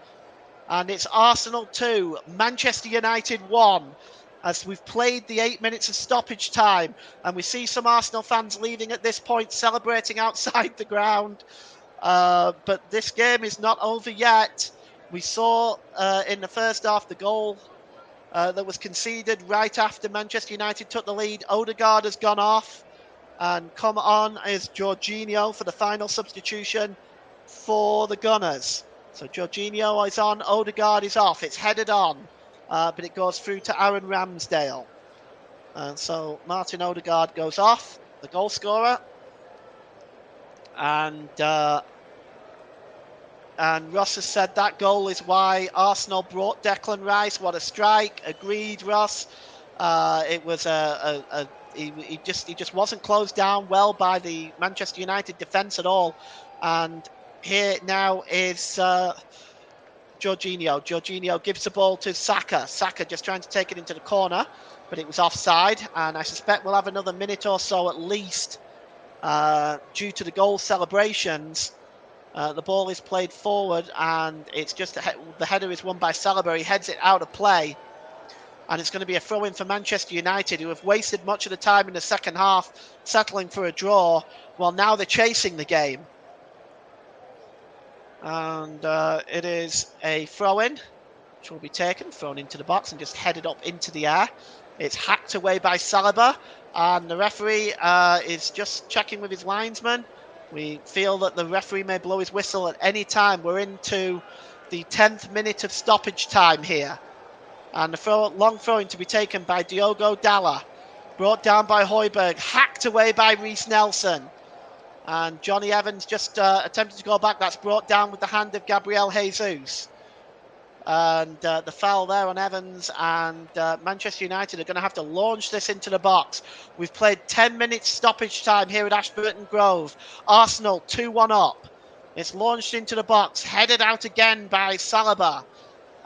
And it's Arsenal 2, Manchester United 1, as we've played the 8 minutes of stoppage time. And we see some Arsenal fans leaving at this point, celebrating outside the ground. But this game is not over yet. We saw in the first half the goal that was conceded right after Manchester United took the lead. Odegaard has gone off. And come on is Jorginho for the final substitution for the Gunners. So Jorginho is on, Odegaard is off. It's headed on, but it goes through to Aaron Ramsdale. And so Martin Odegaard goes off, the goal scorer. And Ross has said that goal is why Arsenal brought Declan Rice. What a strike. Agreed, Ross. It was He just wasn't closed down well by the Manchester United defence at all. And here now is Jorginho. Jorginho gives the ball to Saka. Saka just trying to take it into the corner, but it was offside. And I suspect we'll have another minute or so at least due to the goal celebrations. The ball is played forward, and it's just the header is won by Saliba. He heads it out of play. And it's going to be a throw-in for Manchester United, who have wasted much of the time in the second half, settling for a draw. Well, now they're chasing the game. And it is a throw-in, which will be taken, thrown into the box and just headed up into the air. It's hacked away by Saliba. And the referee is just checking with his linesman. We feel that the referee may blow his whistle at any time. We're into the 10th minute of stoppage time here. And the long throw-in to be taken by Diogo Dalla. Brought down by Højbjerg. Hacked away by Reiss Nelson. And Johnny Evans just attempted to go back. That's brought down with the hand of Gabriel Jesus. And the foul there on Evans. And Manchester United are going to have to launch this into the box. We've played 10 minutes stoppage time here at Ashburton Grove. Arsenal 2-1 up. It's launched into the box. Headed out again by Saliba.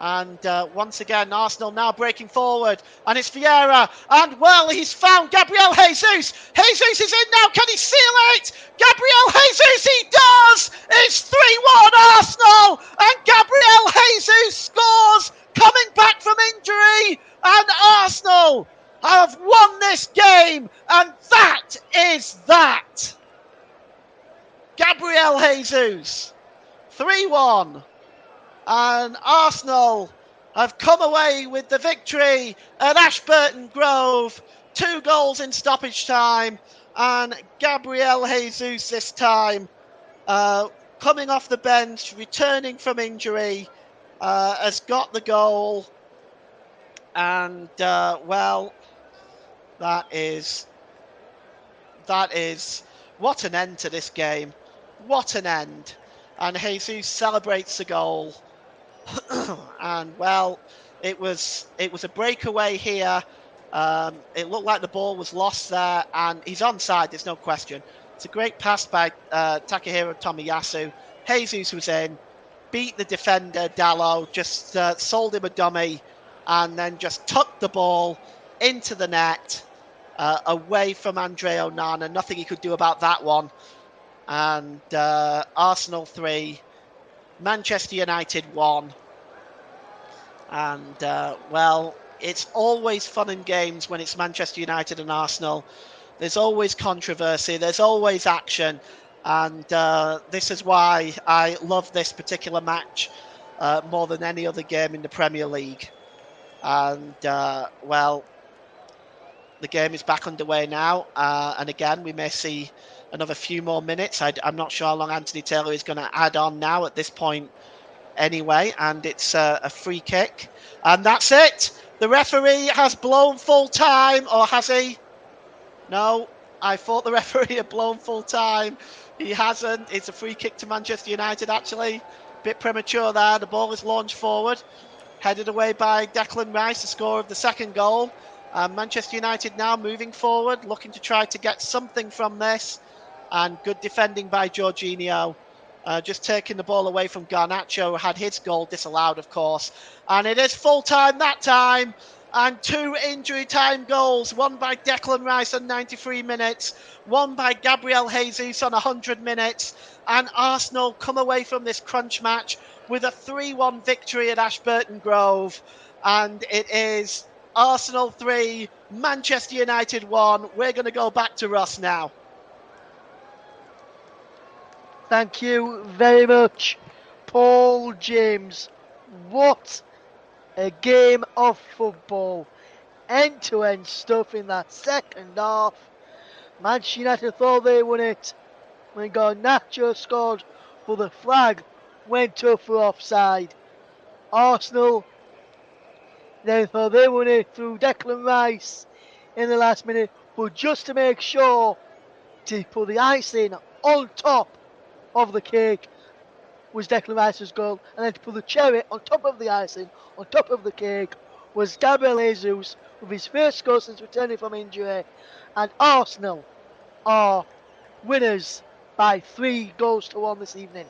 And once again, Arsenal now breaking forward. And it's Vieira. And, well, he's found Gabriel Jesus. Jesus is in now. Can he seal it? Gabriel Jesus, he does! It's 3-1 Arsenal. And Gabriel Jesus scores, coming back from injury. And Arsenal have won this game. And that is that. Gabriel Jesus, 3-1. And Arsenal have come away with the victory at Ashburton Grove. 2 goals in stoppage time. And Gabriel Jesus this time coming off the bench, returning from injury, has got the goal. And, well, that is what an end to this game. What an end. And Jesus celebrates the goal. And, well, it was a breakaway here. It looked like the ball was lost there, and he's onside, there's no question. It's a great pass by Takahiro Tomiyasu. Jesus was in, beat the defender, Dallo, just sold him a dummy, and then just tucked the ball into the net, away from Andre Onana. Nothing he could do about that one. And Arsenal 3, Manchester United 1. And, well, it's always fun and games when it's Manchester United and Arsenal. There's always controversy, there's always action. And this is why I love this particular match more than any other game in the Premier League. And, well, the game is back underway now. And again, we may see another few more minutes. I'm not sure how long Anthony Taylor is going to add on now at this point. Anyway, and it's a free kick, and that's it. The referee has blown full time, or has he? No, I thought the referee had blown full time. He hasn't. It's a free kick to Manchester United, actually. Bit premature there. The ball is launched forward, headed away by Declan Rice, the scorer of the second goal. Manchester United now moving forward, looking to try to get something from this, and good defending by Jorginho. Just taking the ball away from Garnacho, who had his goal disallowed, of course. And it is full time that time. And 2 injury time goals, one by Declan Rice on 93 minutes, one by Gabriel Jesus on 100 minutes. And Arsenal come away from this crunch match with a 3-1 victory at Ashburton Grove. And it is Arsenal 3, Manchester United 1. We're going to go back to Russ now. Thank you very much, Paul James. What a game of football. End-to-end stuff in that second half. Manchester United thought they won it when Garnacho scored, but the flag went up for offside. Arsenal then thought they won it through Declan Rice in the last minute, but just to make sure to put the icing on top of the cake was Declan Rice's goal, and then to put the cherry on top of the icing, on top of the cake, was Gabriel Jesus with his first goal since returning from injury, and Arsenal are winners by 3-1 this evening.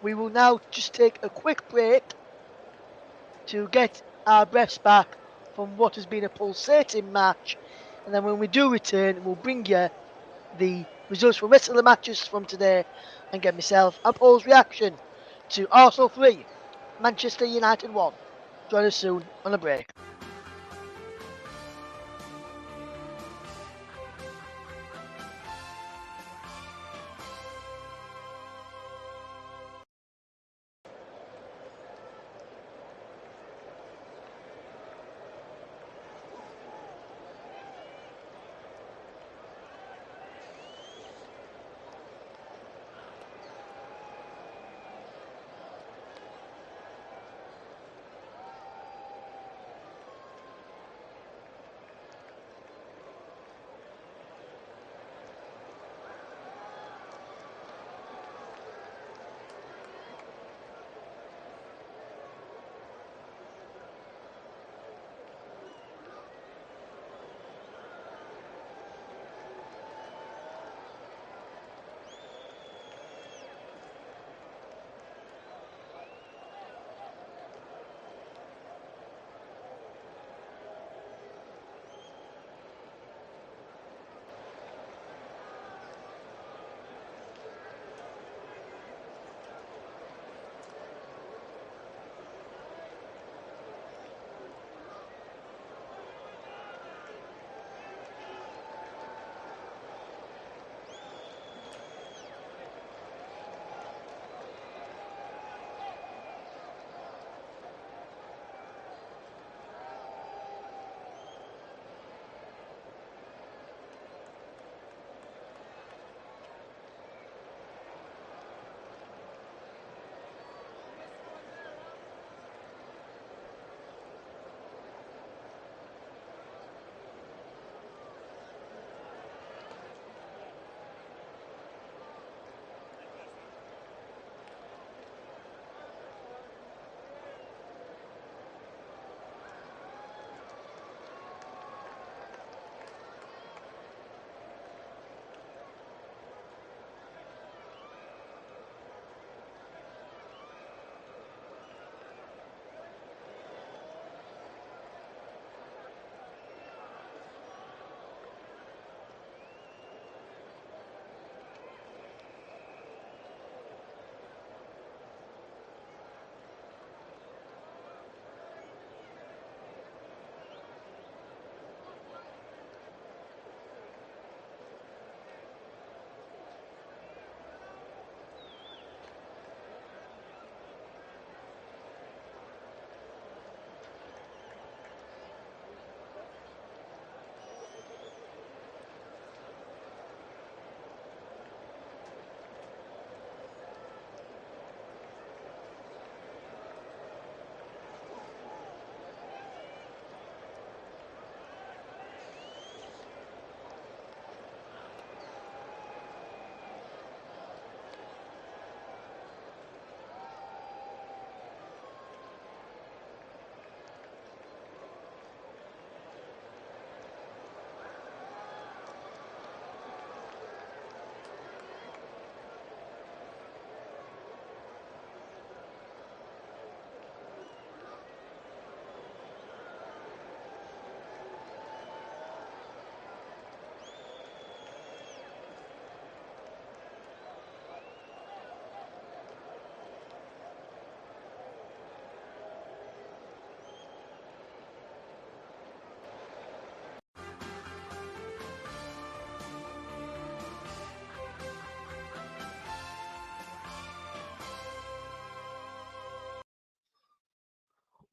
We will now just take a quick break to get our breaths back from what has been a pulsating match, and then when we do return, we'll bring you the results from the rest of the matches from today and get myself and Paul's reaction to Arsenal 3, Manchester United 1. Join us soon on a break.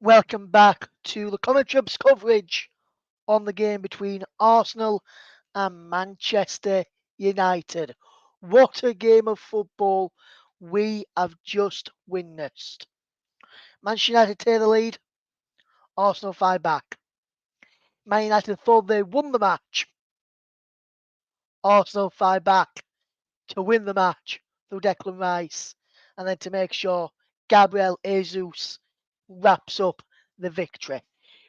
Welcome back to the Commentary Hub's coverage on the game between Arsenal and Manchester United. What a game of football we have just witnessed. Manchester United take the lead, Arsenal fight back. Man United thought they won the match. Arsenal fight back to win the match through Declan Rice and then to make sure Gabriel Jesus wraps up the victory.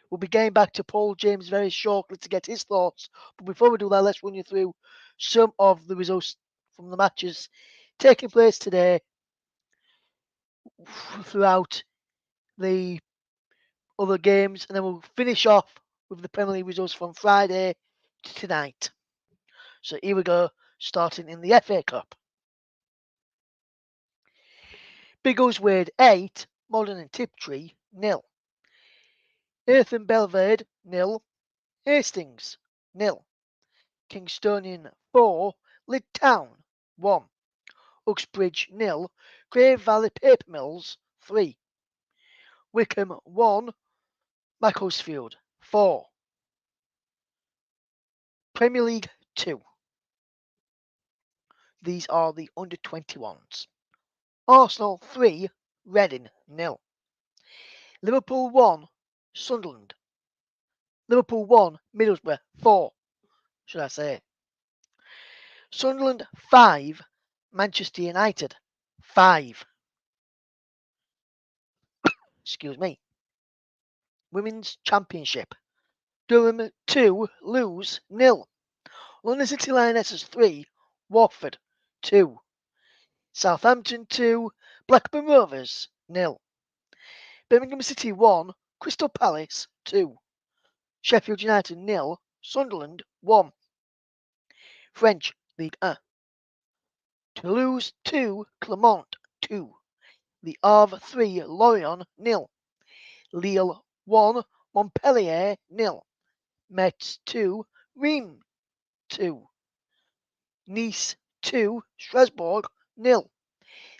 We'll be getting back to Paul James very shortly to get his thoughts. But before we do that, let's run you through some of the results from the matches taking place today throughout the other games. And then we'll finish off with the Premier League results from Friday to tonight. So here we go, starting in the FA Cup. Biggleswade 8, Modern and Tiptree 0. Earth and Belvedere 0. Hastings 0. Kingstonian 4, Lyd Town 1. Uxbridge 0. Grave Valley Paper Mills 3. Wickham 1. Macclesfield 4. Premier League 2. These are the under 21s. Arsenal 3. Reading 0. Liverpool 1. Sunderland. Liverpool 1. Middlesbrough 4. Should I say. Sunderland 5. Manchester United 5. Excuse me. Women's Championship. Durham 2. Lewes 0. London City Lionesses 3. Watford 2. Southampton 2. Blackburn Rovers 0. Birmingham City 1. Crystal Palace 2. Sheffield United 0. Sunderland 1. French Ligue 1. Toulouse 2. Clermont 2. The Havre 3. Lorient 0. Lille 1. Montpellier 0. Metz 2. Reims 2. Nice 2. Strasbourg 0.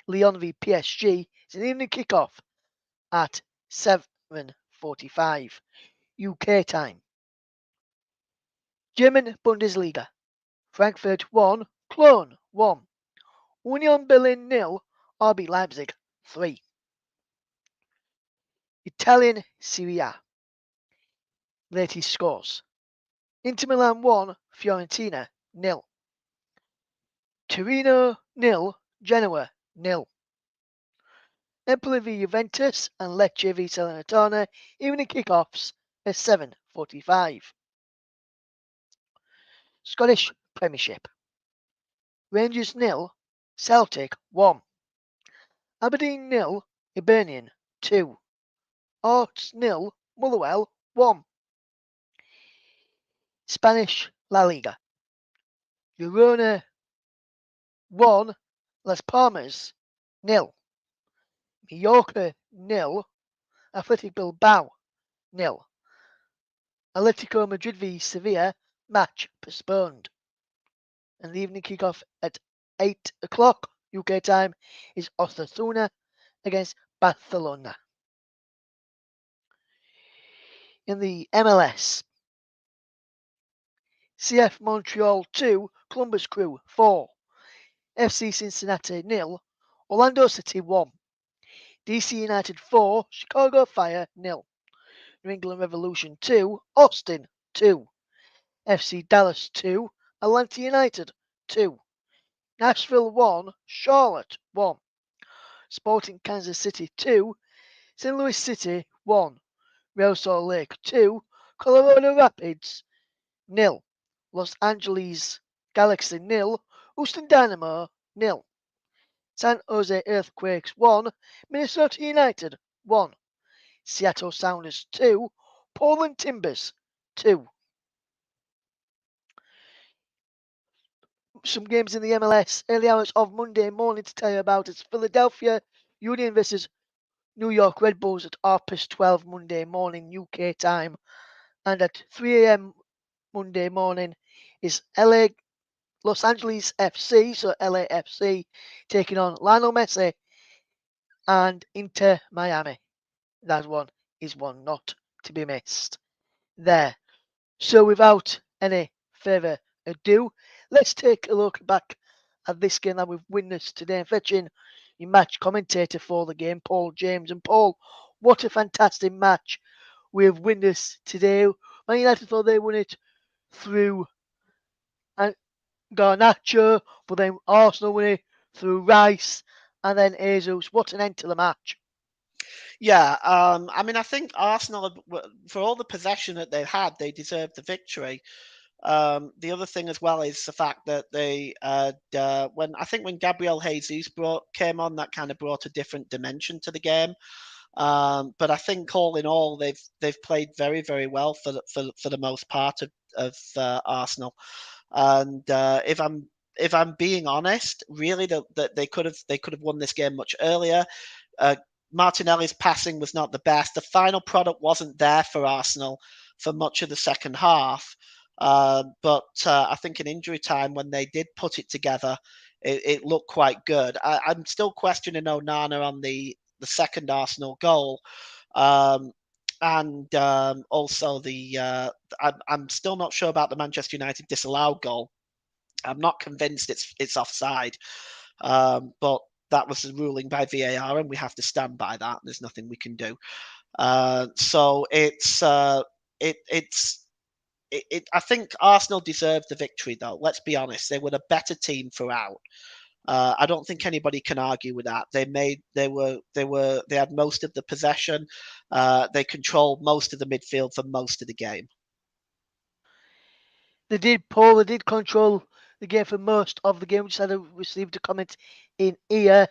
Lyon v PSG is an evening kickoff at 7:45 UK time. German Bundesliga. Frankfurt 1. Cologne 1. Union Berlin 0. RB Leipzig 3. Italian Serie A. Latest scores. Inter Milan 1. Fiorentina 0. Torino 0. Genoa 0. Empoli v Juventus and Lecce v Salernitana evening kickoffs at 7:45. Scottish Premiership. Rangers 0. Celtic 1. Aberdeen 0. Hibernian 2. Hearts 0. Motherwell 1. Spanish La Liga. Girona 1. Las Palmas 0. Mallorca 0. Athletic Bilbao 0. Atletico Madrid v Sevilla match postponed. And the evening kickoff at 8 o'clock UK time is Osasuna against Barcelona. In the MLS, CF Montreal 2, Columbus Crew 4, FC Cincinnati 0, Orlando City 1, DC United 4, Chicago Fire 0, New England Revolution 2, Austin 2, FC Dallas 2, Atlanta United 2, Nashville 1, Charlotte 1, Sporting Kansas City 2, St. Louis City 1, Real Salt Lake 2, Colorado Rapids 0, Los Angeles Galaxy 0, Houston Dynamo 0, San Jose Earthquakes 1, Minnesota United 1, Seattle Sounders 2, Portland Timbers 2. Some games in the MLS early hours of Monday morning to tell you about. It's Philadelphia Union versus New York Red Bulls at 12:30 Monday morning UK time, and at 3 a.m. Monday morning is Los Angeles FC, so LAFC, taking on Lionel Messi and Inter Miami. That one is one not to be missed. There. So without any further ado, let's take a look back at this game that we've witnessed today and fetching your match commentator for the game, Paul James. And Paul, what a fantastic match we have witnessed today. Man United thought they won it through Garnacho, but then Arsenal won it through Rice and then Jesus. What an end to the match. Yeah, I mean, I think Arsenal, for all the possession that they had, they deserved the victory. The other thing as well is the fact that they, when Gabriel Jesus came on, that kind of brought a different dimension to the game. But I think all in all, they've played very, very well for the most part of Arsenal. And if I'm being honest, really, that they could have won this game much earlier. Martinelli's passing was not the best. The final product wasn't there for Arsenal for much of the second half. But I think in injury time, when they did put it together, it looked quite good. I'm still questioning Onana on the second Arsenal goal. And also I'm still not sure about the Manchester United disallowed goal. I'm not convinced it's offside. But that was the ruling by VAR, and we have to stand by that. There's nothing we can do. So I think Arsenal deserved the victory, though. Let's be honest; they were a better team throughout. I don't think anybody can argue with that. They had most of the possession. They controlled most of the midfield for most of the game. They did, Paul. They did control the game for most of the game. We just had received a comment in here.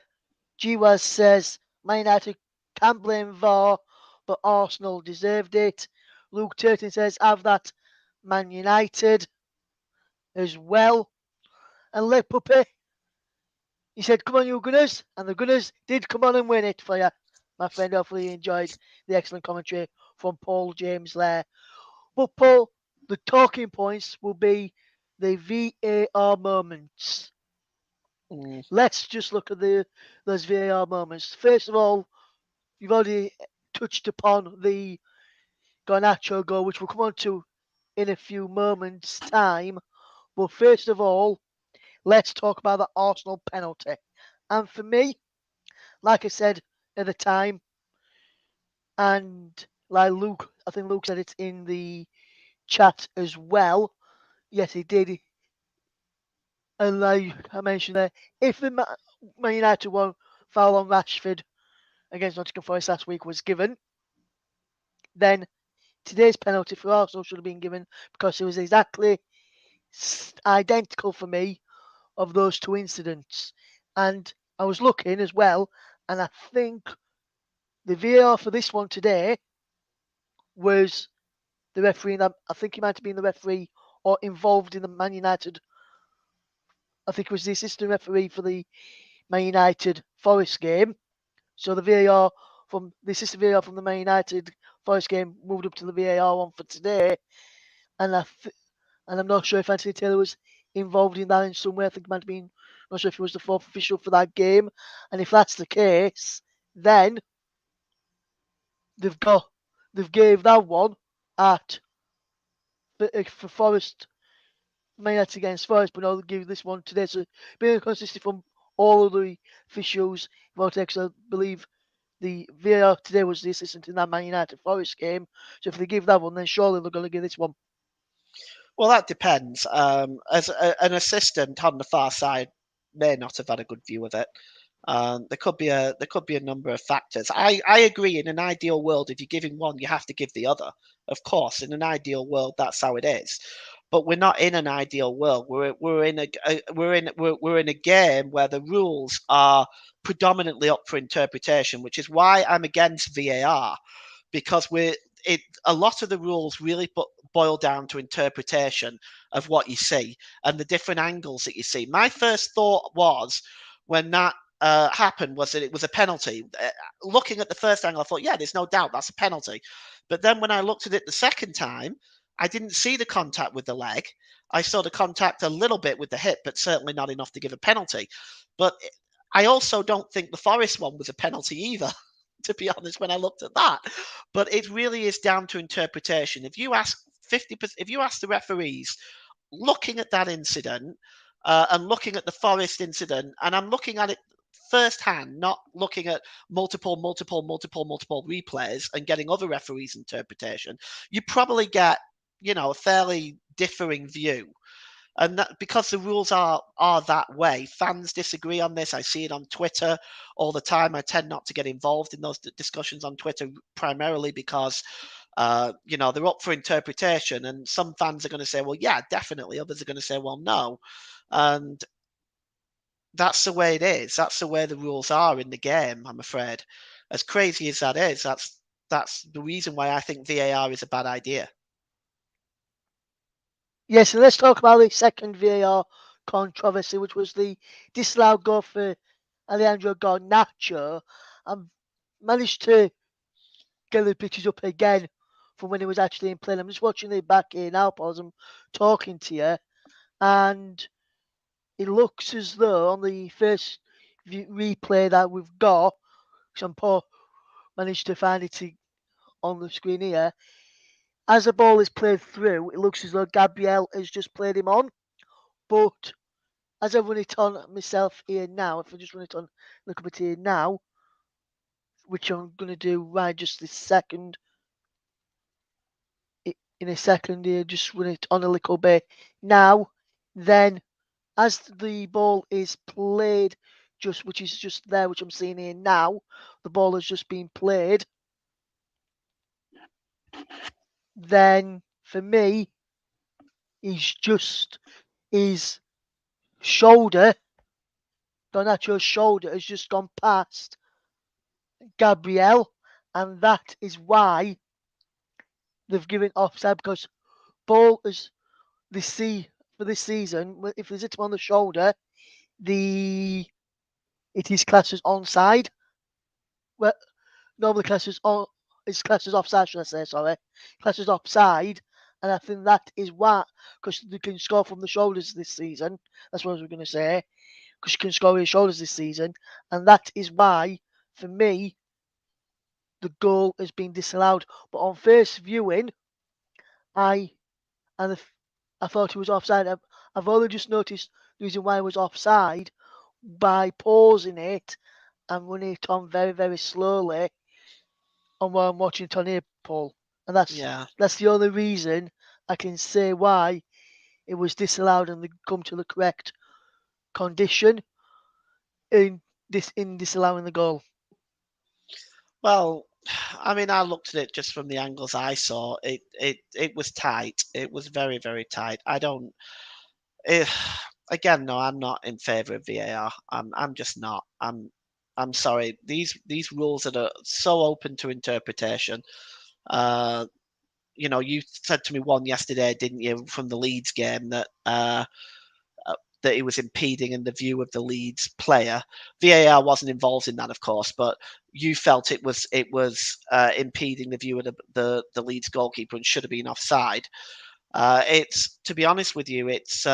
Giwas says Man United can't blame VAR, but Arsenal deserved it. Luke Turton says have that Man United as well. And Le Puppy, he said, come on, you Gunners. And the Gunners did come on and win it for you, my friend. Hopefully you enjoyed the excellent commentary from Paul James there. But Paul, the talking points will be the VAR moments. Let's just look at those VAR moments. First of all, you've already touched upon the Garnacho goal, which we'll come on to in a few moments' time. But first of all, let's talk about the Arsenal penalty. And for me, like I said at the time, and like Luke, I think Luke said it in the chat as well. Yes, he did. And like I mentioned there, if the Man United one foul on Rashford against Nottingham Forest last week was given, then today's penalty for Arsenal should have been given because it was exactly identical for me of those two incidents. And I was looking as well, and I think the VAR for this one today was the referee. I think he might have been the referee or involved in the Man United. I think it was the assistant referee for the Man United Forest game. So the VAR from the assistant VAR from the Man United Forest game moved up to the VAR one for today, and I'm not sure if Anthony Taylor was involved in that in some way. I think it might have been. I'm not sure if he was the fourth official for that game, and if that's the case, then they've gave that one at for Forest. Man United against Forest, but no, they'll give this one today. So being consistent from all of the officials, Vortex, I believe the VAR today was the assistant in that Man United Forest game. So if they give that one, then surely they're going to give this one. Well, that depends. As an assistant on the far side may not have had a good view of it. There could be a number of factors. I agree. In an ideal world, if you're giving one, you have to give the other. Of course, in an ideal world, that's how it is. But we're not in an ideal world. We're in a game where the rules are predominantly up for interpretation, which is why I'm against VAR, because a lot of the rules really boil down to interpretation of what you see and the different angles that you see. My first thought was when that happened was that it was a penalty. Looking at the first angle, I thought, yeah, there's no doubt that's a penalty. But then when I looked at it the second time, I didn't see the contact with the leg. I saw the contact a little bit with the hip, but certainly not enough to give a penalty. But I also don't think the Forest one was a penalty either. to be honest, when I looked at that. But it really is down to interpretation. If you ask 50%, if you ask the referees looking at that incident and looking at the Forest incident, and I'm looking at it firsthand, not looking at multiple replays and getting other referees' interpretation, you probably get, a fairly differing view. And that, because the rules are that way, fans disagree on this. I see it on Twitter all the time. I tend not to get involved in those discussions on Twitter, primarily because they're up for interpretation, and some fans are going to say, well, yeah, definitely. Others are going to say, well, no. And that's the way it is. That's the way the rules are in the game, I'm afraid. As crazy as that is, that's the reason why I think VAR is a bad idea. Yes, and let's talk about the second VAR controversy, which was the disallowed goal for Alejandro Garnacho. I managed to get the pictures up again from when it was actually in play. I'm just watching it back here now, Paul, as I'm talking to you, and it looks as though on the first replay that we've got, some Paul managed to find it on the screen here. As the ball is played through, it looks as though Gabriel has just played him on. But as I run it on myself here now, if I just run it on, look up at here now, which I'm going to do right just this second. In a second here, just run it on a little bit. Now, then, as the ball is played, which is just there, which I'm seeing here now, the ball has just been played. Then, for me, his shoulder, Garnacho's shoulder has just gone past Gabriel, and that is why they've given offside, because ball is for this season, if there's hit him on the shoulder, it is classed as onside. Well, normally it's classed as offside, should I say? Sorry, classed as offside, and I think that is why, because they can score from the shoulders this season. That's what I was going to say, because you can score with your shoulders this season, and that is why, for me, the goal has been disallowed. But on first viewing, I thought he was offside. I've only just noticed the reason why he was offside by pausing it and running it on very, very slowly on while I'm watching it on here, Paul. And that's the only reason I can say why it was disallowed and they come to the correct condition in disallowing the goal. Well, I mean, I looked at it just from the angles I saw. It was tight. It was very, very tight. Again, no, I'm not in favour of VAR. I'm just not. I'm sorry. These rules are so open to interpretation. You said to me one yesterday, didn't you, from the Leeds game that that it was impeding in the view of the Leeds player. VAR wasn't involved in that, of course, but you felt it was impeding the view of the Leeds goalkeeper and should have been offside. It's, to be honest with you, it's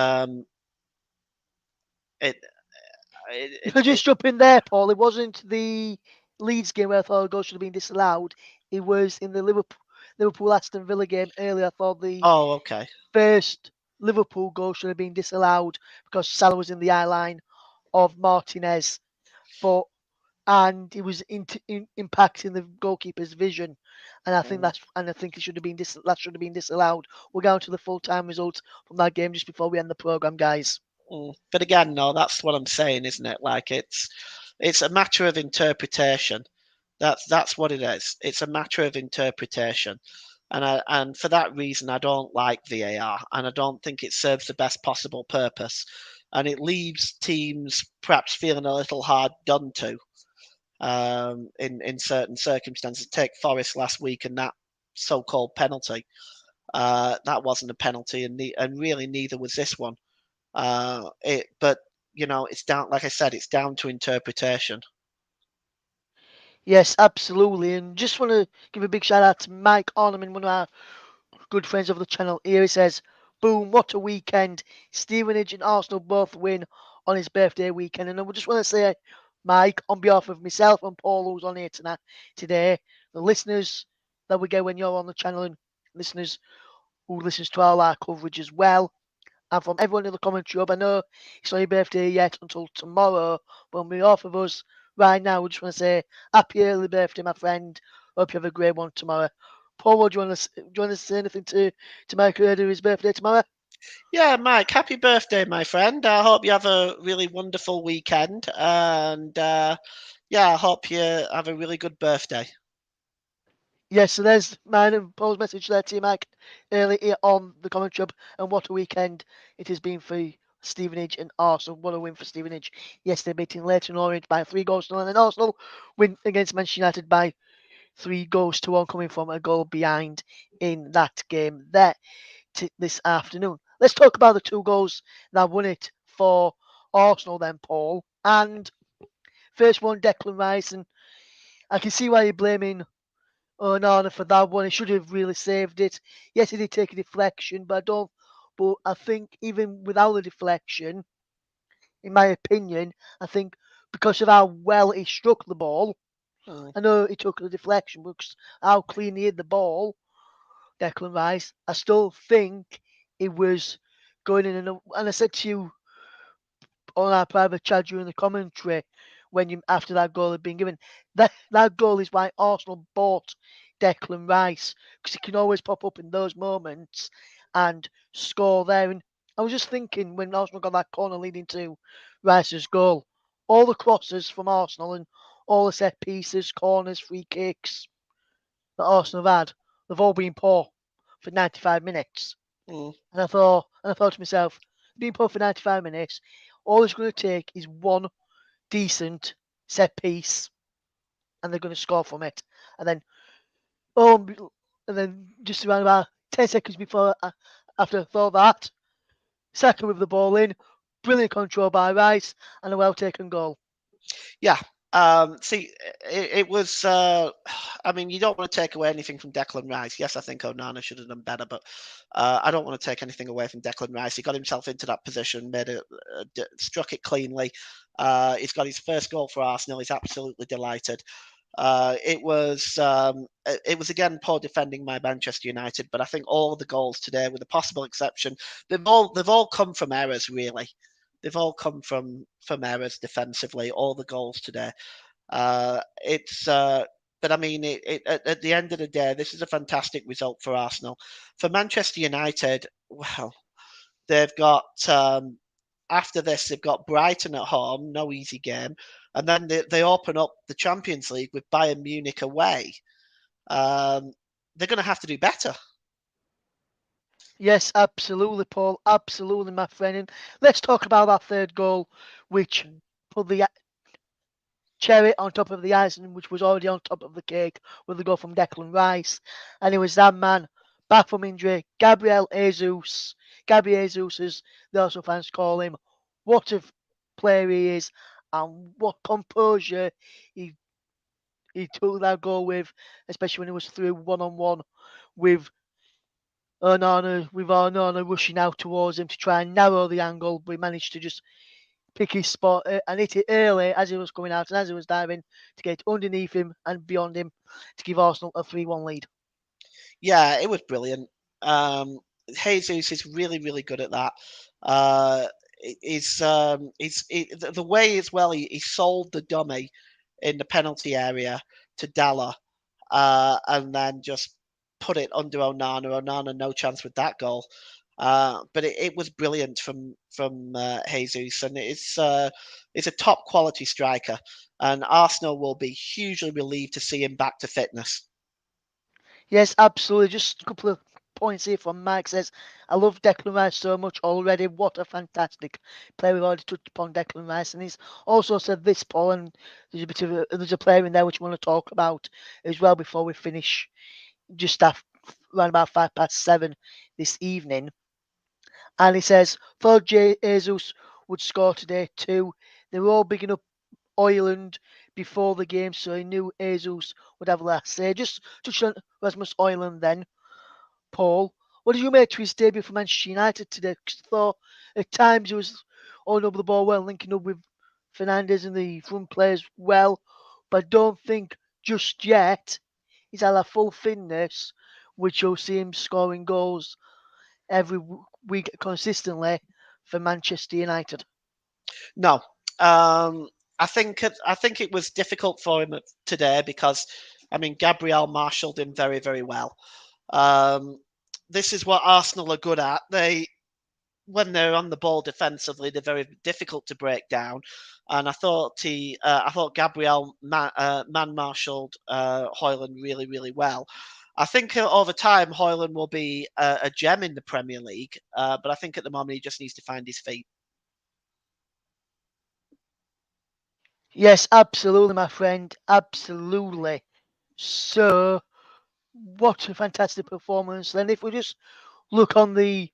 If I just jump in there, Paul, it wasn't the Leeds game where I thought a goal should have been disallowed. It was in the Liverpool Aston Villa game earlier. I thought the first Liverpool goal should have been disallowed because Salah was in the eye line of Martinez, and it was impacting the goalkeeper's vision, and I think it should have been disallowed. We'll go to the full-time results from that game just before we end the program, guys. But again, no, that's what I'm saying, isn't it? Like it's a matter of interpretation. That's what it is. It's a matter of interpretation. And for that reason, I don't like VAR, and I don't think it serves the best possible purpose, and it leaves teams perhaps feeling a little hard done to in certain circumstances. Take Forest last week and that so-called penalty. That wasn't a penalty, and really neither was this one. But it's down. Like I said, it's down to interpretation. Yes, absolutely. And just want to give a big shout out to Mike Orneman, one of our good friends of the channel. Here he says, boom, what a weekend. Stevenage and Arsenal both win on his birthday weekend. And I just want to say Mike, on behalf of myself and Paul, who's on here tonight, today, the listeners that we get when you're on the channel, and listeners who listens to all our coverage as well, and from everyone in the commentary hub. I know it's not your birthday yet until tomorrow, but on behalf of us right now, we just want to say happy early birthday, my friend. Hope you have a great one tomorrow. Paul, do you want to say anything to Mike Herder his birthday tomorrow? Yeah, Mike, happy birthday, my friend. I hope you have a really wonderful weekend. And yeah, I hope you have a really good birthday. Yes, so there's mine and Paul's message there to you, Mike, early here on the commentary hub. And what a weekend it has been for Stevenage and Arsenal. What a win for Stevenage. Yesterday beating Leyton Orient by 3-0, and then Arsenal win against Manchester United by 3-1, coming from a goal behind in that game there this afternoon. Let's talk about the 2 goals that won it for Arsenal then, Paul. And first one, Declan Rice, and I can see why you're blaming Onana for that one. He should have really saved it. Yes, he did take a deflection, but I think even without the deflection, in my opinion, I think because of how well he struck the ball, I know he took the deflection, but how clean he hit the ball, Declan Rice, I still think it was going in. And I said to you on our private chat during the commentary, after that goal had been given, that goal is why Arsenal bought Declan Rice, because he can always pop up in those moments and score there. And I was just thinking, when Arsenal got that corner leading to Rice's goal, all the crosses from Arsenal and all the set pieces, corners, free kicks that Arsenal have had, they've all been poor for 95 minutes. Mm. And I thought to myself, being poor for 95 minutes, all it's going to take is one decent set piece, and they're going to score from it. And then, just around about 10 seconds before, after I thought that, Saka with the ball in, brilliant control by Rice, and a well taken goal. Yeah. See, it was. I mean, you don't want to take away anything from Declan Rice. Yes, I think Onana should have done better, but I don't want to take anything away from Declan Rice. He got himself into that position, struck it cleanly. He's got his first goal for Arsenal. He's absolutely delighted. It was again poor defending by Manchester United, but I think all the goals today, with a possible exception, they've all come from errors, really. They've all come from errors defensively. All the goals today. But I mean, at the end of the day, this is a fantastic result for Arsenal. For Manchester United, well, they've got after this, they've got Brighton at home, no easy game, and then they open up the Champions League with Bayern Munich away. They're going to have to do better. Yes, absolutely, Paul. Absolutely, my friend. And let's talk about that third goal, which put the cherry on top of the icing, which was already on top of the cake, with the goal from Declan Rice. And it was that man, back from injury, Gabriel Jesus. Gabriel Jesus, as the Arsenal fans call him. What a player he is, and what composure he took that goal with, especially when he was through one-on-one with Onana rushing out towards him to try and narrow the angle, but he managed to just pick his spot and hit it early as he was coming out and as he was diving to get underneath him and beyond him to give Arsenal a 3-1 lead. Yeah, it was brilliant. Jesus is really, really good at that. The way as well he sold the dummy in the penalty area to Dalla, and then just put it under Onana. Onana no chance with that goal. But it was brilliant from Jesus, and it's a top quality striker, and Arsenal will be hugely relieved to see him back to fitness. Yes, absolutely. Just a couple of points here from Mike says, I love Declan Rice so much already. What a fantastic player. We've already touched upon Declan Rice, and he's also said this, Paul, and there's a player in there which we want to talk about as well before we finish just after around about 7:05 this evening. And he says, thought Jesus would score today too. They were all bigging up Ireland before the game, so he knew Jesus would have last say. Just touch on Rasmus Højlund then, Paul. What did you make to his debut for Manchester United today? Because I thought at times he was holding up the ball well, linking up with Fernandez and the front players well, but I don't think just yet he's at a full fitness, which you'll see him scoring goals every week consistently for Manchester United. No, I think it was difficult for him today because, I mean, Gabriel marshalled him very, very well. This is what Arsenal are good at. When they're on the ball defensively, they're very difficult to break down. And I thought Gabriel man marshalled Højlund really, really well. I think over time Højlund will be a gem in the Premier League, but I think at the moment he just needs to find his feet. Yes, absolutely, my friend. Absolutely. So, what a fantastic performance. Then, if we just look on the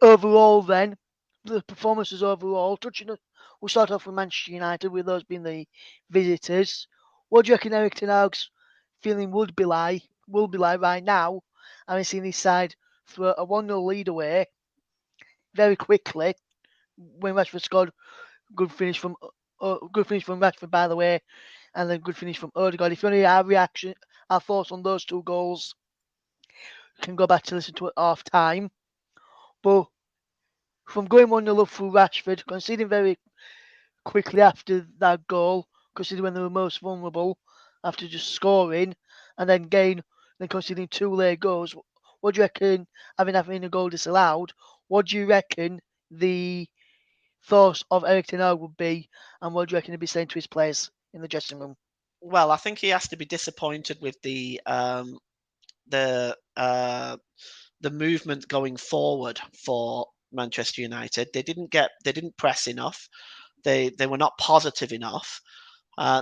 overall, then the performances overall, we'll start off with Manchester United, with those being the visitors. What do you reckon Erik ten Hag's feeling will be like right now? Having seen his side throw a 1-0 lead away very quickly when Rashford scored. Good finish from Rashford, by the way, and then good finish from Odegaard. If you want to hear our thoughts on those two goals, you can go back to listen to it half time. But from going 1-0 up through Rashford, conceding very quickly after that goal, considering when they were most vulnerable after just scoring, and then conceding 2 late goals. What do you reckon, having a goal disallowed, what do you reckon the thoughts of Erik ten Hag would be, and what do you reckon he'd be saying to his players in the dressing room? Well, I think he has to be disappointed with the movement going forward for Manchester United. They didn't press enough. They were not positive enough.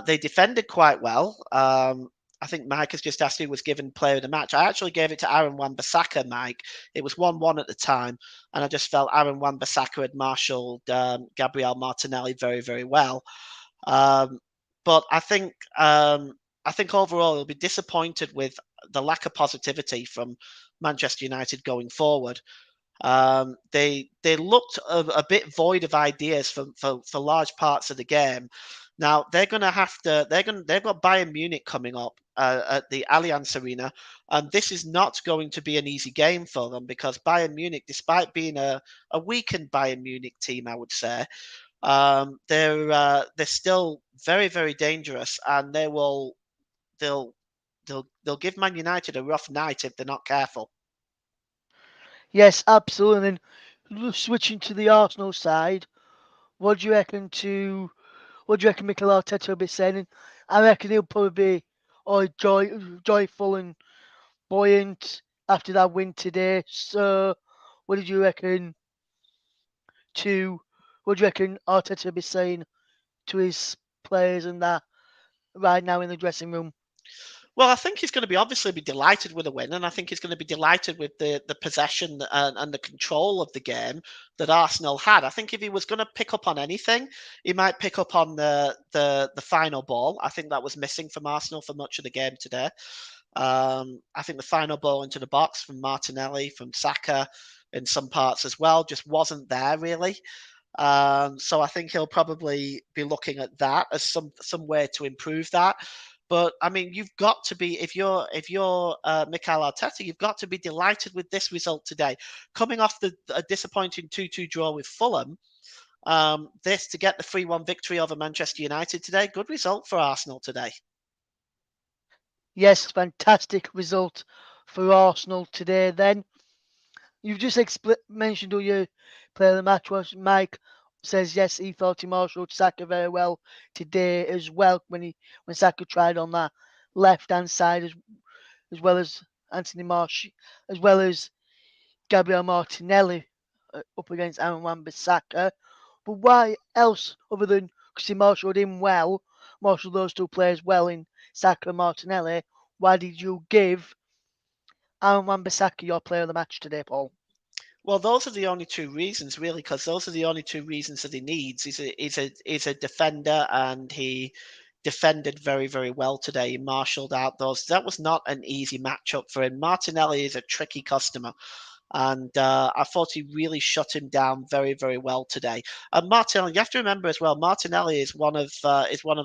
They defended quite well. I think Mike has just asked who was given player of the match. I actually gave it to Aaron Wan-Bissaka, Mike. It was 1-1 at the time, and I just felt Aaron Wan-Bissaka had marshalled Gabriel Martinelli very, very well. But I think overall he'll be disappointed with the lack of positivity from Manchester United going forward. They looked a bit void of ideas for large parts of the game. Now they've got Bayern Munich coming up at the Allianz Arena, and this is not going to be an easy game for them because Bayern Munich, despite being a weakened Bayern Munich team, I would say, they're still very, very dangerous, and they'll give Man United a rough night if they're not careful. Yes, absolutely. And then switching to the Arsenal side, what do you reckon Mikel Arteta will be saying? I reckon he'll probably be joyful and buoyant after that win today. So, what do you reckon Arteta will be saying to his players and that right now in the dressing room? Well, I think he's going to be delighted with a win, and I think he's going to be delighted with the possession and the control of the game that Arsenal had. I think if he was going to pick up on anything, he might pick up on the final ball. I think that was missing from Arsenal for much of the game today. I think the final ball into the box from Martinelli, from Saka, in some parts as well, just wasn't there really. So I think he'll probably be looking at that as some way to improve that. But I mean, you've got to be if you're Mikel Arteta, you've got to be delighted with this result today, coming off a disappointing 2-2 draw with Fulham. This to get the 3-1 victory over Manchester United today, good result for Arsenal today. Yes, fantastic result for Arsenal today. Then you've just mentioned who your player of the match was. Mike says yes, he thought he marshalled Saka very well today as well when Saka tried on that left hand side as well as Anthony Marsh, as well as Gabriel Martinelli up against Aaron Wan-Bissaka. But why else, other than because he marshalled those two players well in Saka and Martinelli, why did you give Aaron Wan-Bissaka your player of the match today, Paul? Well, those are the only two reasons, really, because those are the only two reasons that he needs. He's a defender, and he defended very, very well today. He marshalled out those. That was not an easy matchup for him. Martinelli is a tricky customer. And I thought he really shut him down very, very well today. And Martinelli, you have to remember as well, Martinelli is one of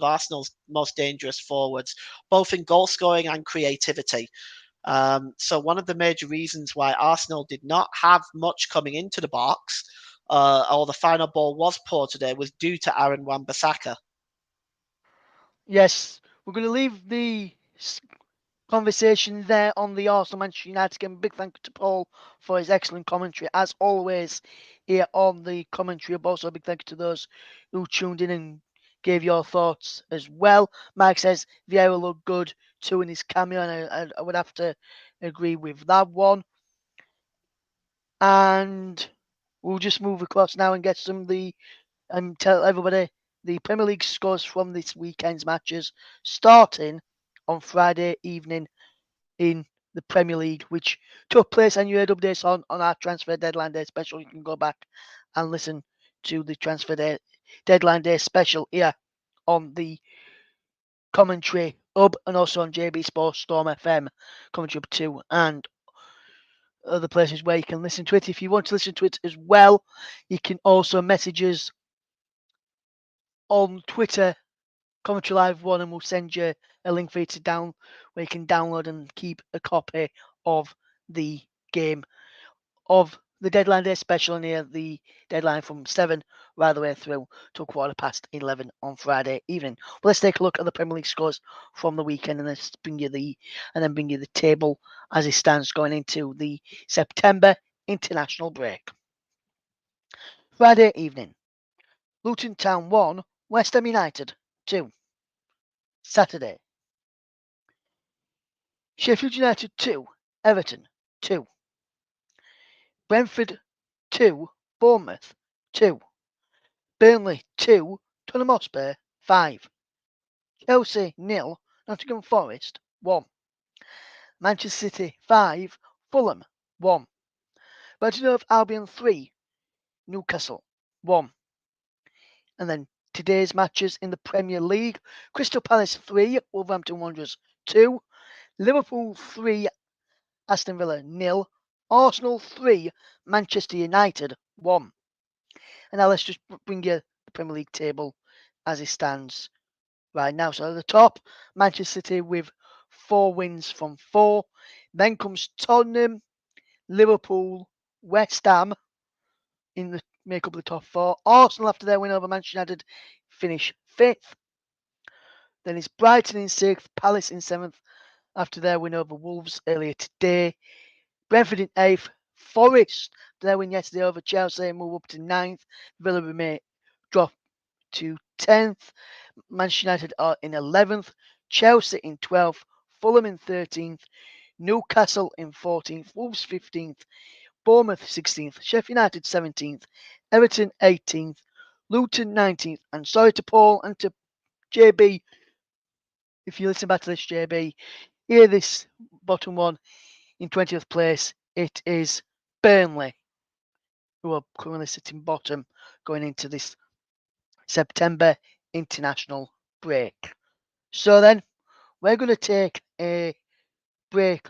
Arsenal's most dangerous forwards, both in goal scoring and creativity. So one of the major reasons why Arsenal did not have much coming into the box, or the final ball was poor today, was due to Aaron Wan-Bissaka. Yes, we're going to leave the conversation there on the Arsenal Manchester United game. Big thank you to Paul for his excellent commentary, as always, here on the commentary. But also a big thank you to those who tuned in and gave your thoughts as well. Mike says Vieira looked good too in his cameo, and I would have to agree with that one. And we'll just move across now and get some of the and tell everybody the Premier League scores from this weekend's matches, starting on Friday evening in the Premier League, which took place, and you heard updates on our Transfer Deadline Day special. You can go back and listen to the Transfer Deadline Day special here on the Commentary Hub and also on JB Sports Storm FM, Commentary Hub 2, and other places where you can listen to it. If you want to listen to it as well, you can also message us on Twitter, Commentary Live 1, and we'll send you a link for you to where you can download and keep a copy of the game of the Deadline Day special, and here the deadline from 7 right the way through to 11:15 on Friday evening. Well, let's take a look at the Premier League scores from the weekend, and let's bring you the table as it stands going into the September international break. Friday evening, Luton Town 1, West Ham United 2. Saturday, Sheffield United 2, Everton 2. Brentford 2, Bournemouth 2. Burnley 2, Tottenham Hotspur 5. Chelsea 0, Nottingham Forest 1. Manchester City 5, Fulham 1. Brighton Hove Albion 3, Newcastle 1. And then today's matches in the Premier League: Crystal Palace 3, Wolverhampton Wanderers 2. Liverpool 3, Aston Villa 0. Arsenal 3, Manchester United 1. And now let's just bring you the Premier League table as it stands right now. So at the top, Manchester City with 4 wins from 4. Then comes Tottenham, Liverpool, West Ham in the make up the top 4. Arsenal, after their win over Manchester United, finish 5th. Then it's Brighton in 6th, Palace in 7th after their win over Wolves earlier today. Brentford in 8th, Forest, their win yesterday over Chelsea, move up to 9th. Villa may drop to 10th. Manchester United are in 11th. Chelsea in 12th. Fulham in 13th. Newcastle in 14th. Wolves 15th. Bournemouth 16th. Sheffield United 17th. Everton 18th. Luton 19th. And sorry to Paul and to JB, if you listen back to this, JB, hear this bottom one in 20th place. It is Burnley, who are currently sitting bottom going into this September international break. So then, we're going to take a break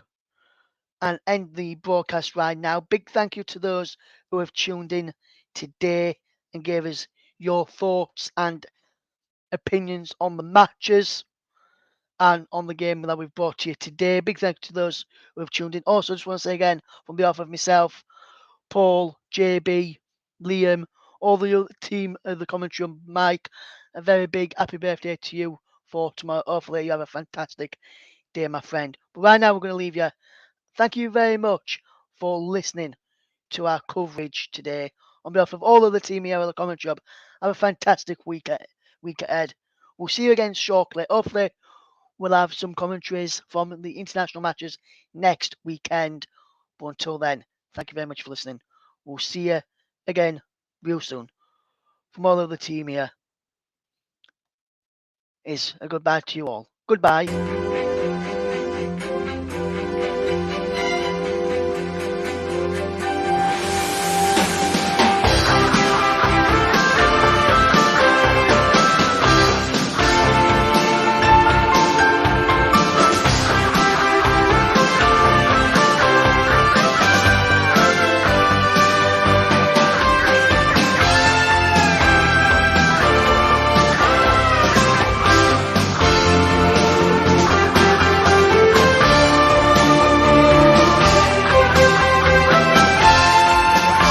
and end the broadcast right now. Big thank you to those who have tuned in today and gave us your thoughts and opinions on the matches and on the game that we've brought to you today. Big thank you to those who have tuned in. Also, just want to say again, on behalf of myself, Paul, JB, Liam, all the team of the commentary, Mike, a very big happy birthday to you for tomorrow. Hopefully you have a fantastic day, my friend. But right now we're going to leave you. Thank you very much for listening to our coverage today. On behalf of all of the team here at the commentary hub, have a fantastic week ahead. We'll see you again shortly. Hopefully we'll have some commentaries from the international matches next weekend. But until then, thank you very much for listening. We'll see you again real soon. From all of the team here is a goodbye to you all. Goodbye.